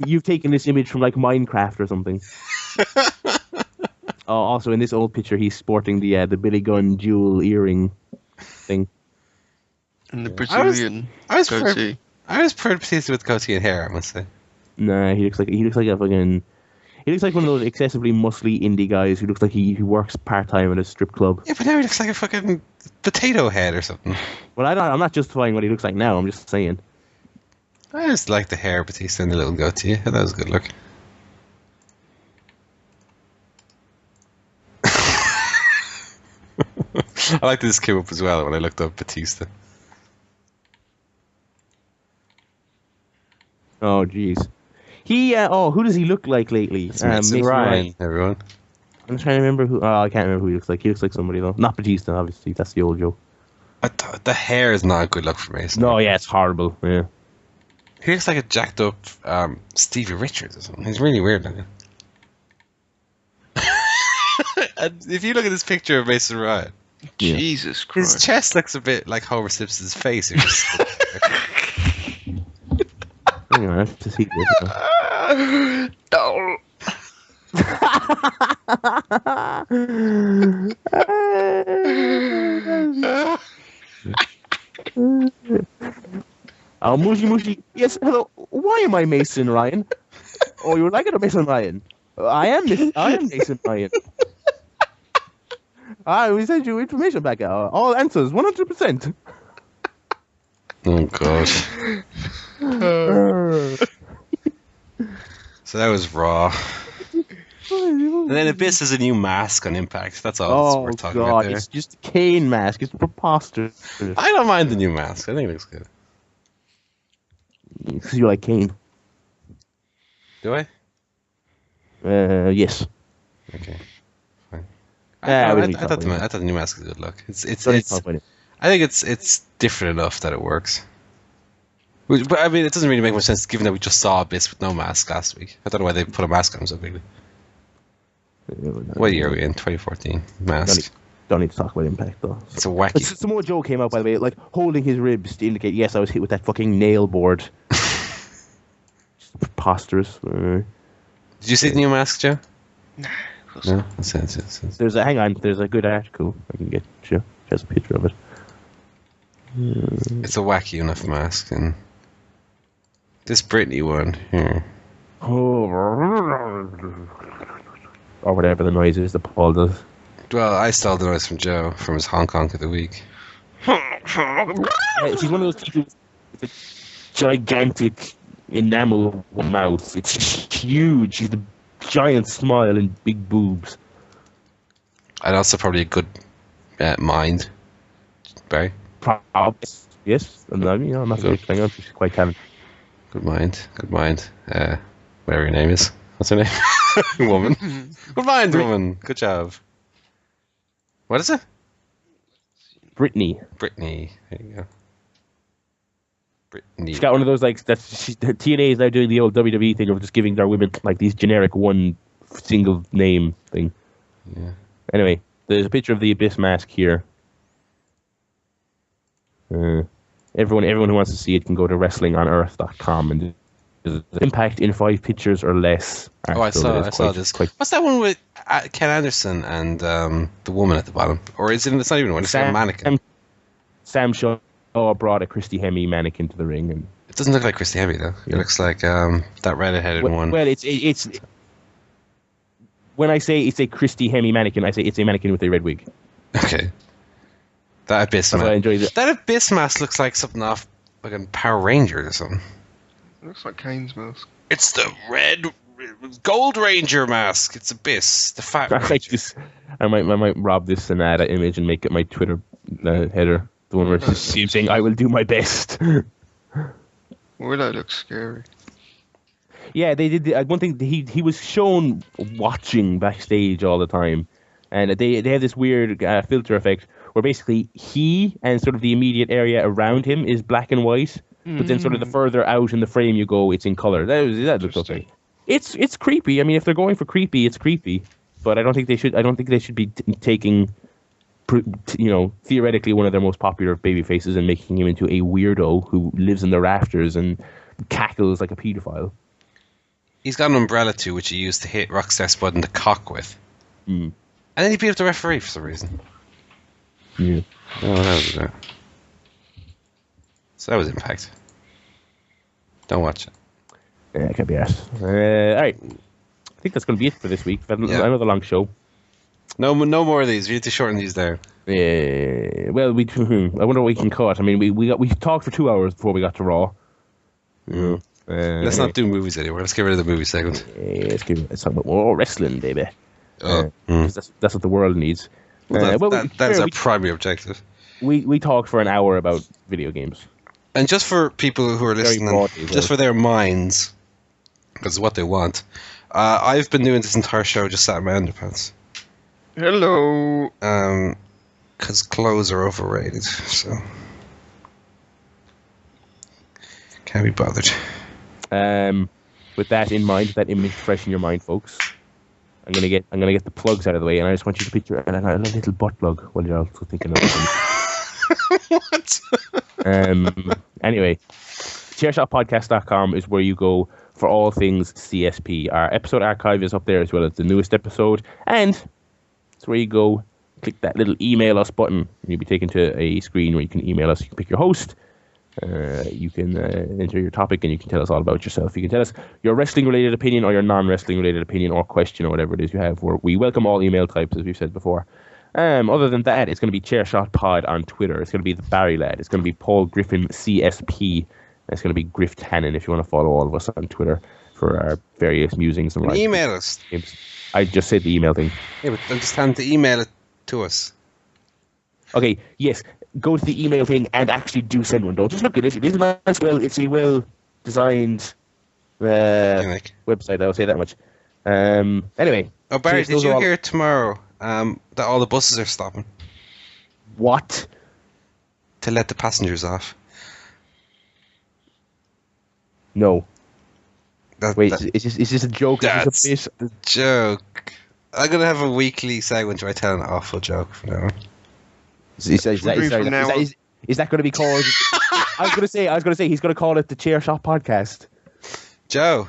You've taken this image from like Minecraft or something. Oh, also in this old picture, he's sporting the Billy Gunn jewel earring thing. And the Brazilian goatee. I was proud of Batista with goatee and hair, I must say. Nah, he looks like a fucking. He looks like one of those excessively muscly indie guys who looks like he works part time at a strip club. Yeah, but now he looks like a fucking potato head or something. Well, I'm not justifying what he looks like now. I'm just saying. I just like the hair, Batista, and the little goatee. I thought that was a good look. I like this came up as well when I looked up Batista. Oh, jeez. Who does he look like lately? Mason Ryan, everyone. I'm trying to remember who. Oh, I can't remember who he looks like. He looks like somebody though. Not Batista, obviously. That's the old joke. The hair is not a good look for Mason. No, yeah, it's horrible. Yeah. He looks like a jacked up Stevie Richards or something. He's really weird looking. And if you look at this picture of Mason Ryan, Jesus Christ. his chest looks a bit like Homer Simpson's face. Hang on, I have to see this. No. Oh, Mushy. Yes, hello. Why am I Mason Ryan? Oh, you like it, Mason Ryan? I am Mason Ryan. We sent you information back. All answers, 100%. Oh god. So that was Raw. And then Abyss has a new mask on Impact. That's all that's worth talking about there. It's just a Kane mask. It's preposterous. I don't mind the new mask. I think it looks good. Because you like Kane. Do I? Yes. Okay. Fine. I thought the new mask is a good look. It's I I think it's different enough that it works. But I mean, it doesn't really make much sense given that we just saw Abyss with no mask last week. I don't know why they put a mask on him so bigly. What year are we in? 2014. Mask. Don't need to talk about Impact though. It's a wacky. Samoa Joe came out, by the way, like holding his ribs to indicate, yes, I was hit with that fucking nail board. Just preposterous. Did you see the new mask, Joe? Nah, No, that's it. There's a good article I can get you. Just a picture of it. It's a wacky enough mask, and this Britney one here. Or whatever the noise is that Paul does. Well, I stole the noise from Joe from his Hong Kong of the week. She's one of those people with a gigantic enamel mouth. It's huge. She's a giant smile and big boobs. And also probably a good mind, Barry. Yes, and I'm not very hang on. She's quite talented. Good mind. Whatever your name is. What's her name? Woman. Good mind, woman. Good job. What is it? Brittany. Brittany. There you go. Brittany. She's got one of those TNA is now doing the old WWE thing of just giving their women like these generic one single name thing. Yeah. Anyway, there's a picture of the Abyss mask here. Everyone who wants to see it can go to wrestlingonearth.com and there's Impact in 5 pictures or less. Oh, I saw this. What's that one with Ken Anderson and the woman at the bottom? Or is it? It's not even one. It's like a mannequin. Sam Shaw brought a Christy Hemme mannequin to the ring, and it doesn't look like Christy Hemme though. It looks like that redheaded one. Well, it's when I say it's a Christy Hemme mannequin, I say it's a mannequin with a red wig. Okay. That Abyss mask. I enjoyed it. That Abyss mask looks like something off like a Power Rangers or something. It looks like Kane's mask. It's the red Gold Ranger mask. It's Abyss. The fat. I like this. I might rob this and add an image and make it my Twitter header. The one where it's just him saying, "I will do my best." Willow looks scary. Yeah, they did. One thing he was shown watching backstage all the time, and they have this weird filter effect where basically he and sort of the immediate area around him is black and white, but then sort of the further out in the frame you go, it's in color. That looks okay. It's creepy. I mean, if they're going for creepy, it's creepy. But I don't think they should be taking, theoretically one of their most popular baby faces and making him into a weirdo who lives in the rafters and cackles like a pedophile. He's got an umbrella too, which he used to hit Rockstar Spud in the cock with. And then he beat up the referee for some reason. Yeah. Oh, that was that. So that was Impact. Don't watch it. Yeah, it can't be asked. All right. I think that's going to be it for this week. Another long show. No more of these. We need to shorten these down. Yeah. Well, I wonder what we can cut. I mean, we talked for 2 hours before we got to Raw. Let's not do movies anymore. Let's get rid of the movie segment. Let's talk about more wrestling, baby. 'Cause that's what the world needs. That's our primary objective. We talked for an hour about video games. And just for people who are Very listening, broadly, just for their minds, because what they want, I've been doing this entire show just sat in my underpants. Hello. Because clothes are overrated, so can't be bothered. With that in mind, that image fresh in your mind, folks, I'm gonna get the plugs out of the way, and I just want you to picture a little butt plug while you're also thinking of it. What? Anyway, ChairShotPodcast.com is where you go for all things CSP. Our episode archive is up there as well as the newest episode, and it's where you go, click that little email us button, and you'll be taken to a screen where you can email us. You can pick your host. You can enter your topic and you can tell us all about yourself. You can tell us your wrestling-related opinion or your non-wrestling-related opinion or question or whatever it is you have. We welcome all email types, as we've said before. Other than that, it's going to be ChairShot Pod on Twitter. It's going to be the Barry Lad. It's going to be Paul Griffin CSP. It's going to be Griff Tannen if you want to follow all of us on Twitter for our various musings and email us. I just said the email thing. Yeah, but understand to email it to us. Okay, yes. Go to the email thing and actually do send one. Don't just look at it. It is nice. It's a well-designed website. I'll say that much. Anyway. Oh, Barry, did you hear tomorrow that all the buses are stopping? What? To let the passengers off. No. Wait, is this a joke? That's is this a bit? a joke. I'm going to have a weekly segment where I tell an awful joke from now on. Is that going to be called? I was going to say he's going to call it the ChairShot Podcast. Joe.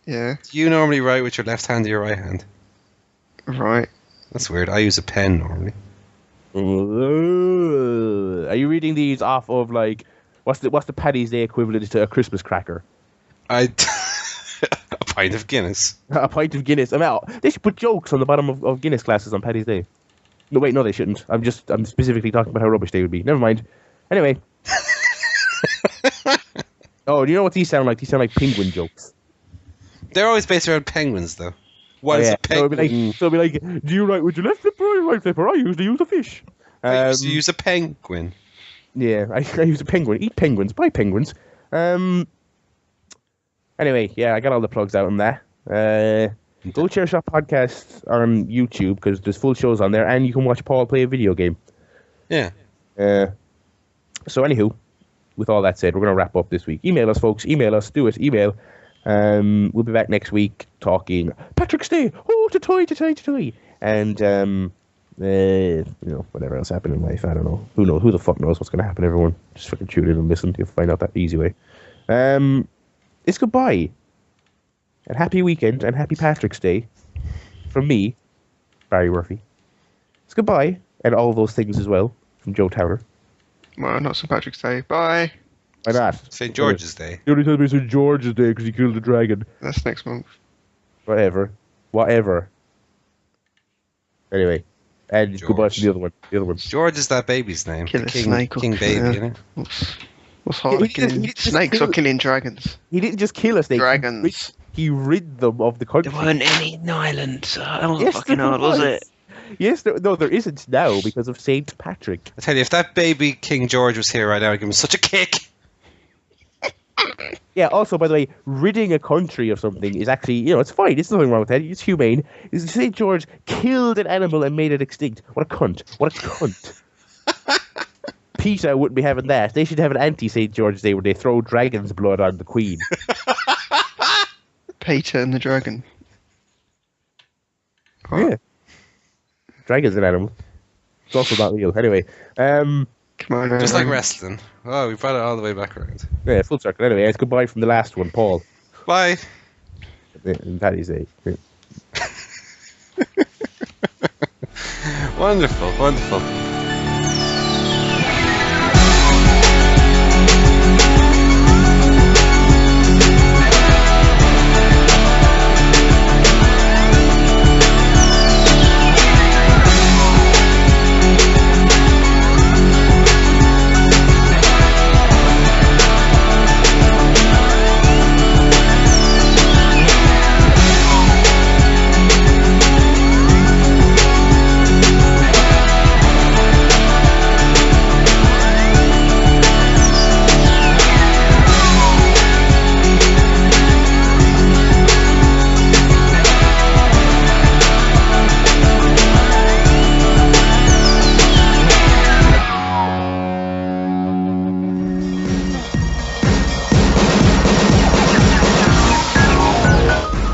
Yeah. Do you normally write with your left hand or your right hand? Right. That's weird. I use a pen normally. Are you reading these off of like what's the Paddy's Day equivalent to a Christmas cracker? A pint of Guinness. A pint of Guinness. I mean, they should put jokes on the bottom of Guinness glasses on Paddy's Day. No, wait, no, they shouldn't. I'm specifically talking about how rubbish they would be. Never mind. Anyway. Oh, do you know what these sound like? These sound like penguin jokes. They're always based around penguins, though. What is a penguin? So it'll be like, do you write with your left flipper or your right flipper? I usually use a fish. I used to use a penguin. Yeah, I use a penguin. Eat penguins. Buy penguins. Anyway, yeah, I got all the plugs out on that. Go ChairShot Podcast on YouTube because there's full shows on there, and you can watch Paul play a video game. Yeah. So anywho, with all that said, we're going to wrap up this week. Email us, folks. Email us. Do it. Email. We'll be back next week talking Patrick's Day. Oh, to and whatever else happened in life. I don't know. Who knows? Who the fuck knows what's going to happen? Everyone, just fucking tune in and listen. You'll find out that easy way. It's goodbye. And happy weekend and happy Patrick's Day from me, Barry Murphy. It's goodbye and all those things as well from Joe Towner. Well, not St. Patrick's Day. Bye. Why not? St. George's Day. The only time it's St. George's Day because he killed the dragon. That's next month. Whatever. Anyway, and George. goodbye to the other one. George is that baby's name. Kill The a snake or king baby, you know? What's harder, He didn't- killing he didn't snakes kill- or killing dragons? He didn't just kill a snake. Dragons. He rid them of the country. There weren't any in Ireland, so that wasn't Yes, fucking there hard, was was. it? Yes, there isn't now because of Saint Patrick. I tell you, if that baby King George was here right now, I'd give him such a kick. Yeah, also, by the way, ridding a country of something is actually, it's fine. There's nothing wrong with that. It's humane. St. George killed an animal and made it extinct. What a cunt. PETA wouldn't be having that. They should have an anti-St. George's Day where they throw dragon's blood on the Queen. Peter and the dragon. Yeah. Dragon's an animal. It's also not real. Anyway, Come on, Just like wrestling. Oh, we brought it all the way back around. yeah, full circle. Anyway, it's goodbye from the last one, Paul. Bye. And Paddy's Day. Yeah. Wonderful.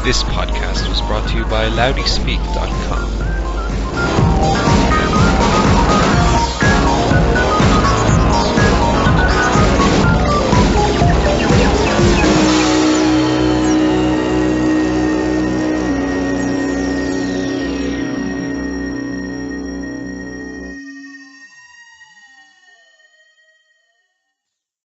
This podcast was brought to you by loudyspeak.com.